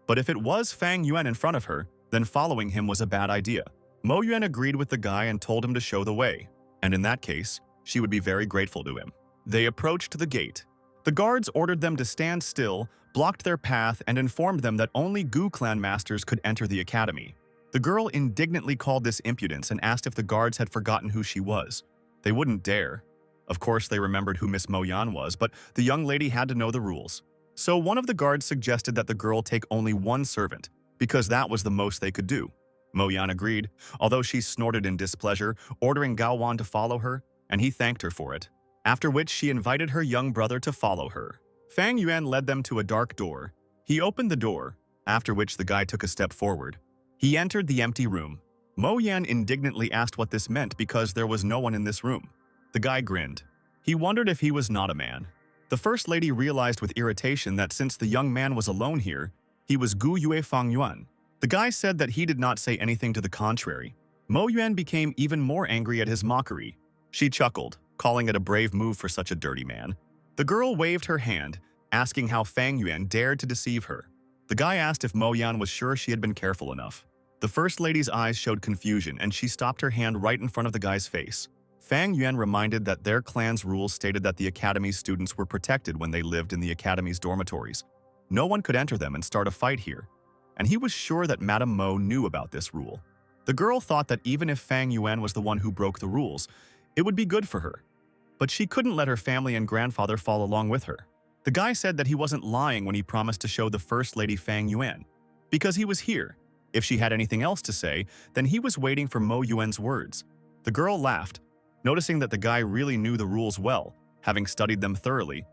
But if it was Fang Yuan in front of her, then following him was a bad idea. Mo Yuan agreed with the guy and told him to show the way, and in that case, she would be very grateful to him. They approached the gate. The guards ordered them to stand still, blocked their path, and informed them that only Gu clan masters could enter the academy. The girl indignantly called this impudence and asked if the guards had forgotten who she was. They wouldn't dare. Of course, they remembered who Miss Mo Yan was, but the young lady had to know the rules. So one of the guards suggested that the girl take only one servant, because that was the most they could do. Mo Yan agreed, although she snorted in displeasure, ordering Gao Wan to follow her, and he thanked her for it. After which she invited her young brother to follow her. Fang Yuan led them to a dark door. He opened the door, after which the guy took a step forward. He entered the empty room. Mo Yan indignantly asked what this meant because there was no one in this room. The guy grinned. He wondered if he was not a man. The First Lady realized with irritation that since the young man was alone here, he was Gu Yue Fang Yuan. The guy said that he did not say anything to the contrary. Mo Yuan became even more angry at his mockery. She chuckled, calling it a brave move for such a dirty man. The girl waved her hand, asking how Fang Yuan dared to deceive her. The guy asked if Mo Yan was sure she had been careful enough. The First Lady's eyes showed confusion and she stopped her hand right in front of the guy's face. Fang Yuan reminded that their clan's rules stated that the academy's students were protected when they lived in the academy's dormitories. No one could enter them and start a fight here, and he was sure that Madame Mo knew about this rule. The girl thought that even if Fang Yuan was the one who broke the rules, it would be good for her. But she couldn't let her family and grandfather fall along with her. The guy said that he wasn't lying when he promised to show the First Lady Fang Yuan, because he was here. If she had anything else to say, then he was waiting for Mo Yuan's words. The girl laughed, noticing that the guy really knew the rules well, having studied them thoroughly.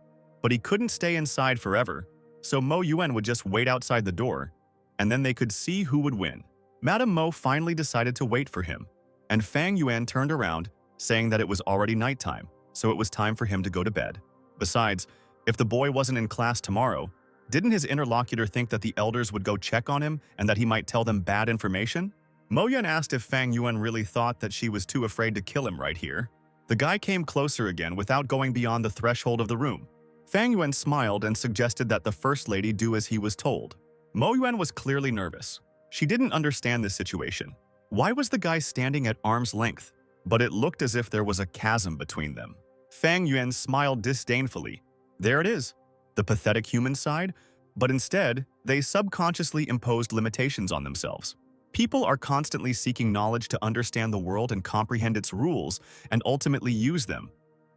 But he couldn't stay inside forever, so Mo Yuan would just wait outside the door, and then they could see who would win. Madame Mo finally decided to wait for him, and Fang Yuan turned around, saying that it was already nighttime, so it was time for him to go to bed. Besides, if the boy wasn't in class tomorrow, didn't his interlocutor think that the elders would go check on him and that he might tell them bad information? Mo Yuan asked if Fang Yuan really thought that she was too afraid to kill him right here. The guy came closer again without going beyond the threshold of the room. Fang Yuan smiled and suggested that the First Lady do as he was told. Mo Yuan was clearly nervous. She didn't understand this situation. Why was the guy standing at arm's length? But it looked as if there was a chasm between them. Fang Yuan smiled disdainfully. There it is, the pathetic human side, but instead, they subconsciously imposed limitations on themselves. People are constantly seeking knowledge to understand the world and comprehend its rules and ultimately use them.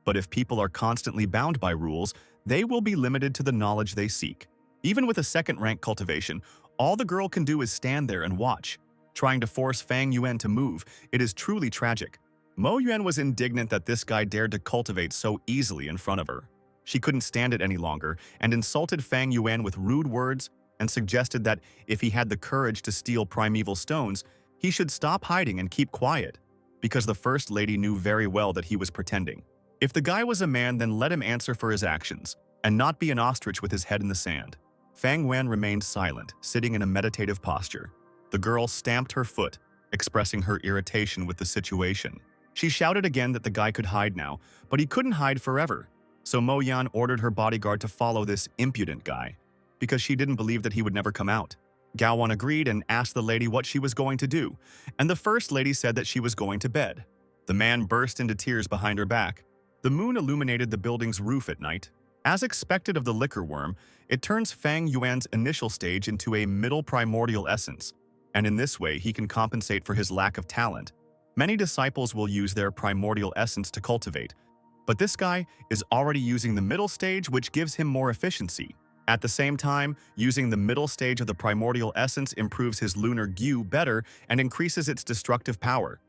But if people are constantly bound by rules, they will be limited to the knowledge they seek. Even with a second-rank cultivation, all the girl can do is stand there and watch. Trying to force Fang Yuan to move, it is truly tragic. Mo Yuan was indignant that this guy dared to cultivate so easily in front of her. She couldn't stand it any longer and insulted Fang Yuan with rude words and suggested that if he had the courage to steal primeval stones, he should stop hiding and keep quiet, because the First Lady knew very well that he was pretending. If the guy was a man, then let him answer for his actions, and not be an ostrich with his head in the sand. Fang Yuan remained silent, sitting in a meditative posture. The girl stamped her foot, expressing her irritation with the situation. She shouted again that the guy could hide now, but he couldn't hide forever. So Mo Yan ordered her bodyguard to follow this impudent guy, because she didn't believe that he would never come out. Gao Wan agreed and asked the lady what she was going to do, and the first lady said that she was going to bed. The man burst into tears behind her back. The moon illuminated the building's roof at night. As expected of the liquor worm, it turns Fang Yuan's initial stage into a middle primordial essence, and in this way he can compensate for his lack of talent. Many disciples will use their primordial essence to cultivate, but this guy is already using the middle stage, which gives him more efficiency. At the same time, using the middle stage of the primordial essence improves his lunar goo better and increases its destructive power.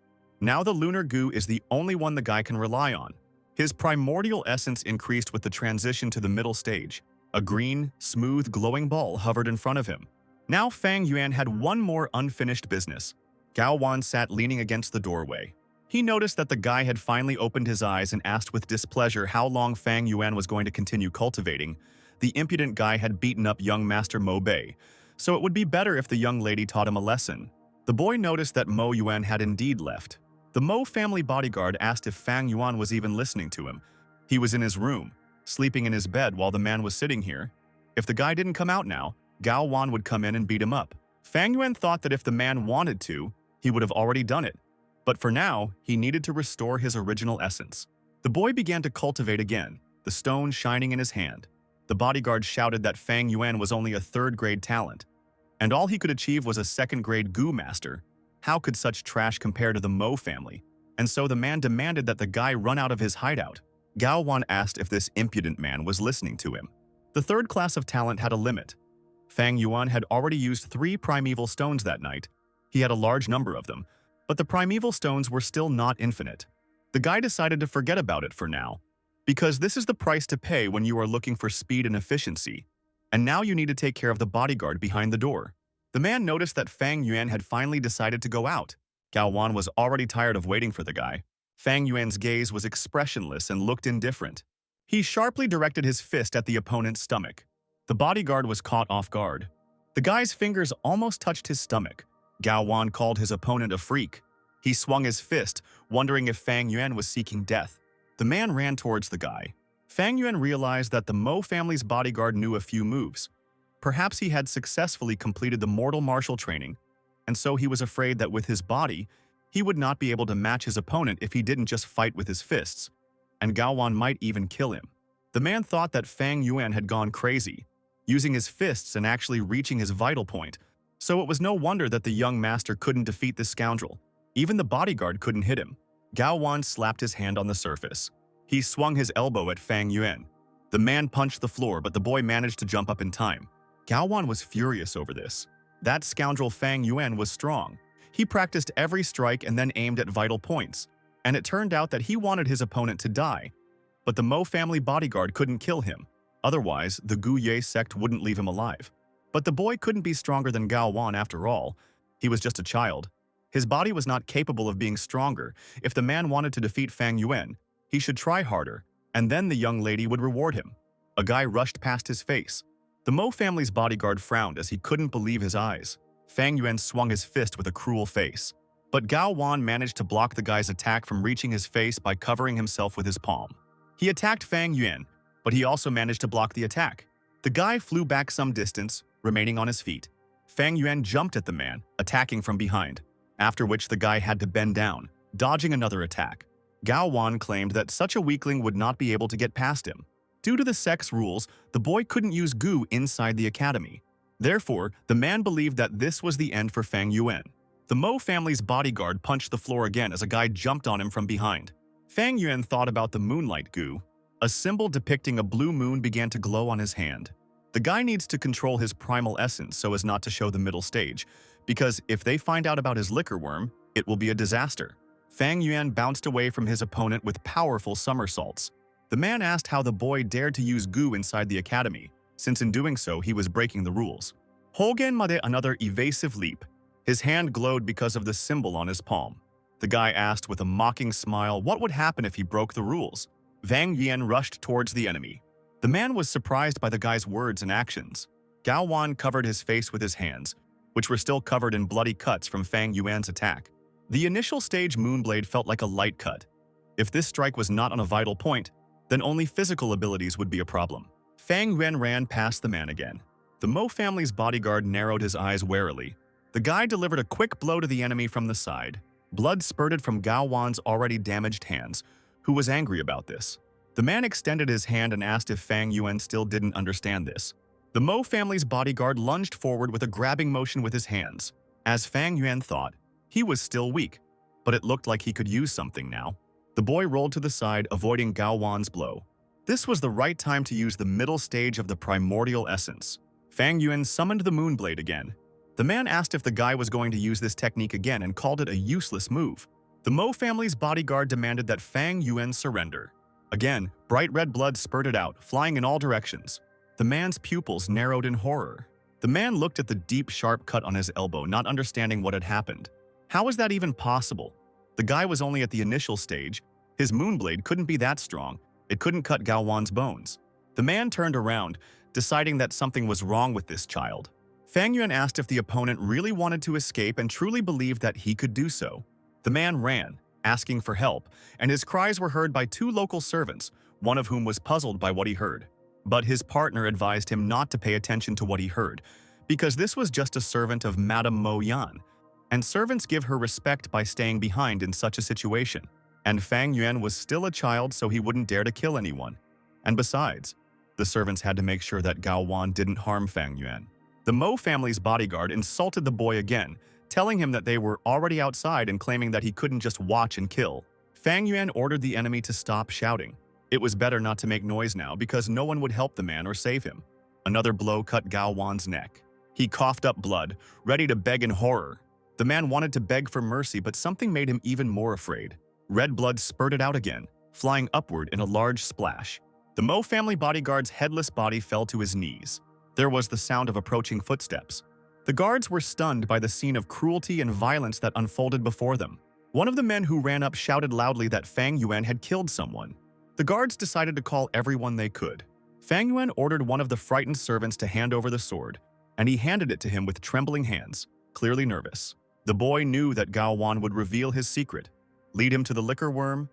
Now the lunar goo is the only one the guy can rely on. His primordial essence increased with the transition to the middle stage. A green, smooth, glowing ball hovered in front of him. Now Fang Yuan had one more unfinished business. Gao Wan sat leaning against the doorway. He noticed that the guy had finally opened his eyes and asked with displeasure how long Fang Yuan was going to continue cultivating. The impudent guy had beaten up young Master Mo Bei, so it would be better if the young lady taught him a lesson. The boy noticed that Mo Yuan had indeed left. The Mo family bodyguard asked if Fang Yuan was even listening to him. He was in his room, sleeping in his bed while the man was sitting here. If the guy didn't come out now, Gao Wan would come in and beat him up. Fang Yuan thought that if the man wanted to, he would have already done it. But for now, he needed to restore his original essence. The boy began to cultivate again, the stone shining in his hand. The bodyguard shouted that Fang Yuan was only a third-grade talent, and all he could achieve was a second-grade goo master. How could such trash compare to the Mo family? And so the man demanded that the guy run out of his hideout. Gao Wan asked if this impudent man was listening to him. The third class of talent had a limit. Fang Yuan had already used 3 primeval stones that night. He had a large number of them, but the primeval stones were still not infinite. The guy decided to forget about it for now, because this is the price to pay when you are looking for speed and efficiency. And now you need to take care of the bodyguard behind the door. The man noticed that Fang Yuan had finally decided to go out. Gao Wan was already tired of waiting for the guy. Fang Yuan's gaze was expressionless and looked indifferent. He sharply directed his fist at the opponent's stomach. The bodyguard was caught off guard. The guy's fingers almost touched his stomach. Gao Wan called his opponent a freak. He swung his fist, wondering if Fang Yuan was seeking death. The man ran towards the guy. Fang Yuan realized that the Mo family's bodyguard knew a few moves. Perhaps he had successfully completed the mortal martial training, and so he was afraid that with his body, he would not be able to match his opponent if he didn't just fight with his fists, and Gao Wan might even kill him. The man thought that Fang Yuan had gone crazy, using his fists and actually reaching his vital point, so it was no wonder that the young master couldn't defeat this scoundrel. Even the bodyguard couldn't hit him. Gao Wan slapped his hand on the surface. He swung his elbow at Fang Yuan. The man punched the floor, but the boy managed to jump up in time. Gao Wan was furious over this. That scoundrel Fang Yuan was strong. He practiced every strike and then aimed at vital points, and it turned out that he wanted his opponent to die. But the Mo family bodyguard couldn't kill him. Otherwise, the Gu Ye sect wouldn't leave him alive. But the boy couldn't be stronger than Gao Wan after all. He was just a child. His body was not capable of being stronger. If the man wanted to defeat Fang Yuan, he should try harder, and then the young lady would reward him. A guy rushed past his face. The Mo family's bodyguard frowned as he couldn't believe his eyes. Fang Yuan swung his fist with a cruel face. But Gao Wan managed to block the guy's attack from reaching his face by covering himself with his palm. He attacked Fang Yuan, but he also managed to block the attack. The guy flew back some distance, remaining on his feet. Fang Yuan jumped at the man, attacking from behind, after which the guy had to bend down, dodging another attack. Gao Wan claimed that such a weakling would not be able to get past him. Due to the sect's rules, the boy couldn't use goo inside the academy. Therefore, the man believed that this was the end for Fang Yuan. The Mo family's bodyguard punched the floor again as a guy jumped on him from behind. Fang Yuan thought about the moonlight goo. A symbol depicting a blue moon began to glow on his hand. The guy needs to control his primal essence so as not to show the middle stage, because if they find out about his liquor worm, it will be a disaster. Fang Yuan bounced away from his opponent with powerful somersaults. The man asked how the boy dared to use goo inside the academy, since in doing so he was breaking the rules. Hogen made another evasive leap. His hand glowed because of the symbol on his palm. The guy asked with a mocking smile what would happen if he broke the rules. Fang Yuan rushed towards the enemy. The man was surprised by the guy's words and actions. Gao Wan covered his face with his hands, which were still covered in bloody cuts from Fang Yuan's attack. The initial stage Moonblade felt like a light cut. If this strike was not on a vital point, then only physical abilities would be a problem. Fang Yuan ran past the man again. The Mo family's bodyguard narrowed his eyes warily. The guy delivered a quick blow to the enemy from the side. Blood spurted from Gao Wan's already damaged hands, who was angry about this. The man extended his hand and asked if Fang Yuan still didn't understand this. The Mo family's bodyguard lunged forward with a grabbing motion with his hands. As Fang Yuan thought, he was still weak, but it looked like he could use something now. The boy rolled to the side, avoiding Gao Wan's blow. This was the right time to use the middle stage of the primordial essence. Fang Yuan summoned the Moonblade again. The man asked if the guy was going to use this technique again and called it a useless move. The Mo family's bodyguard demanded that Fang Yuan surrender. Again, bright red blood spurted out, flying in all directions. The man's pupils narrowed in horror. The man looked at the deep, sharp cut on his elbow, not understanding what had happened. How was that even possible? The guy was only at the initial stage. His Moonblade couldn't be that strong. It couldn't cut Gao Wan's bones. The man turned around, deciding that something was wrong with this child. Fang Yuan asked if the opponent really wanted to escape and truly believed that he could do so. The man ran, asking for help, and his cries were heard by two local servants, one of whom was puzzled by what he heard. But his partner advised him not to pay attention to what he heard, because this was just a servant of Madame Mo Yan, and servants give her respect by staying behind in such a situation. And Fang Yuan was still a child, so he wouldn't dare to kill anyone. And besides, the servants had to make sure that Gao Wan didn't harm Fang Yuan. The Mo family's bodyguard insulted the boy again, telling him that they were already outside and claiming that he couldn't just watch and kill. Fang Yuan ordered the enemy to stop shouting. It was better not to make noise now because no one would help the man or save him. Another blow cut Gao Wan's neck. He coughed up blood, ready to beg in horror. The man wanted to beg for mercy, but something made him even more afraid. Red blood spurted out again, flying upward in a large splash. The Mo family bodyguard's headless body fell to his knees. There was the sound of approaching footsteps. The guards were stunned by the scene of cruelty and violence that unfolded before them. One of the men who ran up shouted loudly that Fang Yuan had killed someone. The guards decided to call everyone they could. Fang Yuan ordered one of the frightened servants to hand over the sword, and he handed it to him with trembling hands, clearly nervous. The boy knew that Gao Wan would reveal his secret, lead him to the liquor worm,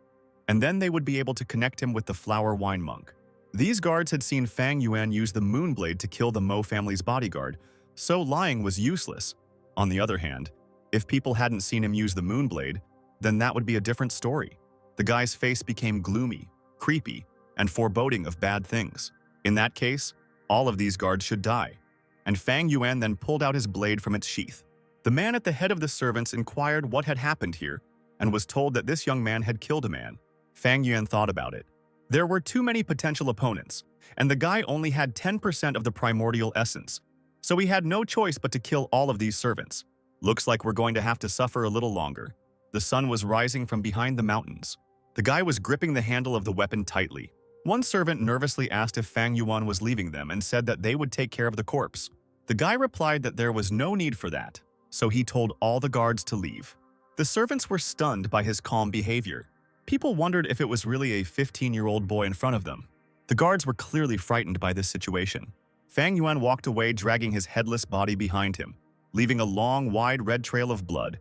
and then they would be able to connect him with the flower wine monk. These guards had seen Fang Yuan use the Moonblade to kill the Mo family's bodyguard, so lying was useless. On the other hand, if people hadn't seen him use the Moonblade, then that would be a different story. The guy's face became gloomy, creepy, and foreboding of bad things. In that case, all of these guards should die. And Fang Yuan then pulled out his blade from its sheath. The man at the head of the servants inquired what had happened here, and was told that this young man had killed a man. Fang Yuan thought about it. There were too many potential opponents, and the guy only had 10% of the primordial essence, so he had no choice but to kill all of these servants. Looks like we're going to have to suffer a little longer. The sun was rising from behind the mountains. The guy was gripping the handle of the weapon tightly. One servant nervously asked if Fang Yuan was leaving them and said that they would take care of the corpse. The guy replied that there was no need for that, so he told all the guards to leave. The servants were stunned by his calm behavior. People wondered if it was really a 15-year-old boy in front of them. The guards were clearly frightened by this situation. Fang Yuan walked away, dragging his headless body behind him, leaving a long, wide red trail of blood.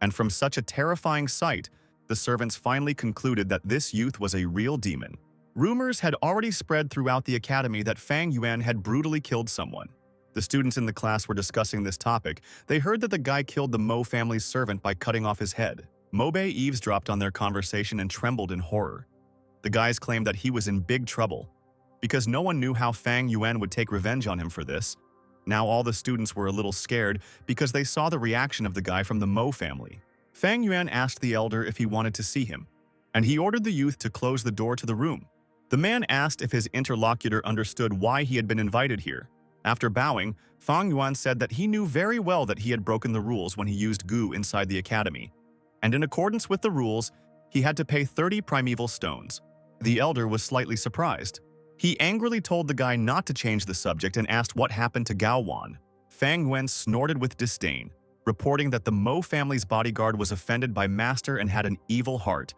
And from such a terrifying sight, the servants finally concluded that this youth was a real demon. Rumors had already spread throughout the academy that Fang Yuan had brutally killed someone. The students in the class were discussing this topic. They heard that the guy killed the Mo family's servant by cutting off his head. Mobe eavesdropped on their conversation and trembled in horror. The guys claimed that he was in big trouble, because no one knew how Fang Yuan would take revenge on him for this. Now all the students were a little scared because they saw the reaction of the guy from the Mo family. Fang Yuan asked the elder if he wanted to see him, and he ordered the youth to close the door to the room. The man asked if his interlocutor understood why he had been invited here. After bowing, Fang Yuan said that he knew very well that he had broken the rules when he used goo inside the academy, and in accordance with the rules, he had to pay 30 primeval stones. The elder was slightly surprised. He angrily told the guy not to change the subject and asked what happened to Gao Wan. Fang Yuan snorted with disdain, reporting that the Mo family's bodyguard was offended by Master and had an evil heart.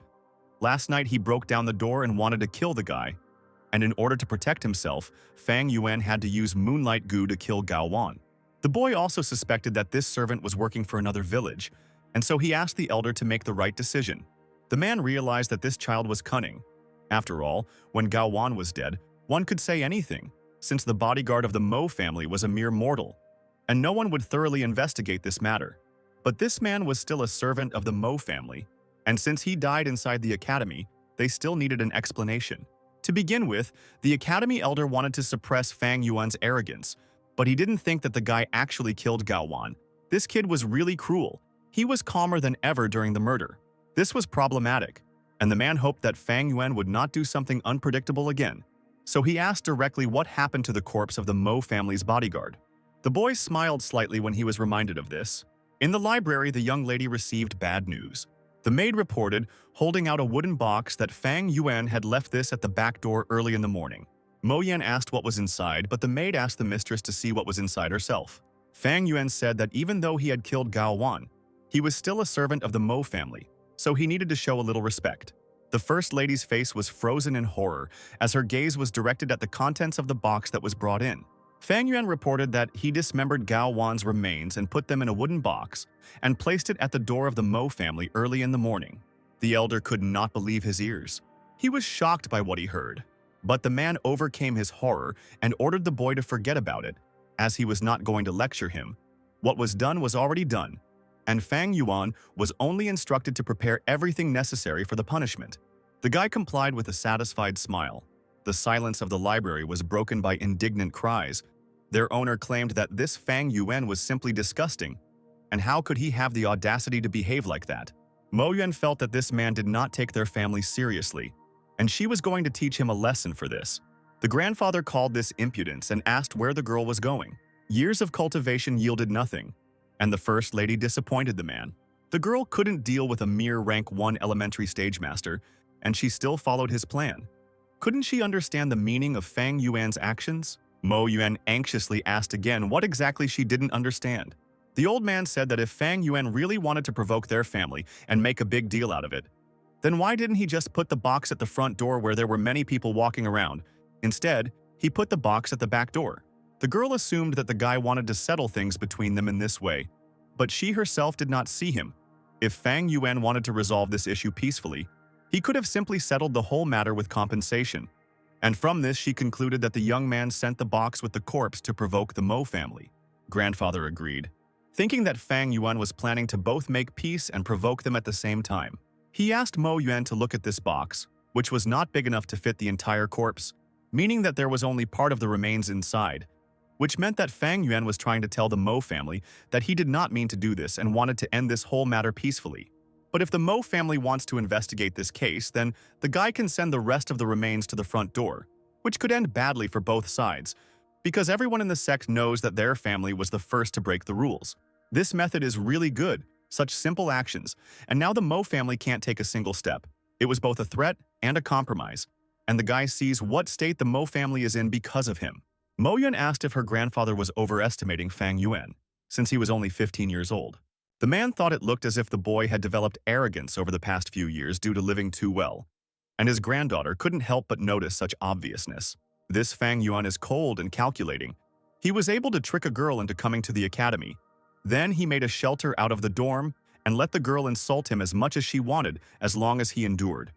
Last night he broke down the door and wanted to kill the guy, and in order to protect himself, Fang Yuan had to use moonlight goo to kill Gao Wan. The boy also suspected that this servant was working for another village, and so he asked the elder to make the right decision. The man realized that this child was cunning. After all, when Gao Wan was dead, one could say anything, since the bodyguard of the Mo family was a mere mortal, and no one would thoroughly investigate this matter. But this man was still a servant of the Mo family, and since he died inside the academy, they still needed an explanation. To begin with, the academy elder wanted to suppress Fang Yuan's arrogance, but he didn't think that the guy actually killed Gao Wan. This kid was really cruel. He was calmer than ever during the murder. This was problematic, and the man hoped that Fang Yuan would not do something unpredictable again. So he asked directly what happened to the corpse of the Mo family's bodyguard. The boy smiled slightly when he was reminded of this. In the library, the young lady received bad news. The maid reported, holding out a wooden box, that Fang Yuan had left this at the back door early in the morning. Mo Yan asked what was inside, but the maid asked the mistress to see what was inside herself. Fang Yuan said that even though he had killed Gao Wan, he was still a servant of the Mo family, so he needed to show a little respect. The first lady's face was frozen in horror as her gaze was directed at the contents of the box that was brought in. Fang Yuan reported that he dismembered Gao Wan's remains and put them in a wooden box and placed it at the door of the Mo family early in the morning. The elder could not believe his ears. He was shocked by what he heard, but the man overcame his horror and ordered the boy to forget about it, as he was not going to lecture him. What was done was already done, and Fang Yuan was only instructed to prepare everything necessary for the punishment. The guy complied with a satisfied smile. The silence of the library was broken by indignant cries. Their owner claimed that this Fang Yuan was simply disgusting, and how could he have the audacity to behave like that? Mo Yuan felt that this man did not take their family seriously, and she was going to teach him a lesson for this. The grandfather called this impudence and asked where the girl was going. Years of cultivation yielded nothing, and the first lady disappointed the man. The girl couldn't deal with a mere rank 1 elementary stage master, and she still followed his plan. Couldn't she understand the meaning of Fang Yuan's actions? Mo Yuan anxiously asked again what exactly she didn't understand. The old man said that if Fang Yuan really wanted to provoke their family and make a big deal out of it, then why didn't he just put the box at the front door where there were many people walking around? Instead, he put the box at the back door. The girl assumed that the guy wanted to settle things between them in this way, but she herself did not see him. If Fang Yuan wanted to resolve this issue peacefully, he could have simply settled the whole matter with compensation. And from this, she concluded that the young man sent the box with the corpse to provoke the Mo family. Grandfather agreed, thinking that Fang Yuan was planning to both make peace and provoke them at the same time. He asked Mo Yuan to look at this box, which was not big enough to fit the entire corpse, meaning that there was only part of the remains inside, which meant that Fang Yuan was trying to tell the Mo family that he did not mean to do this and wanted to end this whole matter peacefully. But if the Mo family wants to investigate this case, then the guy can send the rest of the remains to the front door, which could end badly for both sides, because everyone in the sect knows that their family was the first to break the rules. This method is really good, such simple actions, and now the Mo family can't take a single step. It was both a threat and a compromise, and the guy sees what state the Mo family is in because of him. Mo Yuan asked if her grandfather was overestimating Fang Yuan, since he was only 15 years old. The man thought it looked as if the boy had developed arrogance over the past few years due to living too well, and his granddaughter couldn't help but notice such obviousness. This Fang Yuan is cold and calculating. He was able to trick a girl into coming to the academy. Then he made a shelter out of the dorm and let the girl insult him as much as she wanted as long as he endured.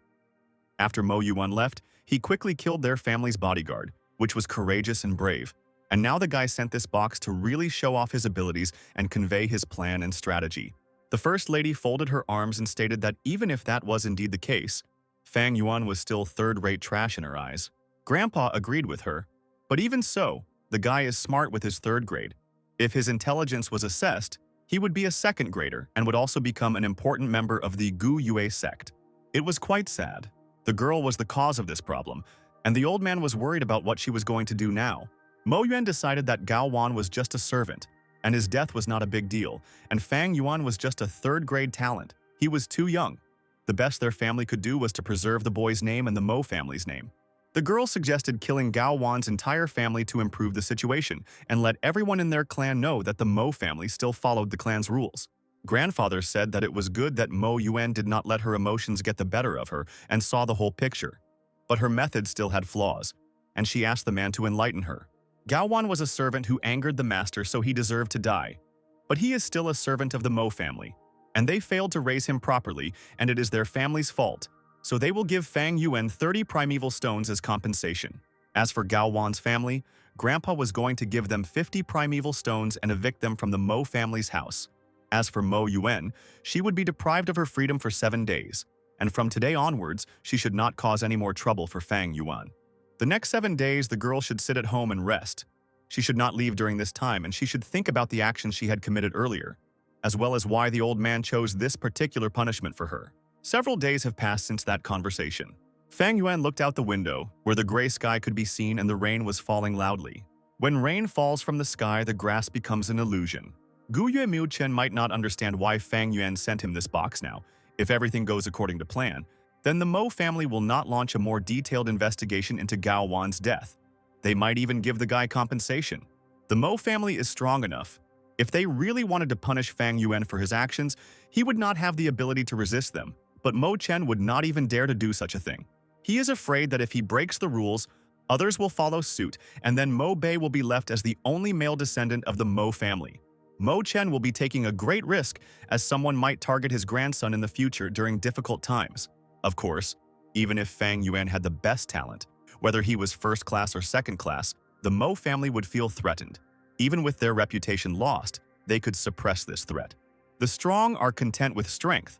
After Mo Yuan left, he quickly killed their family's bodyguard, which was courageous and brave. And now the guy sent this box to really show off his abilities and convey his plan and strategy. The first lady folded her arms and stated that even if that was indeed the case, Fang Yuan was still third-rate trash in her eyes. Grandpa agreed with her, but even so, the guy is smart with his third grade. If his intelligence was assessed, he would be a second grader and would also become an important member of the Gu Yue sect. It was quite sad. The girl was the cause of this problem, and the old man was worried about what she was going to do now. Mo Yuan decided that Gao Wan was just a servant, and his death was not a big deal, and Fang Yuan was just a third-grade talent. He was too young. The best their family could do was to preserve the boy's name and the Mo family's name. The girl suggested killing Gao Wan's entire family to improve the situation and let everyone in their clan know that the Mo family still followed the clan's rules. Grandfather said that it was good that Mo Yuan did not let her emotions get the better of her and saw the whole picture. But her method still had flaws, and she asked the man to enlighten her. Gao Wan was a servant who angered the master, so he deserved to die. But he is still a servant of the Mo family, and they failed to raise him properly, and it is their family's fault. So they will give Fang Yuan 30 primeval stones as compensation. As for Gao Wan's family, Grandpa was going to give them 50 primeval stones and evict them from the Mo family's house. As for Mo Yuan, she would be deprived of her freedom for 7 days, and from today onwards, she should not cause any more trouble for Fang Yuan. The next 7 days, the girl should sit at home and rest. She should not leave during this time, and she should think about the actions she had committed earlier, as well as why the old man chose this particular punishment for her. Several days have passed since that conversation. Fang Yuan looked out the window, where the gray sky could be seen and the rain was falling loudly. When rain falls from the sky, the grass becomes an illusion. Gu Yue Miu Chen might not understand why Fang Yuan sent him this box now. If everything goes according to plan, then the Mo family will not launch a more detailed investigation into Gao Wan's death. They might even give the guy compensation. The Mo family is strong enough. If they really wanted to punish Fang Yuan for his actions, he would not have the ability to resist them, but Mo Chen would not even dare to do such a thing. He is afraid that if he breaks the rules, others will follow suit, and then Mo Bei will be left as the only male descendant of the Mo family. Mo Chen will be taking a great risk, as someone might target his grandson in the future during difficult times. Of course, even if Fang Yuan had the best talent, whether he was first class or second class, the Mo family would feel threatened. Even with their reputation lost, they could suppress this threat. The strong are content with strength,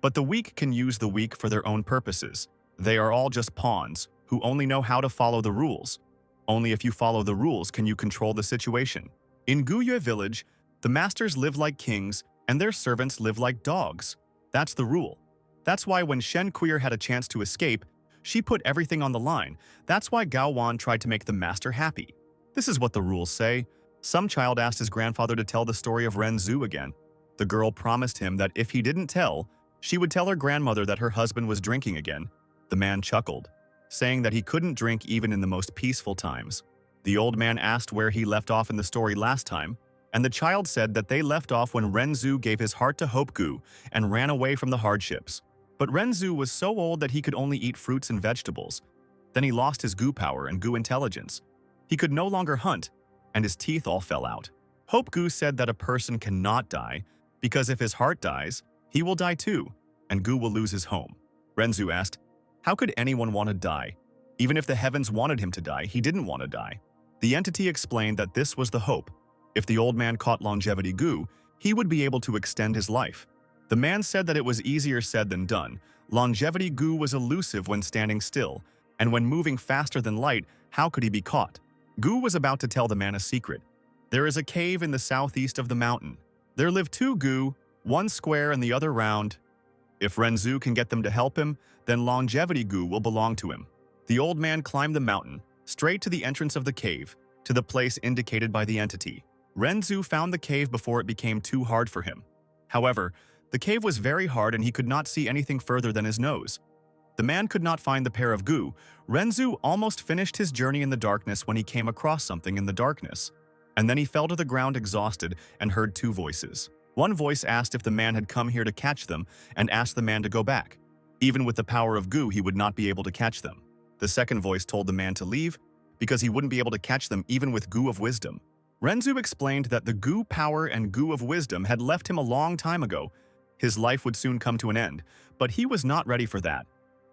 but the weak can use the weak for their own purposes. They are all just pawns who only know how to follow the rules. Only if you follow the rules can you control the situation. In Guyue village, the masters live like kings and their servants live like dogs. That's the rule. That's why when Shen Queer had a chance to escape, she put everything on the line. That's why Gao Wan tried to make the master happy. This is what the rules say. Some child asked his grandfather to tell the story of Renzu again. The girl promised him that if he didn't tell, she would tell her grandmother that her husband was drinking again. The man chuckled, saying that he couldn't drink even in the most peaceful times. The old man asked where he left off in the story last time, and the child said that they left off when Renzu gave his heart to Hope Gu and ran away from the hardships. But Renzu was so old that he could only eat fruits and vegetables. Then he lost his Gu power and Gu intelligence. He could no longer hunt, and his teeth all fell out. Hope Gu said that a person cannot die because if his heart dies, he will die too, and Gu will lose his home. Renzu asked, how could anyone want to die? Even if the heavens wanted him to die, he didn't want to die. The entity explained that this was the hope. If the old man caught longevity Gu, he would be able to extend his life. The man said that it was easier said than done. Longevity Gu was elusive when standing still, and when moving faster than light, how could he be caught? Gu was about to tell the man a secret. There is a cave in the southeast of the mountain. There live 2 Gu, one square and the other round. If Renzu can get them to help him, then longevity Gu will belong to him. The old man climbed the mountain, straight to the entrance of the cave, to the place indicated by the entity. Renzu found the cave before it became too hard for him. However, the cave was very hard and he could not see anything further than his nose. The man could not find the pair of Gu. Renzu almost finished his journey in the darkness when he came across something in the darkness. And then he fell to the ground exhausted and heard 2 voices. One voice asked if the man had come here to catch them and asked the man to go back. Even with the power of Gu, he would not be able to catch them. The second voice told the man to leave because he wouldn't be able to catch them even with Gu of Wisdom. Renzu explained that the Gu power and Gu of Wisdom had left him a long time ago. His life would soon come to an end, but he was not ready for that.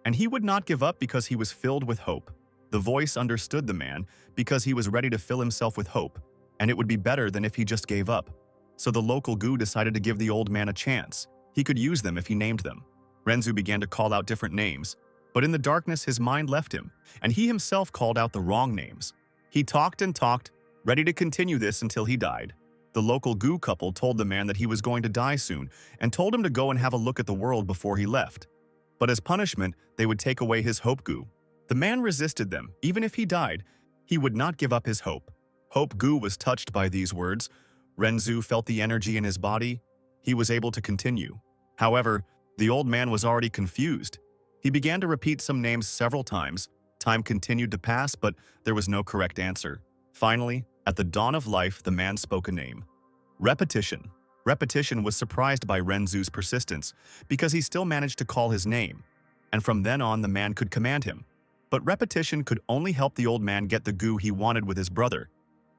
And he would not give up because he was filled with hope. The voice understood the man because he was ready to fill himself with hope, and it would be better than if he just gave up. So the local Gu decided to give the old man a chance. He could use them if he named them. Renzu began to call out different names, but in the darkness his mind left him, and he himself called out the wrong names. He talked and talked, ready to continue this until he died. The local Gu couple told the man that he was going to die soon and told him to go and have a look at the world before he left. But as punishment, they would take away his hope Gu. The man resisted them. Even if he died, he would not give up his hope. Hope Gu was touched by these words. Renzu felt the energy in his body. He was able to continue. However, the old man was already confused. He began to repeat some names several times. Time continued to pass, but there was no correct answer. Finally, at the dawn of life, the man spoke a name. Repetition. Repetition was surprised by Renzu's persistence because he still managed to call his name, and from then on the man could command him. But Repetition could only help the old man get the goo he wanted with his brother,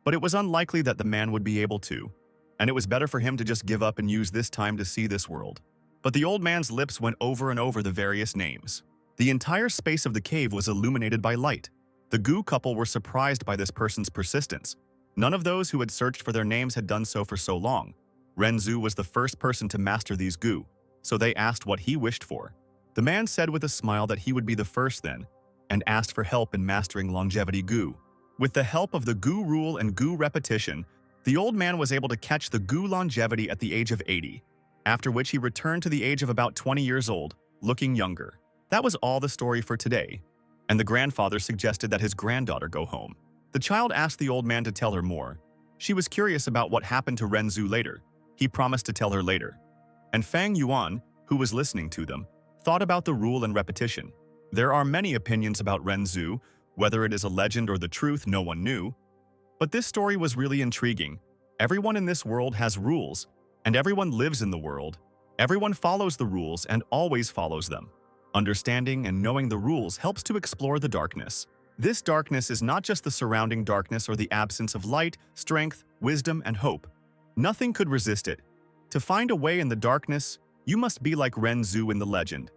but it was unlikely that the man would be able to, and it was better for him to just give up and use this time to see this world. But the old man's lips went over and over the various names. The entire space of the cave was illuminated by light. The goo couple were surprised by this person's persistence. None of those who had searched for their names had done so for so long. Renzu was the first person to master these goo, so they asked what he wished for. The man said with a smile that he would be the first then, and asked for help in mastering longevity goo. With the help of the goo rule and goo repetition, the old man was able to catch the goo longevity at the age of 80, after which he returned to the age of about 20 years old, looking younger. That was all the story for today, and the grandfather suggested that his granddaughter go home. The child asked the old man to tell her more. She was curious about what happened to Renzu later. He promised to tell her later. And Fang Yuan, who was listening to them, thought about the rule and repetition. There are many opinions about Renzu, whether it is a legend or the truth, no one knew. But this story was really intriguing. Everyone in this world has rules, and everyone lives in the world. Everyone follows the rules and always follows them. Understanding and knowing the rules helps to explore the darkness. This darkness is not just the surrounding darkness or the absence of light, strength, wisdom, and hope. Nothing could resist it. To find a way in the darkness, you must be like Renzu in the legend.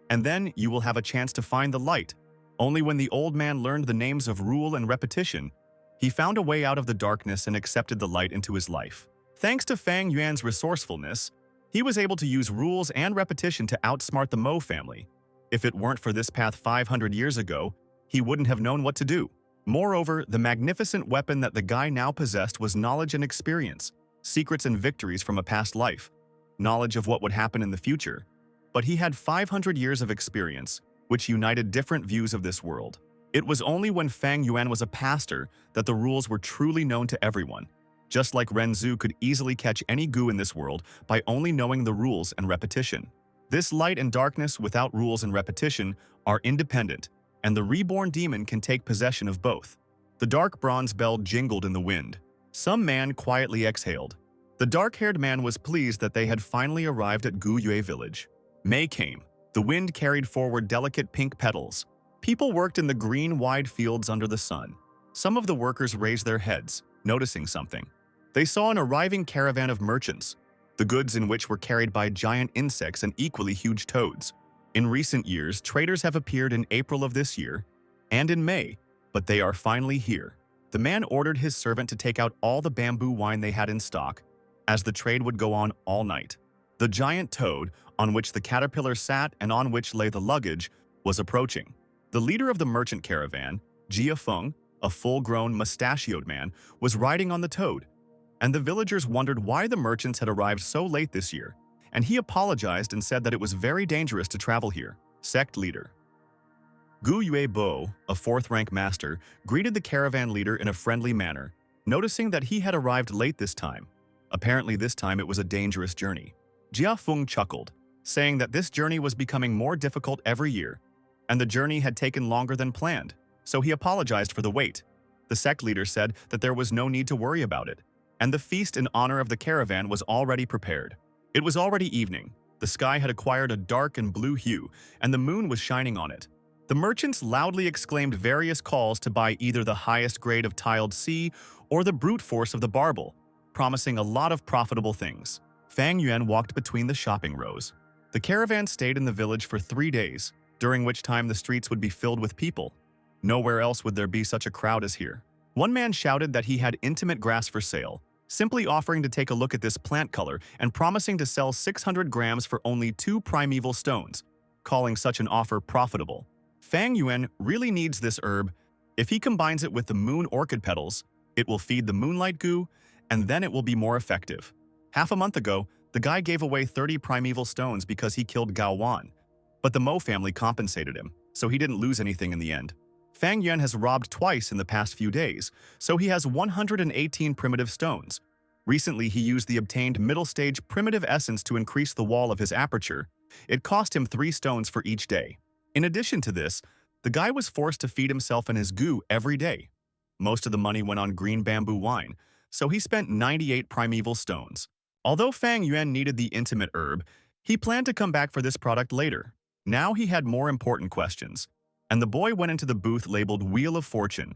And then you will have a chance to find the light. Only when the old man learned the names of rule and repetition, he found a way out of the darkness and accepted the light into his life. Thanks to Fang Yuan's resourcefulness, he was able to use rules and repetition to outsmart the Mo family. If it weren't for this path 500 years ago, he wouldn't have known what to do. Moreover, the magnificent weapon that the guy now possessed was knowledge and experience, secrets and victories from a past life, knowledge of what would happen in the future. But he had 500 years of experience, which united different views of this world. It was only when Fang Yuan was a pastor that the rules were truly known to everyone. Just like Renzu could easily catch any goo in this world by only knowing the rules and repetition. This light and darkness without rules and repetition are independent, and the reborn demon can take possession of both. The dark bronze bell jingled in the wind. Some man quietly exhaled. The dark-haired man was pleased that they had finally arrived at Gu Yue village. May came. The wind carried forward delicate pink petals. People worked in the green wide fields under the sun. Some of the workers raised their heads, noticing something. They saw an arriving caravan of merchants, the goods in which were carried by giant insects and equally huge toads. In recent years, traders have appeared in April of this year and in May, but they are finally here. The man ordered his servant to take out all the bamboo wine they had in stock, as the trade would go on all night. The giant toad, on which the caterpillar sat and on which lay the luggage, was approaching. The leader of the merchant caravan, Jia Feng, a full-grown, mustachioed man, was riding on the toad, and the villagers wondered why the merchants had arrived so late this year, and he apologized and said that it was very dangerous to travel here. Sect leader Gu Yue Bo, a fourth-rank master, greeted the caravan leader in a friendly manner, noticing that he had arrived late this time. Apparently this time it was a dangerous journey. Jia Feng chuckled, saying that this journey was becoming more difficult every year, and the journey had taken longer than planned, so he apologized for the wait. The sect leader said that there was no need to worry about it, and the feast in honor of the caravan was already prepared. It was already evening. The sky had acquired a dark and blue hue, and the moon was shining on it. The merchants loudly exclaimed various calls to buy either the highest grade of tiled sea or the brute force of the barbel, promising a lot of profitable things. Fang Yuan walked between the shopping rows. The caravan stayed in the village for 3 days, during which time the streets would be filled with people. Nowhere else would there be such a crowd as here. One man shouted that he had intimate grass for sale, simply offering to take a look at this plant color and promising to sell 600 grams for only 2 primeval stones, calling such an offer profitable. Fang Yuan really needs this herb. If he combines it with the moon orchid petals, it will feed the moonlight goo, and then it will be more effective. Half a month ago, the guy gave away 30 primeval stones because he killed Gao Wan, but the Mo family compensated him, so he didn't lose anything in the end. Fang Yuan has robbed twice in the past few days, so he has 118 primitive stones. Recently, he used the obtained middle-stage primitive essence to increase the wall of his aperture. It cost him 3 stones for each day. In addition to this, the guy was forced to feed himself and his goo every day. Most of the money went on green bamboo wine, so he spent 98 primeval stones. Although Fang Yuan needed the intimate herb, he planned to come back for this product later. Now he had more important questions, and the boy went into the booth labeled Wheel of Fortune.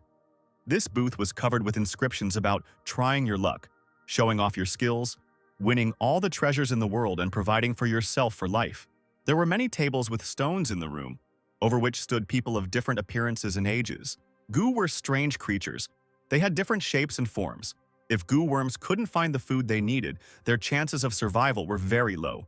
This booth was covered with inscriptions about trying your luck, showing off your skills, winning all the treasures in the world and providing for yourself for life. There were many tables with stones in the room, over which stood people of different appearances and ages. Goo were strange creatures. They had different shapes and forms. If goo worms couldn't find the food they needed, their chances of survival were very low.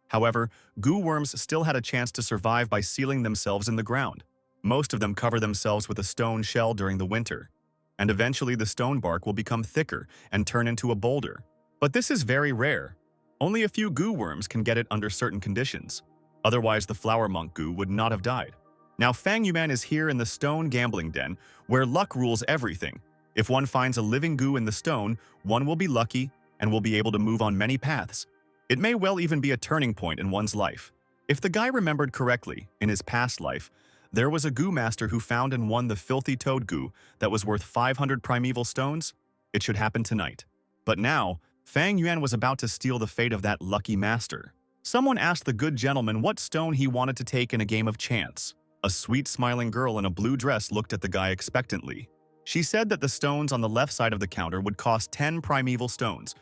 However, goo worms still had a chance to survive by sealing themselves in the ground. Most of them cover themselves with a stone shell during the winter, and eventually the stone bark will become thicker and turn into a boulder. But this is very rare. Only a few goo worms can get it under certain conditions. Otherwise, the flower monk goo would not have died. Now Fang Yuan is here in the stone gambling den, where luck rules everything. If one finds a living goo in the stone, one will be lucky and will be able to move on many paths. It may well even be a turning point in one's life. If the guy remembered correctly, in his past life, there was a goo master who found and won the filthy toad goo that was worth 500 primeval stones. It should happen tonight. But now, Fang Yuan was about to steal the fate of that lucky master. Someone asked the good gentleman what stone he wanted to take in a game of chance. A sweet smiling girl in a blue dress looked at the guy expectantly. She said that the stones on the left side of the counter would cost 10 primeval stones,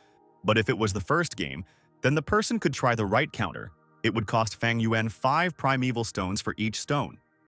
but if it was the first game, then the person could try the right counter. It would cost Fang Yuan 5 primeval stones for each stone.